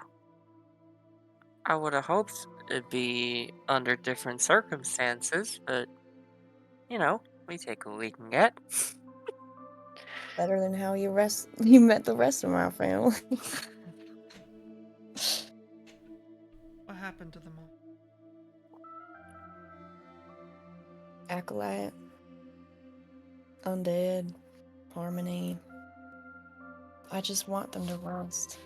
I would have hoped it'd be under different circumstances, but you know, we take what we can get. Better than how you met the rest of my family. What happened to them all? Acolyte, undead, harmony. I just want them to rest.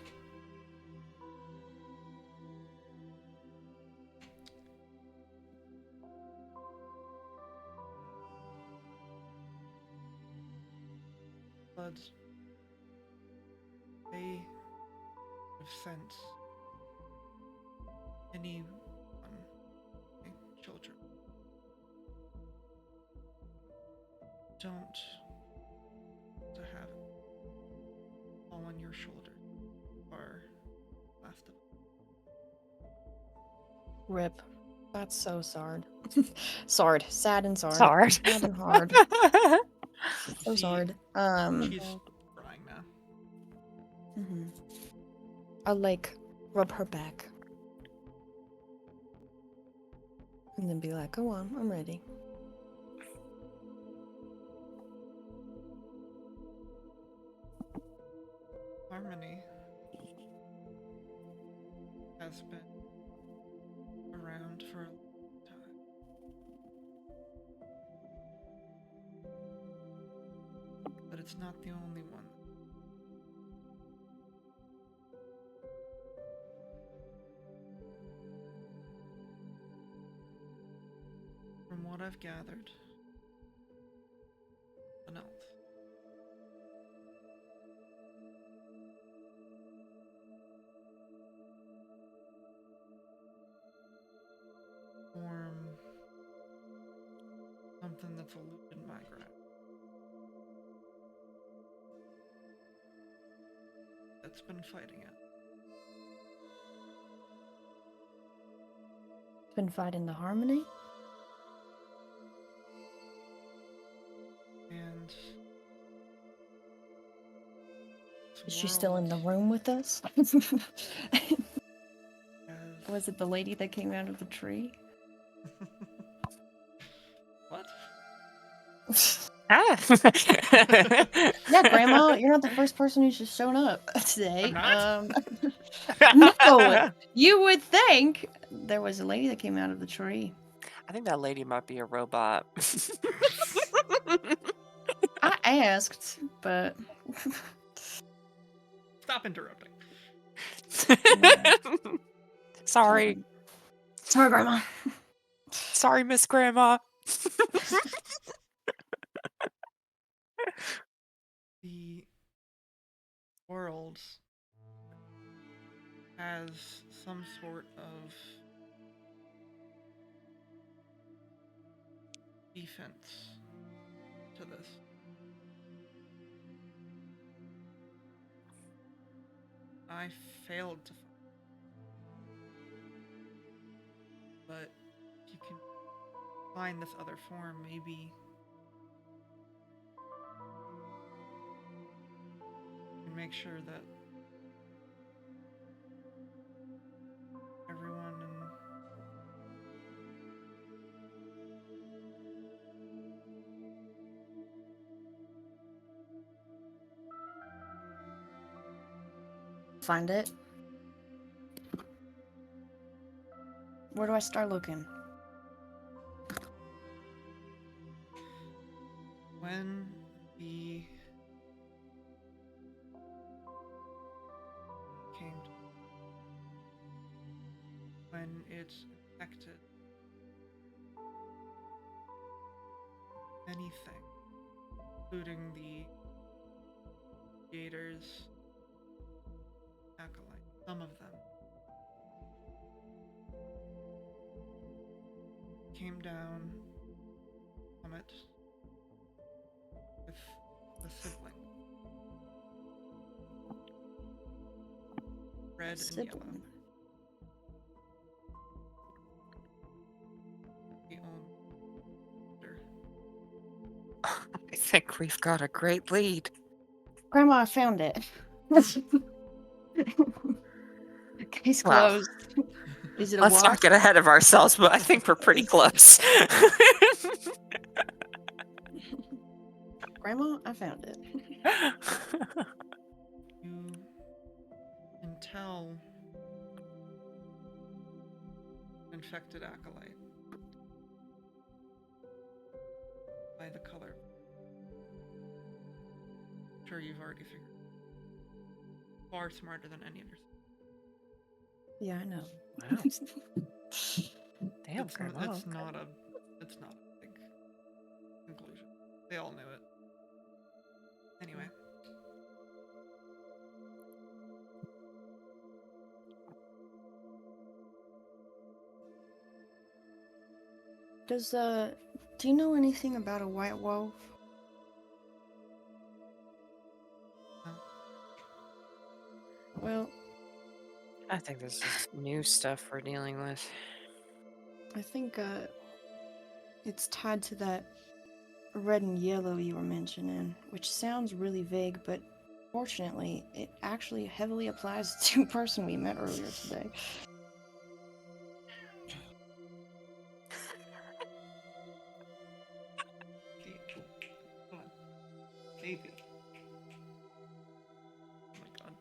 Blood. They have sent anyone, children. Don't to have it all on your shoulder. Or last of Rip. That's so sard. Sard. Sad and sard. Sard. Sad and hard. So She- sard. She's crying now. Mhm. I'll like rub her back. And then be like, go on, I'm ready. Harmony has been around for a long time. But it's not the only one. From what I've gathered, an elf. Form something that's eluded my grasp. That's been fighting it. Been fighting the harmony? And Is she still in the room with us? Was it the lady that came out of the tree? What? Ah. Yeah, Grandma, you're not the first person who's just shown up today. I'm No, you would think there was a lady that came out of the tree. I think that lady might be a robot. I asked, but Stop interrupting. Sorry. Sorry, Grandma. Sorry, Miss Grandma. The world has some sort of defense to this. I failed to find. But if you can find this other form, maybe you can make sure that everyone in Find it. Where do I start looking? when the came to, when it's infected anything, including the creators, acolyte, some of them came down from it with the sibling, red and yellow. Sibling. The owner. I think we've got a great lead. Grandma, I found it. Case Wow. closed. Is it a Let's what? not get ahead of ourselves, but I think we're pretty close. Grandma, I found it. You can tell infected acolyte by the color. I'm sure you've already figured. Far smarter than any of your. Yeah, I know. Wow. Damn, Grandma. It's not a big conclusion. They all knew it. Anyway. Do you know anything about a white wolf? No. Well, I think this is new stuff we're dealing with. I think it's tied to that red and yellow you were mentioning, which sounds really vague, but fortunately, it actually heavily applies to a person we met earlier today. Come on. Baby. Oh my god.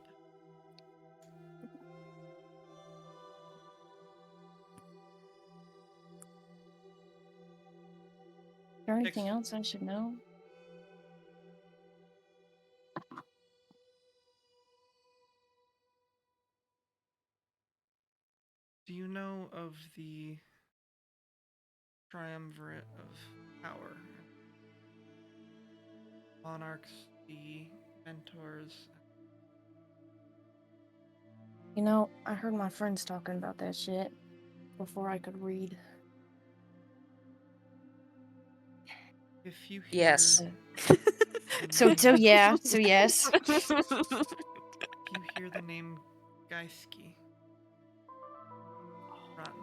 Is there anything else I should know? Do you know of the triumvirate of power? Monarchs, the mentors. You know, I heard my friends talking about that shit before I could read. If you hear Yes. So yeah, so yes. if you hear the name Geiski, run.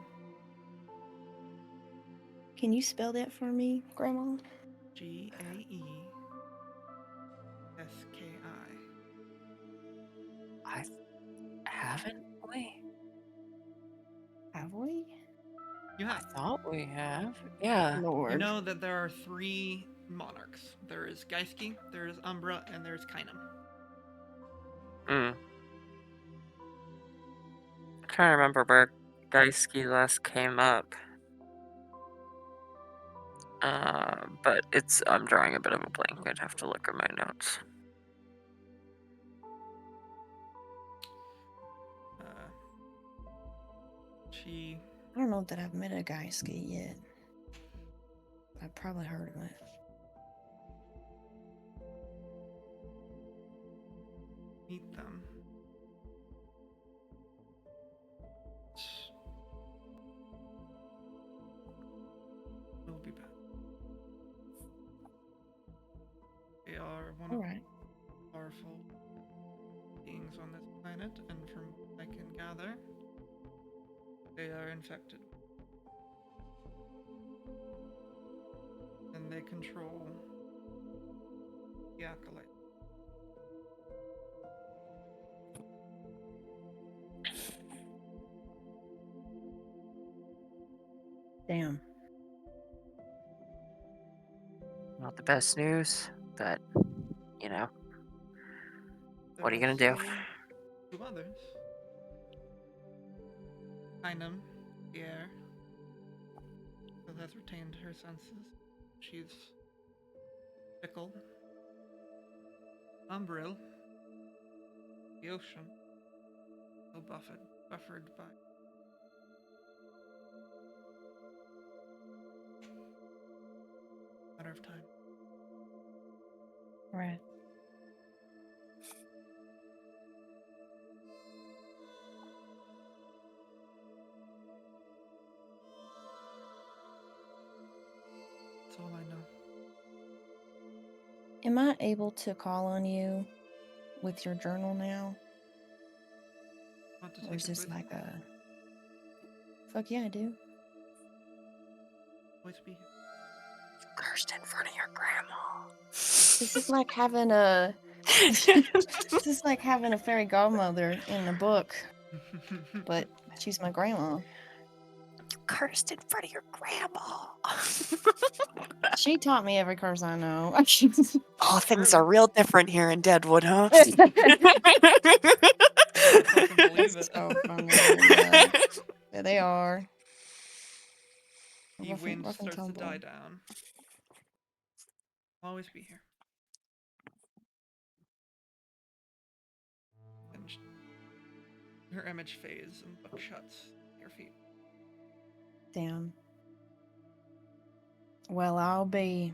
Can you spell that for me, Grandma? Gaeski. I haven't we? Have we? You I have. thought we have. Yeah. Lord. You know that there are 3 monarchs. There is Geiski, there is Umbra, and there is Kainam. Mm. I'm trying to remember where Daisuke last came up. But I'm drawing a bit of a blank. I'd have to look at my notes. She I don't know that I've met a guy ski yet. I've probably heard of it. meet them. Will be bad. They are one of Alright. the powerful beings beings on this planet, and from what I can gather, they are infected. And they control the acolyte. Damn. Not the best news, but you know, There what are you gonna do? still 2 others. Einem, Pierre, still has retained her senses. She's fickle. Umbril, the ocean, still buffered by matter of time. Right. That's all I know. Am I able to call on you with your journal now? Want to Or take is it this with like you? a... Fuck yeah, I do. Always be here. Cursed in front of your grandma. This is like having a... This is like having a fairy godmother in a book, but she's my grandma. Cursed in front of your grandma. She taught me every curse I know. Oh, things True. are real different here in Deadwood, huh? Fuck and believe it. So funny. Yeah. Yeah, they are. The Rough and- wind rough and starts to die tumble. down. I'll always be here. And her image fades and the book shuts at your feet. Damn. Well, I'll be...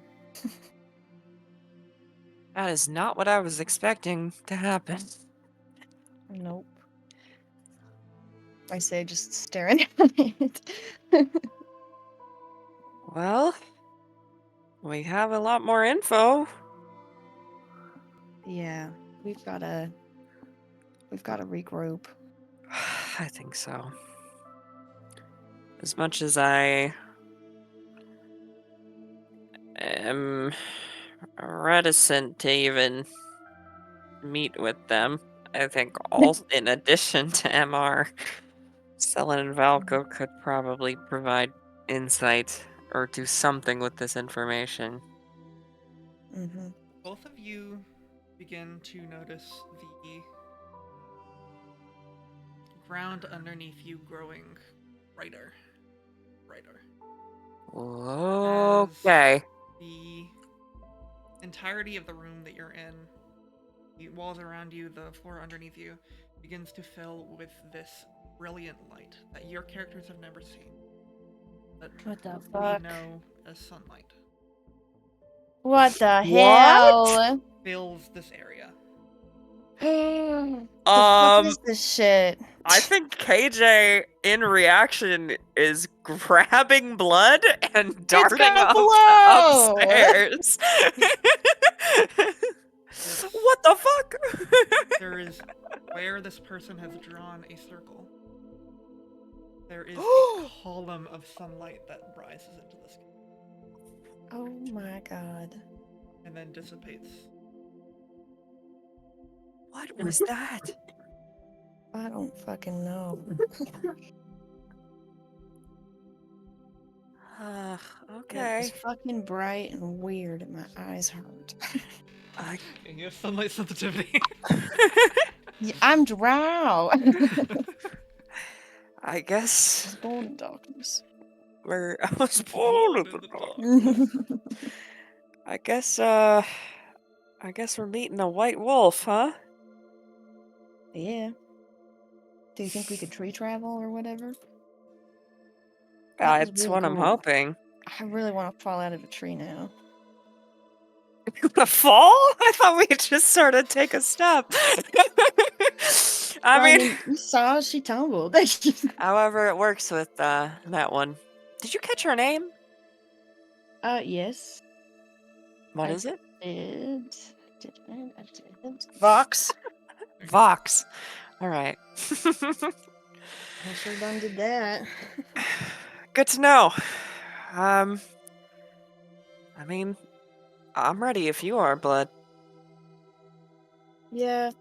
That is not what I was expecting to happen. Nope. I say just staring at it. Well, we have a lot more info. Yeah, we've got to regroup. I think so. As much as I am reticent to even meet with them, I think all in addition to MR, Selen and Valko could probably provide insight or do something with this information. Mm-hmm. Both of you begin to notice the ground underneath you growing brighter. Okay. The entirety of the room that you're in, the walls around you, the floor underneath you, begins to fill with this brilliant light that your characters have never seen. That What the we fuck? know as sunlight. What the What? hell? Fills this area. The fuck is this shit? I think KJ, in reaction, is grabbing blood and darting gonna up blow! upstairs. This- What the fuck? There is where this person has drawn a circle. There is a column of sunlight that rises into the sky Oh my god. and then dissipates. What was that? I don't fucking know. Okay. It's fucking bright and weird and my eyes hurt. I You have sunlight sensitivity. Yeah, I'm drow. I guess Born in darkness. I was born in the dark. I guess we're meeting a white wolf, huh? Yeah. Do you think we could tree travel or whatever? was That's really what I'm cool. hoping. I really want to fall out of a tree now. A fall? I thought we just sort of take a step. I mean, you saw she tumbled. however it works with that one. Did you catch her name? Yes. What I is it? Did I did. Vox. Vox. All right. I sure done did that. Good to know. I mean, I'm ready if you are, Blood. Yeah,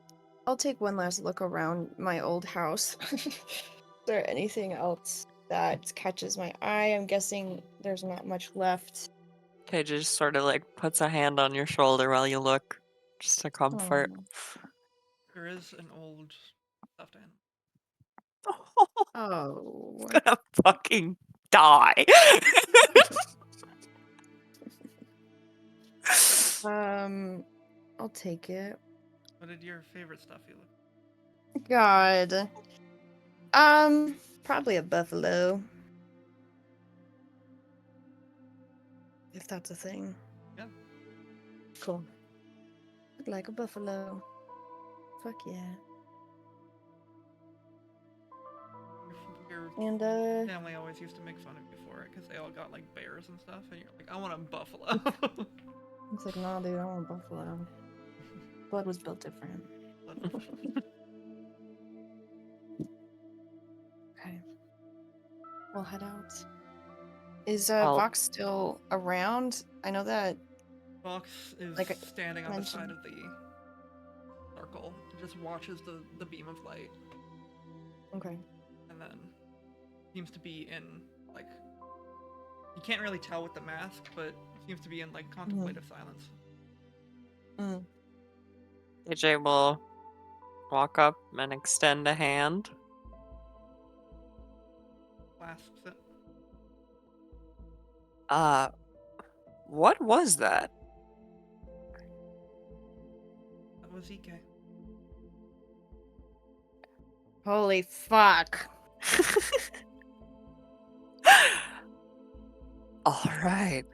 I'll take one last look around my old house. Is there anything else that catches my eye? I'm guessing there's not much left. KJ just sort of like puts a hand on your shoulder while you look, just to comfort. There is an old stuffed animal. Oh. Gonna fucking die. I'll take it. What did your favorite stuffy look? God. Probably a buffalo. If that's a thing. Yeah. Cool. I'd like a buffalo. Fuck yeah. Your And family always used to make fun of you for it because they all got like bears and stuff, and you're like, I want a buffalo. it's like, nah, dude, I want a buffalo. Blood was built different. Okay. We'll head out. Is I'll- Vox still around? I know that Fox is Like I standing on the side mentioned. of the circle, just watches the beam of light, Okay. and then seems to be in like you can't really tell with the mask, but seems to be in like contemplative silence. Mm. KJ will walk up and extend a hand. Clasps it. What was that? That was Ikeh. Holy fuck. All right.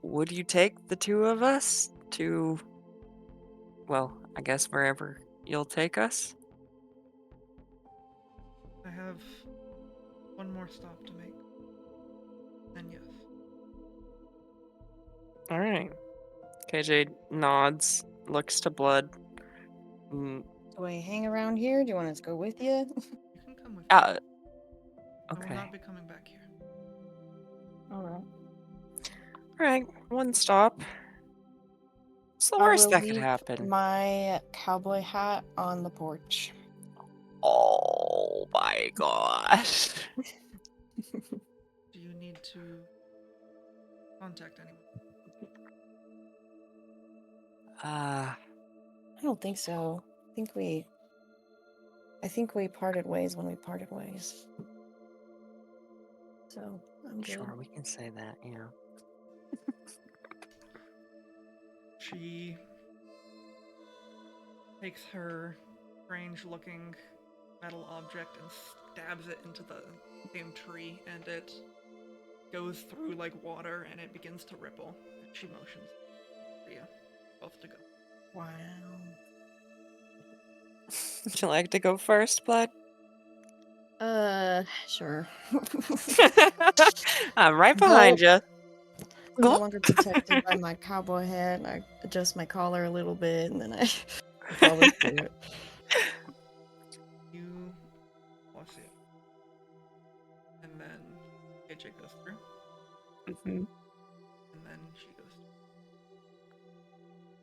Would you take the two of us to, well, I guess wherever you'll take us? I have one more stop to make. And yes. All right. KJ nods, looks to Blood. Do I hang around here? Do you want us to go with you? You can come with me. Uh, I will okay. not be coming back here. Alright. All right, one stop. What's the I worst will that could leave happen? my cowboy hat on the porch. Oh my gosh. Do you need to contact anyone? Uh, I don't think so. I think we parted ways when we parted ways. So I'm good. sure, we can say that, yeah. She takes her strange looking metal object and stabs it into the same tree, and it goes through like water and it begins to ripple. And she motions for you both to go. Wow. Would you like to go first, Blood? Sure. I'm right Though behind you. I'm no longer protected by my cowboy hat. I adjust my collar a little bit and then I follow suit. You plus it. And then AJ goes through, Mhm. and then she goes through.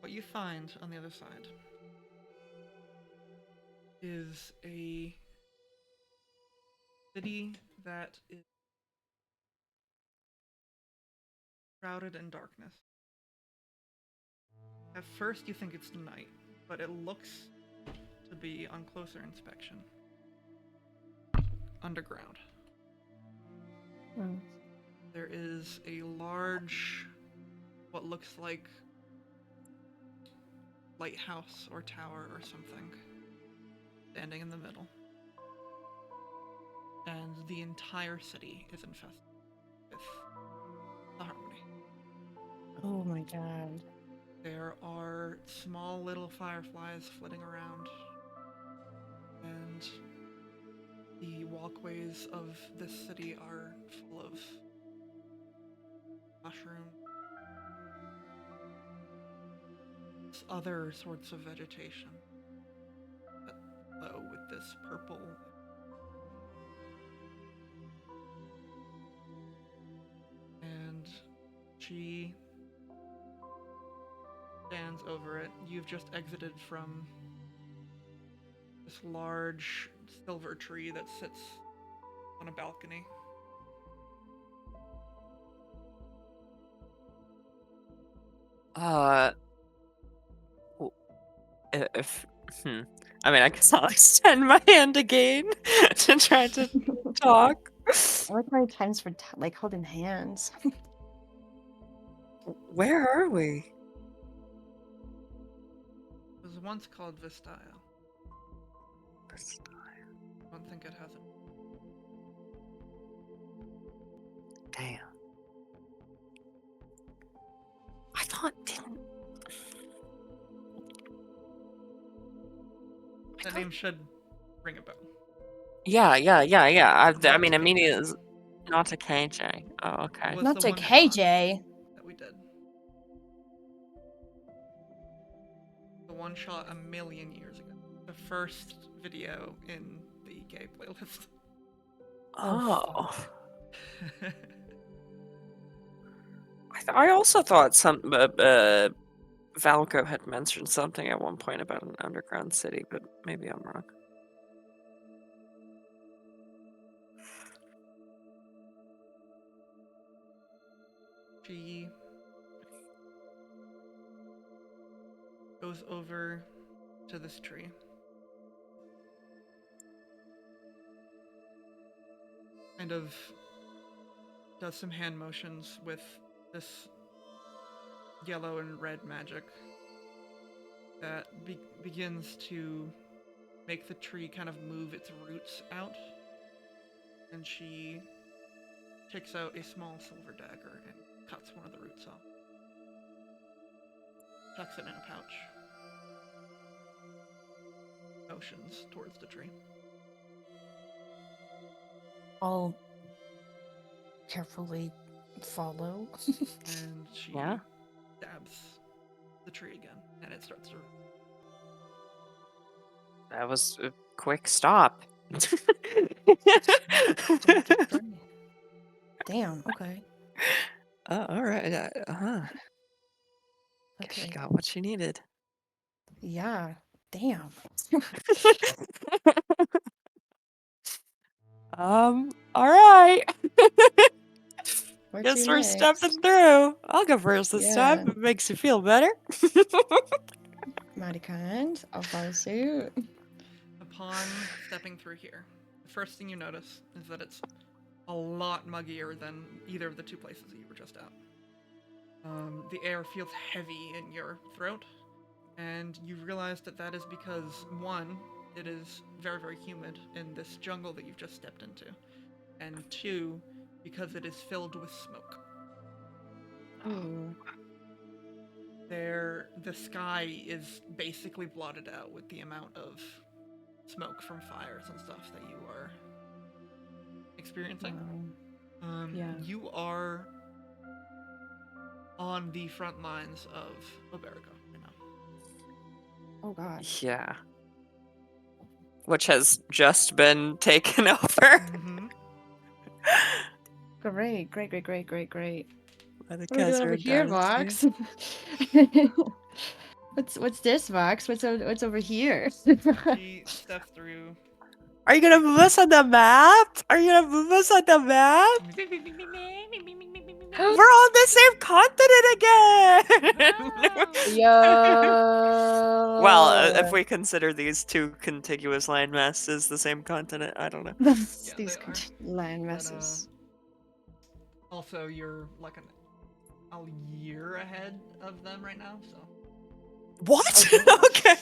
What you find on the other side is a city that is shrouded in darkness. At first you think it's night, but it looks to be, on closer inspection, underground. Mm. There is a large, what looks like lighthouse or tower or something, standing in the middle. And the entire city is infested with the harmony. Oh my god. There are small little fireflies flitting around, and the walkways of this city are full of mushrooms, there's other sorts of vegetation that glow with this purple. And she stands over it. You've just exited from this large silver tree that sits on a balcony. W- if I mean, I guess I'll extend my hand again to try to talk. I like my times for like holding hands. Where are we? It was once called Vistaya. I don't think it has it. Damn. I thought didn't. That name should ring a bell. Yeah. I Not mean, to immediately, KJ. not to KJ. Oh, okay. Was Not the to one shot KJ. that we did. The one shot a million years ago. The first video in the Ikeh playlist. Oh. I also thought Valco had mentioned something at one point about an underground city, but maybe I'm wrong. She goes over to this tree. Kind of does some hand motions with this yellow and red magic that begins to make the tree kind of move its roots out. And she takes out a small silver dagger and cuts one of the roots off. Tucks it in a pouch. Motions towards the tree. I'll carefully follow. And she Yeah? stabs the tree again, and it starts to. That was a quick stop. Damn, okay. All right. Guess she Okay. got what she needed. Yeah. Damn. All right. Where Guess to we're next? stepping through. I'll go first this time. Yeah. If it makes you feel better. Mighty kind. I'll follow suit. Upon stepping through here, the first thing you notice is that it's a lot muggier than either of the two places that you were just at. The air feels heavy in your throat, and you realize that that is because, one, it is very, very humid in this jungle that you've just stepped into, and two, because it is filled with smoke. Ooh. The sky is basically blotted out with the amount of smoke from fires and stuff that you are experiencing. Yeah. You are on the front lines of Oberica right now. Oh god. Yeah. Which has just been taken over. Mm-hmm. Great. By the What are we doing over here, Vox? what's this, Vox? What's over here? She steps through. Are you gonna move us on the map? Are you gonna move us on the map? We're on the same continent again! Yo. Well, if we consider these two contiguous land masses the same continent, I don't know. Yeah, These they are. land But, messes. also, you're like a year ahead of them right now, so. What? Okay.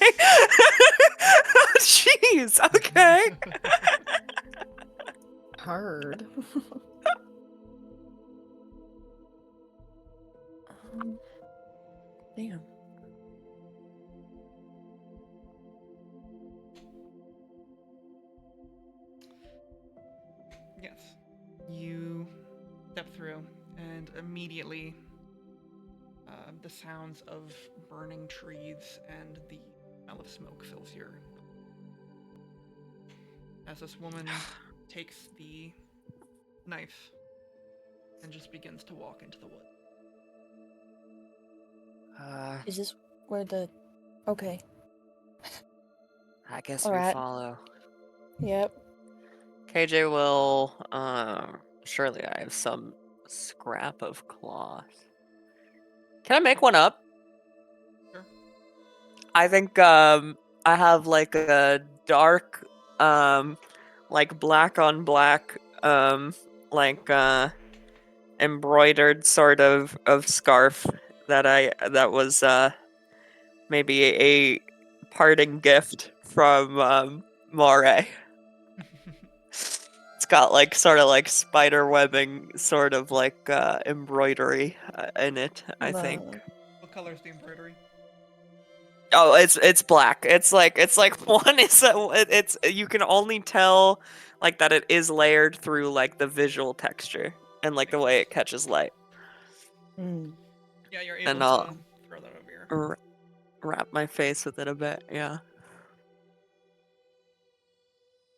Jeez. Okay. Hard. Damn. Yes. You step through, and immediately the sounds of burning trees and the smell of smoke fills your. As this woman takes the knife and just begins to walk into the woods. Is this where the... Okay. I guess we Alright. follow. Yep. KJ will, surely I have some scrap of cloth. Can I make one up? Sure. I think, I have like a dark, like black on black, like, embroidered sort of scarf that was, maybe a parting gift from, Mare. It's got like sort of like spider webbing, sort of like embroidery in it, I think. Love. What color is the embroidery? Oh, it's black. It's like one is it's you can only tell like that it is layered through like the visual texture and like the Makes way sense. it catches light. Mm. Yeah, you're able And to I'll throw that over here. wrap my face with it a bit. Yeah.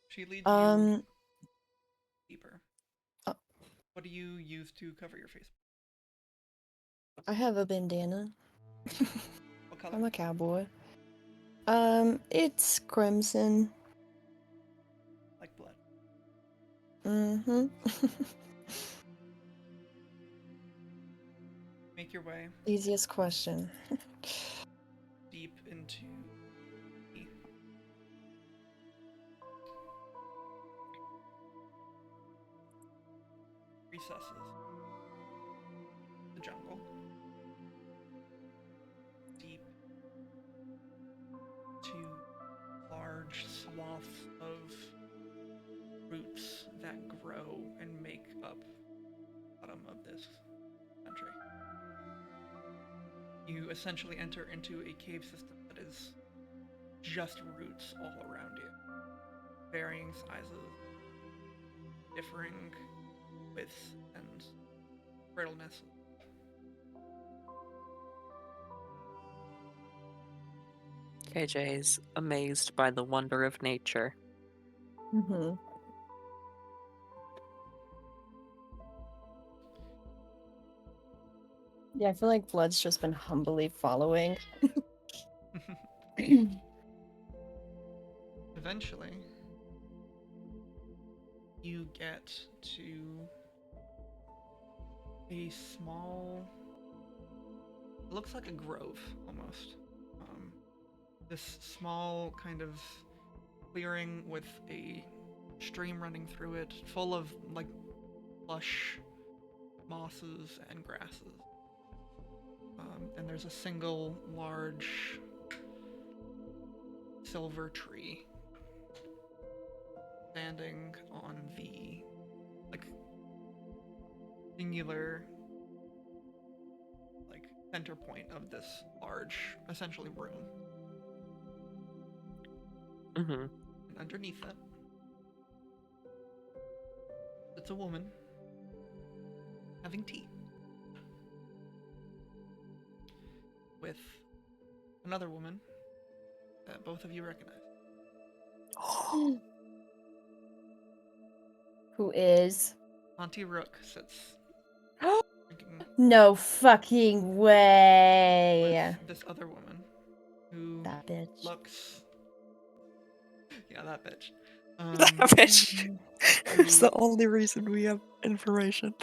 She leads you Um... deeper. Oh. What do you use to cover your face? I have a bandana. What color? I'm a cowboy. It's crimson. Like blood. Mm-hmm. Make your way Easiest question. deep into the recesses, the jungle, deep to large swaths of roots that grow and make up the bottom of this country. You essentially enter into a cave system that is just roots all around you, varying sizes, differing widths and brittleness. KJ is amazed by the wonder of nature. Mm-hmm. Yeah, I feel like Blood's just been humbly following. Eventually, you get to a small, it looks like a grove almost. This small kind of clearing with a stream running through it, full of like lush mosses and grasses. And there's a single large silver tree standing on the like singular like center point of this large essentially room. Mm-hmm. And underneath it it's a woman having tea with another woman that both of you recognize. Who is? Auntie Rook sits drinking No fucking way. with this other woman who That bitch. looks yeah, that bitch. Bitch. It's Who the only reason we have information.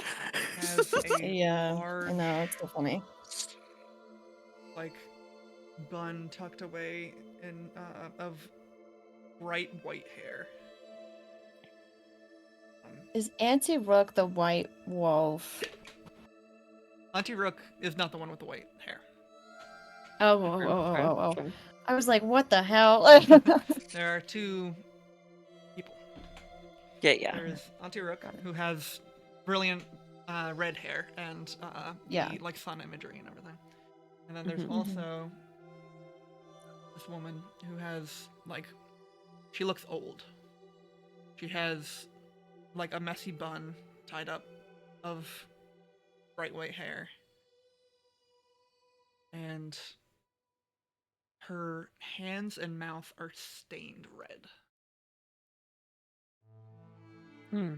has a Yeah, large I know, it's so funny. like bun tucked away in of bright white hair. Is Auntie Rook the white wolf? Auntie Rook is not the one with the white hair. Oh. I was like, what the hell? There are two people. Yeah. There's Auntie Rook, who has brilliant red hair and Yeah. the like sun imagery and everything. And then there's Mhm. also this woman who has like she looks old. She has like a messy bun tied up of bright white hair. and her hands and mouth are stained red. Hmm.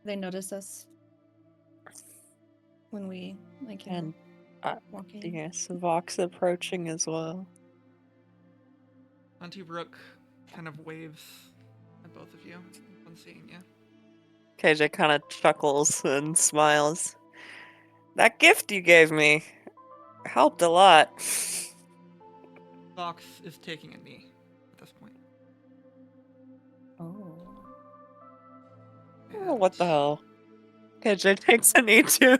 They notice us when we And walk in. yes, Vox approaching as well. Auntie Rook kind of waves at both of you upon seeing you. KJ kind of chuckles and smiles. That gift you gave me helped a lot. Fox is taking a knee at this point. Oh. Oh, what the And hell? KJ takes a knee too.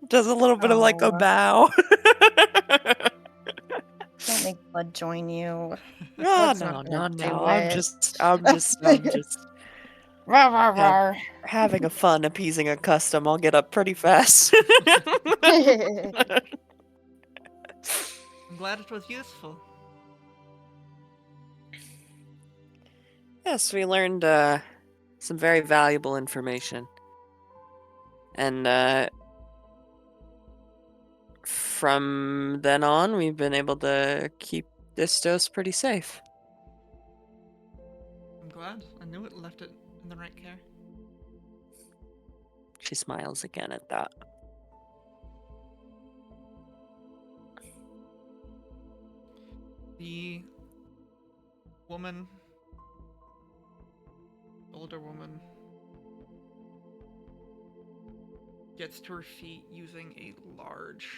Does a little bit of like a Oh. bow. Don't make Blood join you. No, Blood's no, not gonna no, do no. it. I'm just Rawr, rawr, have, rawr. having a fun appeasing a custom. I'll get up pretty fast. I'm glad it was useful. Yes, we learned some very valuable information. And from then on, we've been able to keep this dose pretty safe. I'm glad. I knew it left it in the right care. She smiles again at that. The woman, older woman, gets to her feet using a large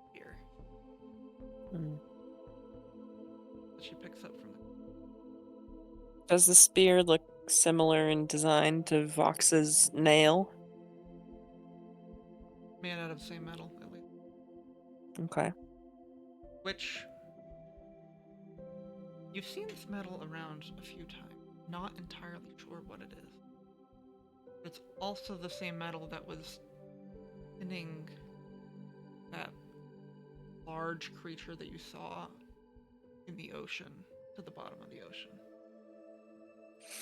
spear Mm. that she picks up from the. Does the spear look similar in design to Vox's nail? Made out of the same metal, at least. Okay. Which. You've seen this metal around a few times. Not entirely sure what it is. It's also the same metal that was pinning that large creature that you saw in the ocean to the bottom of the ocean.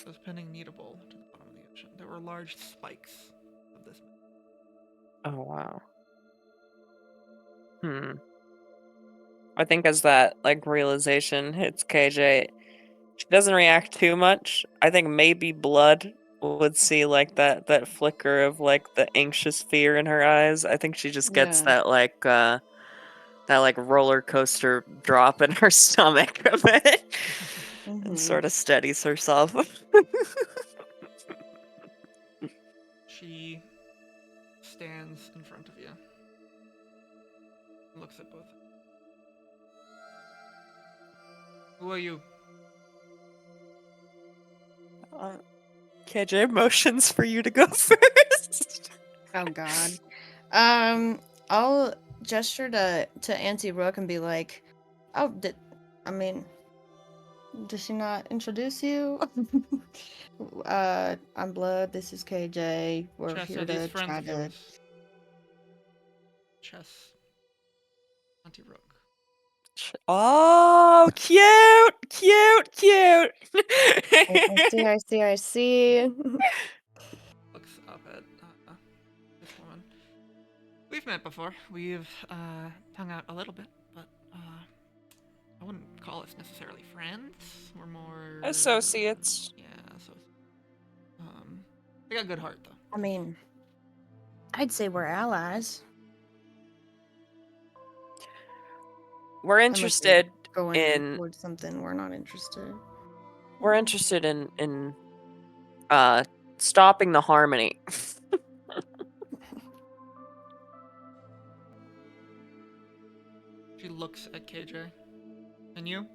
It was pinning Needable to the bottom of the ocean. There were large spikes of this metal. Oh, wow. I think as that, like, realization hits KJ, she doesn't react too much. I think maybe Blood would see, like, that flicker of, like, the anxious fear in her eyes. I think she just gets Yeah. that, like, roller coaster drop in her stomach a bit and sort of steadies herself. She stands in front of you. Looks at both. Who are you? KJ motions for you to go first. Oh God. I'll gesture to Auntie Rook and be like, "Oh, I mean, did she not introduce you? I'm Blood. This is KJ. We're Chess, here are these to friends try of to." yours? Chess. Auntie Rook. Oh, cute, cute, cute. I see. Looks up at this woman. We've met before. We've hung out a little bit, but I wouldn't call us necessarily friends. We're more Associates. Yeah, so they got good heart though. I mean, I'd say we're allies. We're Unless you're interested going in towards something we're not interested. in stopping the harmony. She looks at KJ. And you?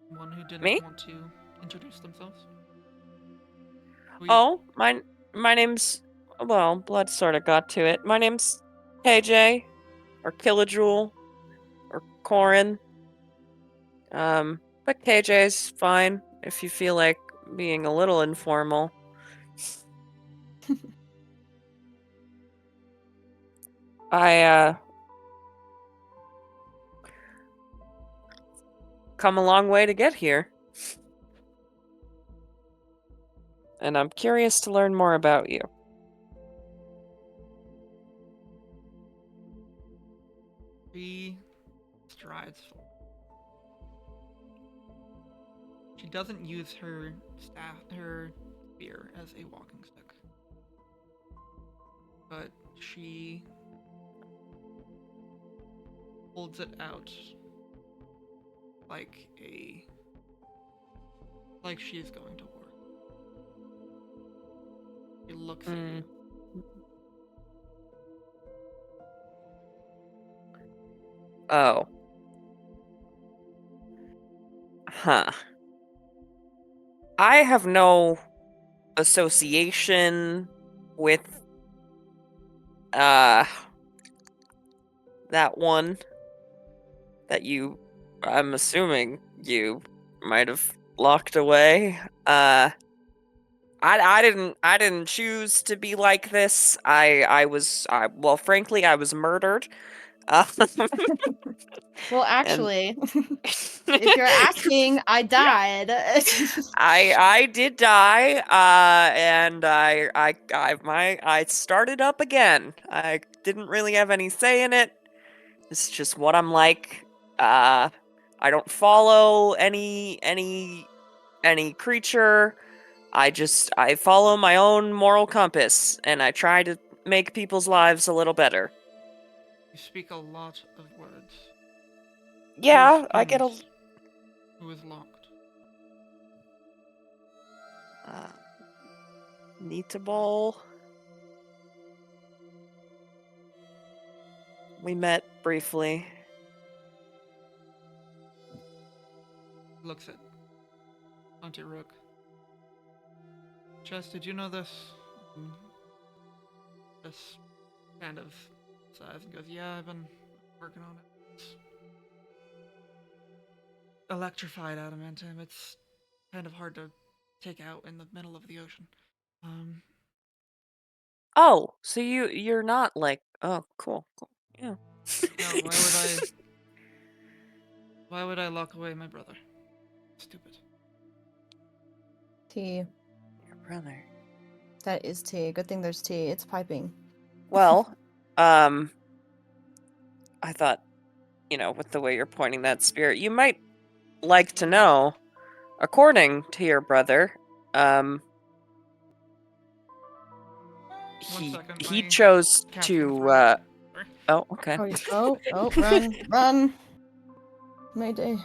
One who didn't Me? want to introduce themselves? Oh, my name's, well, Blood sort of got to it. My name's KJ or Killajoule or Corin. But KJ's fine if you feel like being a little informal. I come a long way to get here. and I'm curious to learn more about you. She strides forward. She doesn't use her spear as a walking stick, but she holds it out like she is going to war. She looks at you. Oh. Huh. I have no association with that one that I'm assuming you might have locked away. I didn't choose to be like this. Well, frankly, I was murdered. Um, Well, and actually, if you're asking, I died. I did die, and I started up again. I didn't really have any say in it. It's just what I'm like. I don't follow any creature. I follow my own moral compass, and I try to make people's lives a little better. You speak a lot of words. Yeah, Who's I get a pinned? Who is locked? Neatable. We met briefly. Looks at Auntie Rook. Jess, did you know this? This kind of sighs and goes, yeah, I've been working on it. It's electrified adamantium. It's kind of hard to take out in the middle of the ocean. Oh, so you're not like, oh, cool. Yeah. No, why would I lock away my brother? Stupid. Tea. Your brother. That is tea. Good thing there's tea. It's piping. Well, I thought, with the way you're pointing that spirit, you might like to know, according to your brother, One second, he my chose cat's gonna to throw up. Sorry. oh, okay. Run. Mayday.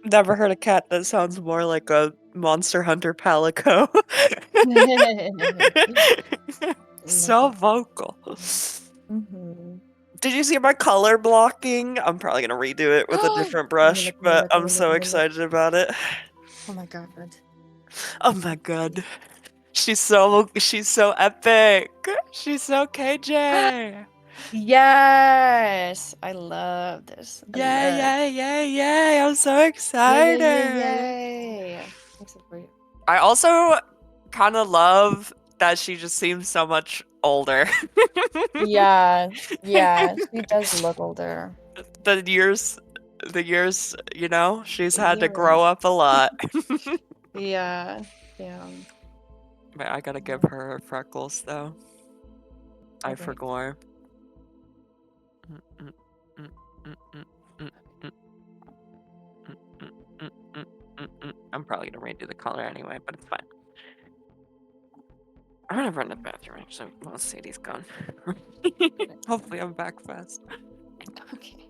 Never heard a cat that sounds more like a Monster Hunter Palico. So vocal. Mm-hmm. Did you see my color blocking? I'm probably gonna redo it with a different brush, but I'm so excited about it. Oh my god. Oh my god. She's so epic. She's so KJ. Yes! I love this. I love Yay. I'm so excited. Yay. I'm excited for you. I also kind of love that she just seems so much older. Yeah, she does look older. the years, she's The had to years. grow up a lot. Yeah. But I gotta give her freckles though. I Okay. forgot. I'm probably gonna redo the color anyway, but it's fine. I'm gonna run to the bathroom actually while Sadie's gone. Hopefully I'm back fast. Okay.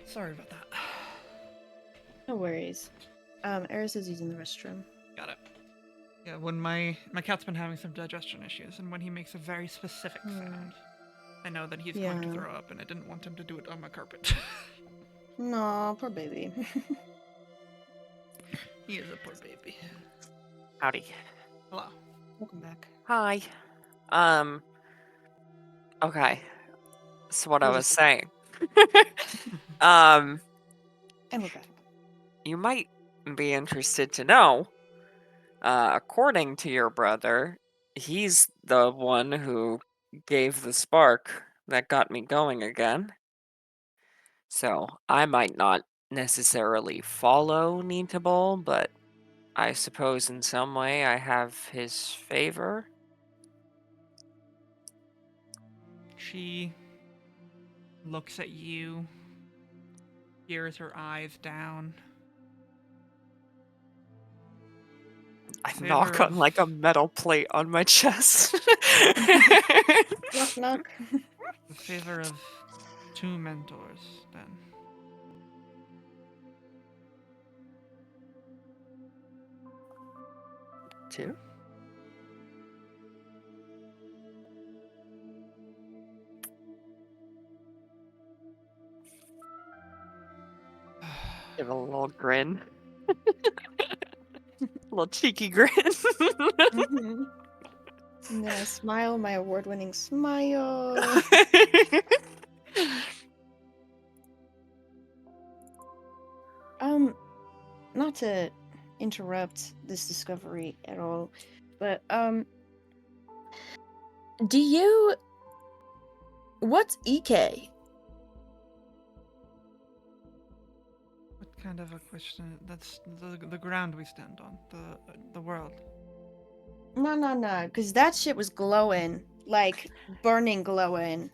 Sorry about that. No worries. Eris is using the restroom. Got it. Yeah, when my cat's been having some digestion issues, and when he makes a very specific sound, I know that he's going to Yeah. throw up, and I didn't want him to do it on my carpet. No, poor baby. He is a poor baby. Howdy. Hello. Welcome back. Hi. Okay. So what I We'll was just- saying. um, And we're back. you might be interested to know, according to your brother, he's the one who gave the spark that got me going again. So I might not necessarily follow Neatable, but I suppose in some way I have his favor. She looks at you, peers her eyes down. I Favor knock on of- like a metal plate on my chest. Knock knock. The favor of 2 mentors, then. Two? Give a little grin. Little cheeky grin. Mhm. And then I smile my award-winning smile. Not to interrupt this discovery at all, but do you what's Ikeh? What kind of a question? That's the ground we stand on, the world. No, because that shit was glowing, like burning glowing.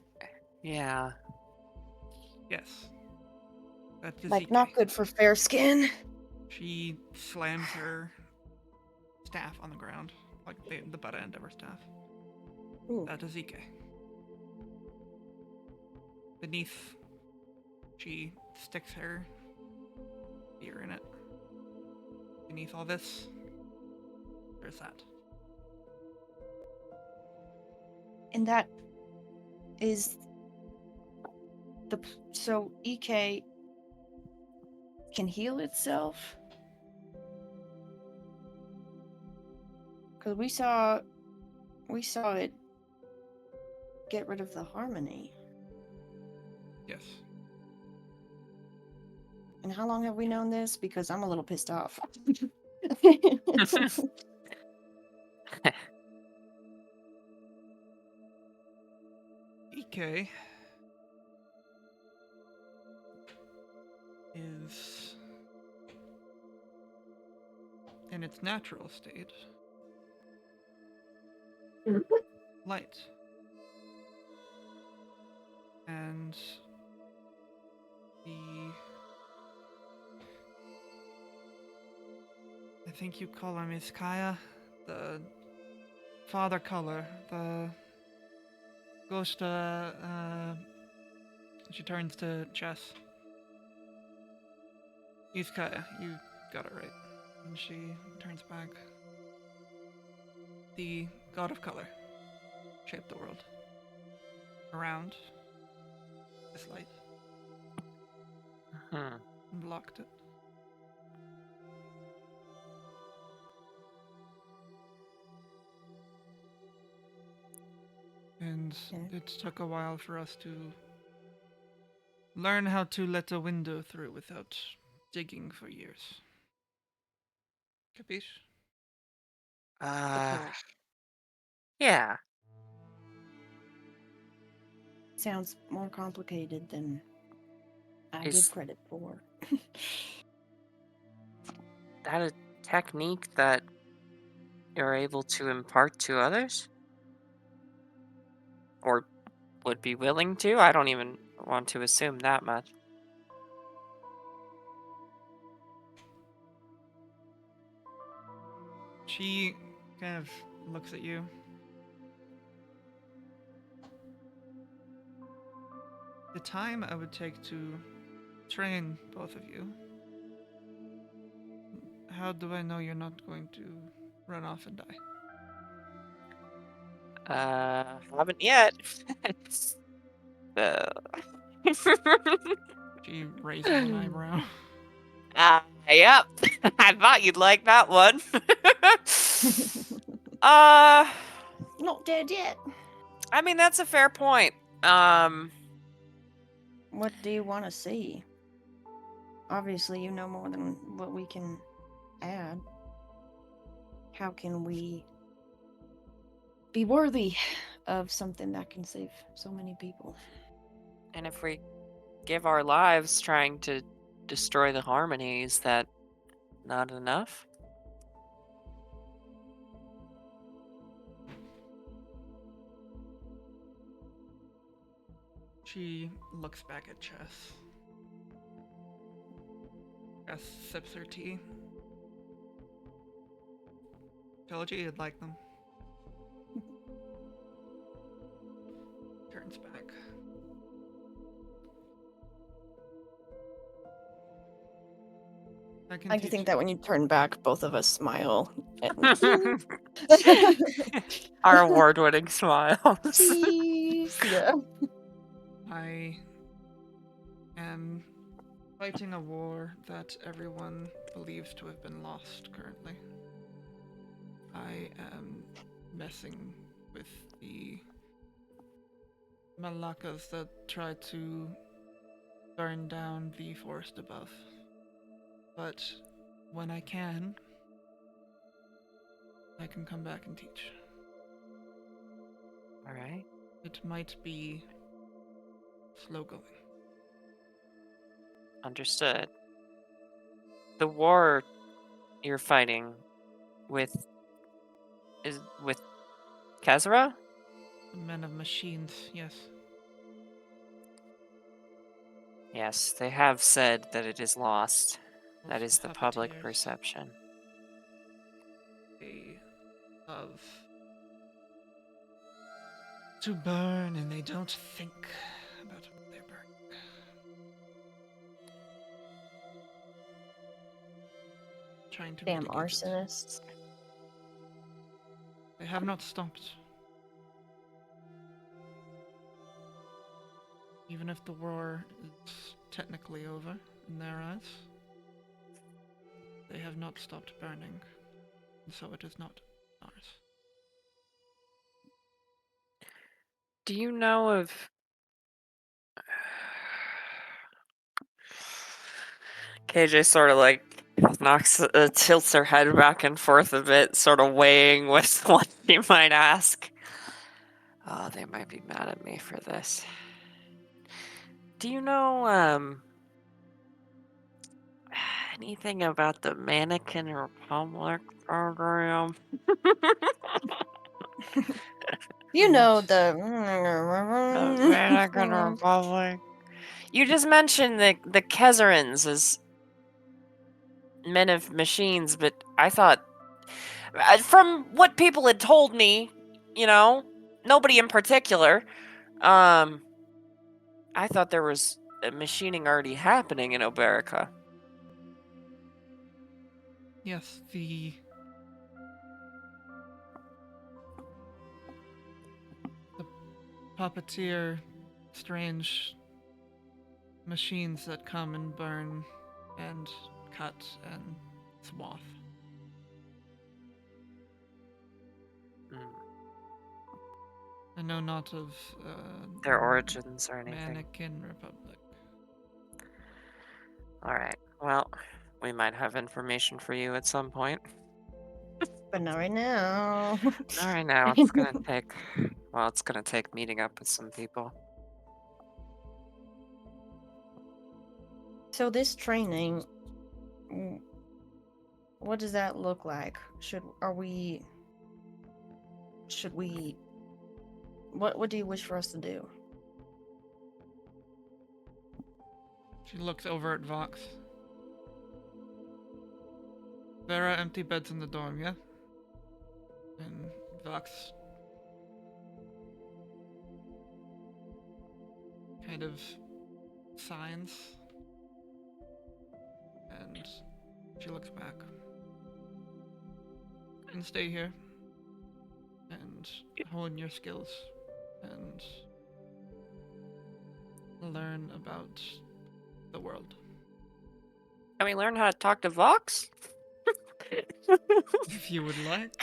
Yeah. Yes. That is Like Ikeh. not good for fair skin. She slams her staff on the ground, like the butt end of her staff. Ooh. That is Ikeh. Beneath, she sticks her ear in it. Beneath all this, there's that. And that is so Ikeh can heal itself? Because we saw it get rid of the harmony. Yes. And how long have we known this? Because I'm a little pissed off. Ikeh is in its natural state light. And I think you call him Iskaya, the father color, the ghost, she turns to Chess. Iskaya, you got it right. And she turns back. The god of color shaped the world around this light Hmm. and blocked it. And Okay. it took a while for us to learn how to let a window through without digging for years. Capiche? Uh, yeah. Sounds more complicated than I give Is credit for. that a technique that you're able to impart to others? Or would be willing to? I don't even want to assume that much. She kind of looks at you. The time I would take to train, both of you. How do I know you're not going to run off and die? Haven't yet. uh, She raises an eyebrow. yep. I thought you'd like that one. uh, Not dead yet. I mean that's a fair point. Um, What do you want to see? Obviously, you know more than what we can add. How can we be worthy of something that can save so many people? and if we give our lives trying to destroy the harmony, is that not enough? She looks back at Chess. Chess sips her tea. Told you you'd like them. Turns back. I can I like to think that when you turn back, both of us smile. Our award-winning smiles. Cheese. Yeah. I am fighting a war that everyone believes to have been lost currently. I am messing with the Malakas that try to burn down the forest above. But when I can come back and teach. All right. It might be slow going. Understood. The war you're fighting with is with Kezra? The men of machines, yes. Yes, they have said that it is lost. That Those is the public puppeteers, perception. they love to burn and they don't think about what they're burning. Trying to Damn mitigate it. arsonists. They have not stopped. Even if the war is technically over in their eyes, they have not stopped burning, and so it is not ours. Do you know of KJ sort of like tilts her head back and forth a bit, sort of weighing with what she might ask. Oh, they might be mad at me for this. Do you know anything about the Mannequin Republic program? You know What? The Mannequin the. Republic. You just mentioned the Kezarans as men of machines, but I thought, from what people had told me, you know, nobody in particular, I thought there was machining already happening in Oberica. Yes, the puppeteer, strange machines that come and burn and cut and swath. Mm. I know not of Their origins or anything. Mannequin Republic. All right. Well, we might have information for you at some point. But not right now. All right, now it's gonna take. Well, it's gonna take meeting up with some people. So this training, what does that look like? Should we? What do you wish for us to do? She looks over at Vox. There are empty beds in the dorm, yeah? And Vox kind of signs And she looks back. And stay here. And hone your skills. And learn about the world. Can we learn how to talk to Vox? If you would like.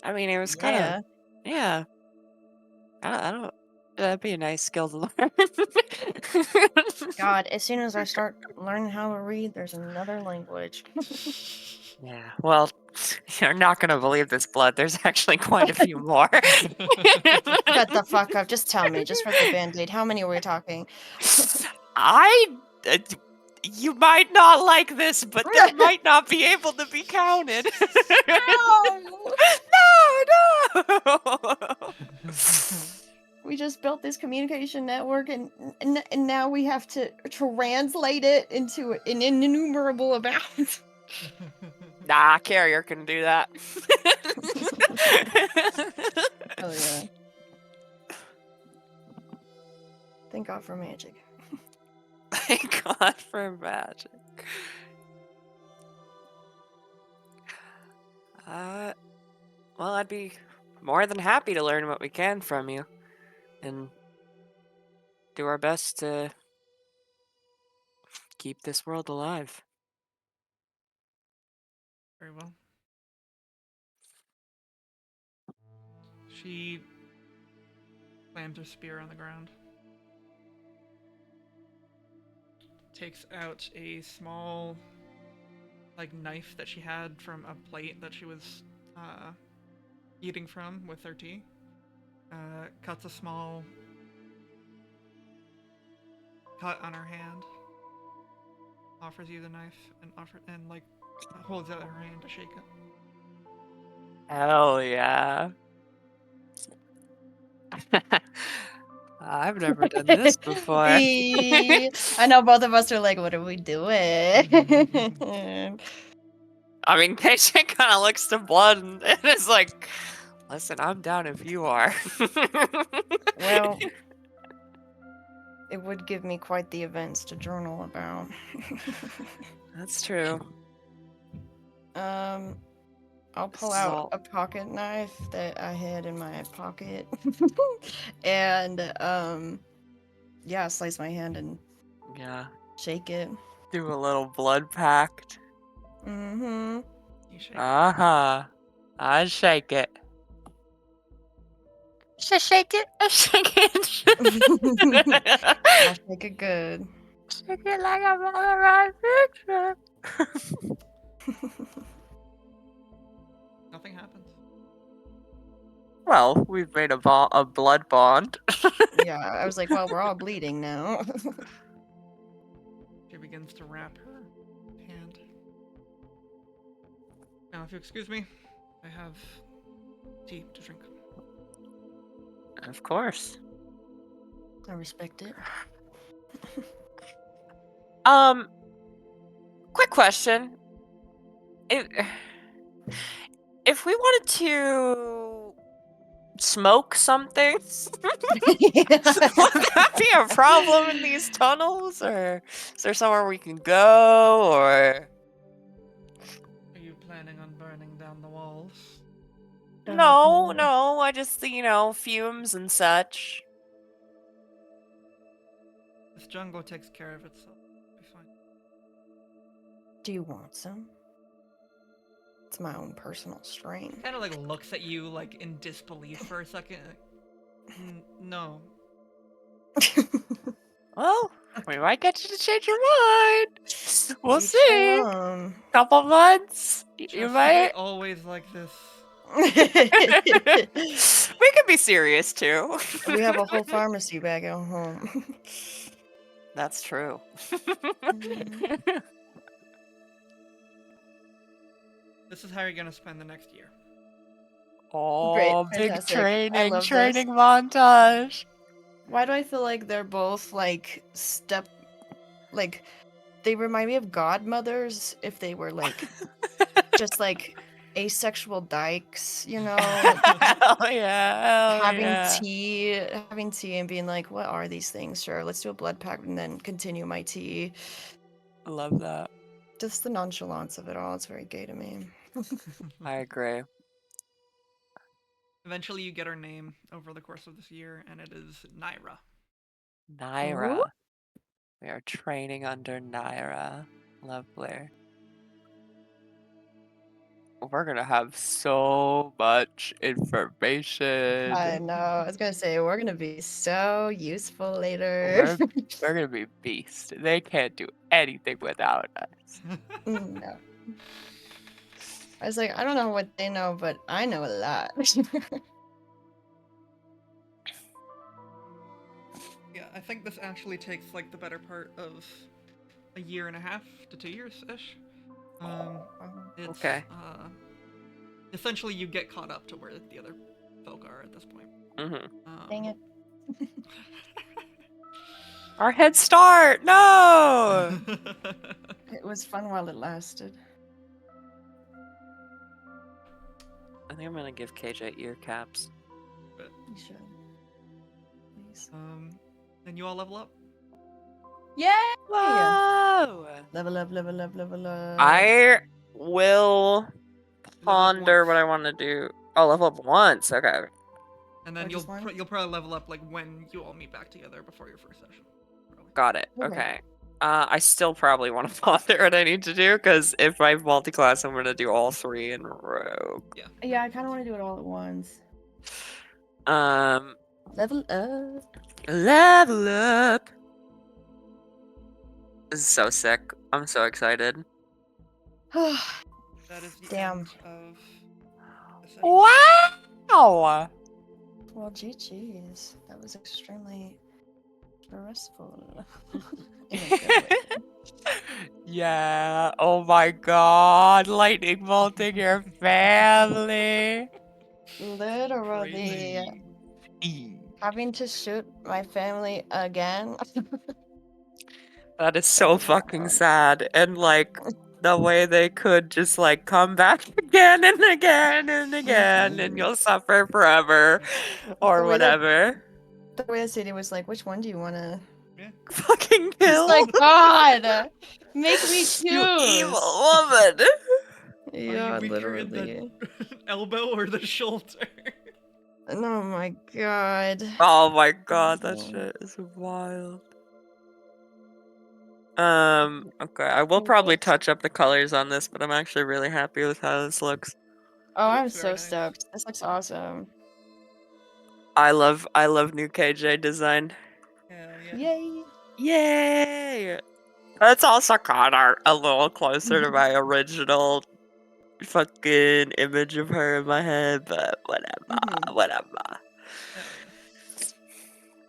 I mean, it was kind of, Yeah. yeah. I don't. That'd be a nice skill to learn. God, as soon as I start learning how to read, there's another language. Yeah. Well, you're not gonna believe this, Blood. There's actually quite a few more. Shut the fuck up. Just tell me, just for the band-aid. How many are we talking? You might not like this, but they might not be able to be counted. No. We just built this communication network, and now we have to translate it into an innumerable amount. Nah, Carrier can do that. Oh yeah. Thank God for magic. Thank God for magic. Well, I'd be more than happy to learn what we can from you and do our best to keep this world alive. Very well. She slams her spear on the ground. Takes out a small, like, knife that she had from a plate that she was eating from with her tea. Cuts a small cut on her hand. Offers you the knife and holds out her hand to shake it. Hell yeah. I've never done this before. I know both of us are like, what are we doing? I mean, Patient kind of looks to Blood and is like, listen, I'm down if you are. Well, it would give me quite the events to journal about. That's true. I'll pull This is out all- a pocket knife that I had in my pocket, and yeah, slice my hand and Yeah. shake it. Do a little blood pact. Mm-hmm. You shake Uh-huh. I shake it. Shake it. Shake it. I'll shake it good. Shake it like I'm on the right picture. Nothing happens. Well, we've made a blood bond. Yeah, I was like, well, we're all bleeding now. She begins to wrap her hand. Now, if you excuse me, I have tea to drink. Of course. I respect it. Quick question. If we wanted to smoke something, would that be a problem in these tunnels, or is there somewhere we can go, or Are you planning on burning down the walls? no, I just fumes and such. This jungle takes care of itself. It'll be fine. Do you want some? It's my own personal strain. Kind of like looks at you like in disbelief for a second. No. Well, we might get you to change your mind. We'll Each see. their own. Couple months, you Just might. always like this. We can be serious too. We have a whole pharmacy back at home. That's true. This is how you're gonna spend the next year. Oh, big fantastic. I training love training montage. Why do I feel like they're both like they remind me of godmothers if they were like just like asexual dykes, you know? Hell yeah, Having tea and being like, what are these things? Sure, let's do a blood pact and then continue my tea. I love that. Just the nonchalance of it all. It's very gay to me. I agree. Eventually, you get her name over the course of this year, and it is Naira. Naira. We are training under Naira. Lovely. We're gonna have so much information. I know. I was gonna say we're gonna be so useful later. We're gonna be beast. They can't do anything without us. No. I was like, I don't know what they know, but I know a lot. Yeah, I think this actually takes like the better part of a year and a half to 2 years ish. It's Okay. essentially you get caught up to where the other folk are at this point. Dang it. Our head start! No! It was fun while it lasted. I think I'm gonna give KJ ear caps. You should. Please. Then you all level up. Yay! Whoa! Level up, level up, level up. I will Level up ponder what once. I want to do. Oh, level up once. Okay. And then Oh, just once? you'll probably level up like when you all meet back together before your first session. Probably. Got it. Okay. Okay. I still probably want to ponder what I need to do because if I multi-class, I'm gonna do all three in Rogue. Yeah, I kind of want to do it all at once. Level up. Level up. This is so sick. I'm so excited. That is the Damn. end of the session. Wow! Well, GG's. That was extremely stressful. In a good way. Yeah. Oh my god. Lightning bolting your family. Literally having to shoot my family again. That is so Oh my fucking God. sad. And like the way they could just like come back again and again and again and you'll suffer forever or The way that- whatever. The way the city was like, which one do you want to? Yeah. Fucking It's kill. like, God, make me choose. You evil woman. Yeah, Are you weaker in literally. the elbow or the shoulder? Oh my God. Oh my god, that shit is wild. Okay, I will probably touch up the colors on this, but I'm actually really happy with how this looks. Oh, I'm Looks so very nice. stoked. This looks awesome. I love new KJ design. Hell yeah. Yay. Yay! That's also kind of a little closer to my original fucking image of her in my head, but whatever, Mhm. whatever. Hell yeah.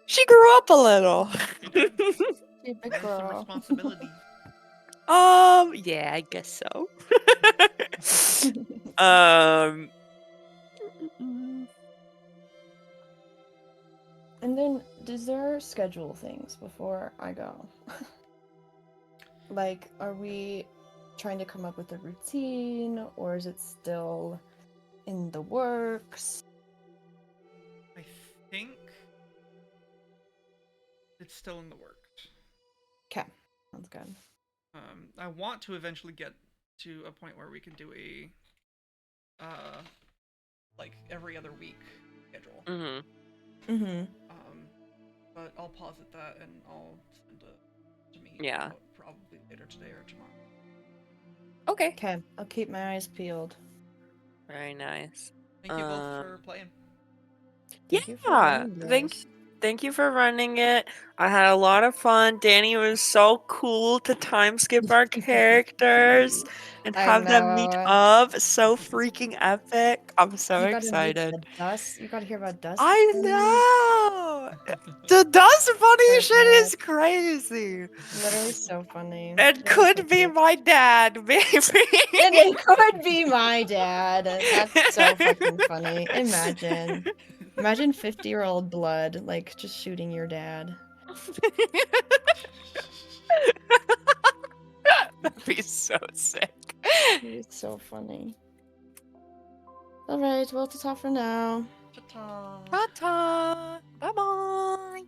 She grew up a little. She a big Learn some girl. responsibility. Yeah, I guess so. um, And then, does there schedule things before I go? Like, are we trying to come up with a routine, or is it still in the works? I think it's still in the works. Okay, sounds good. I want to eventually get to a point where we can do a like every other week schedule. Mm-hmm. But I'll pause at that and I'll send it to me. Yeah. Probably later today or tomorrow. Okay. Okay, I'll keep my eyes peeled. Very nice. Thank you both for playing. Thank you for Yeah, running this. thank you for running it. I had a lot of fun. Danny was so cool to time skip our characters and I have them meet know. up. So freaking epic. I'm so You gotta meet excited. the dust. You gotta hear about dust. I know. The Dust Bunny shit is Perfect. crazy. Literally so funny. It Very could be cute. my dad, maybe. And it could be my dad. That's so fucking funny. Imagine 50-year-old blood, like, just shooting your dad. That'd be so sick. It's so funny. Alright, well, that's all for now. Ta-ta. Ta-ta. Bye-bye.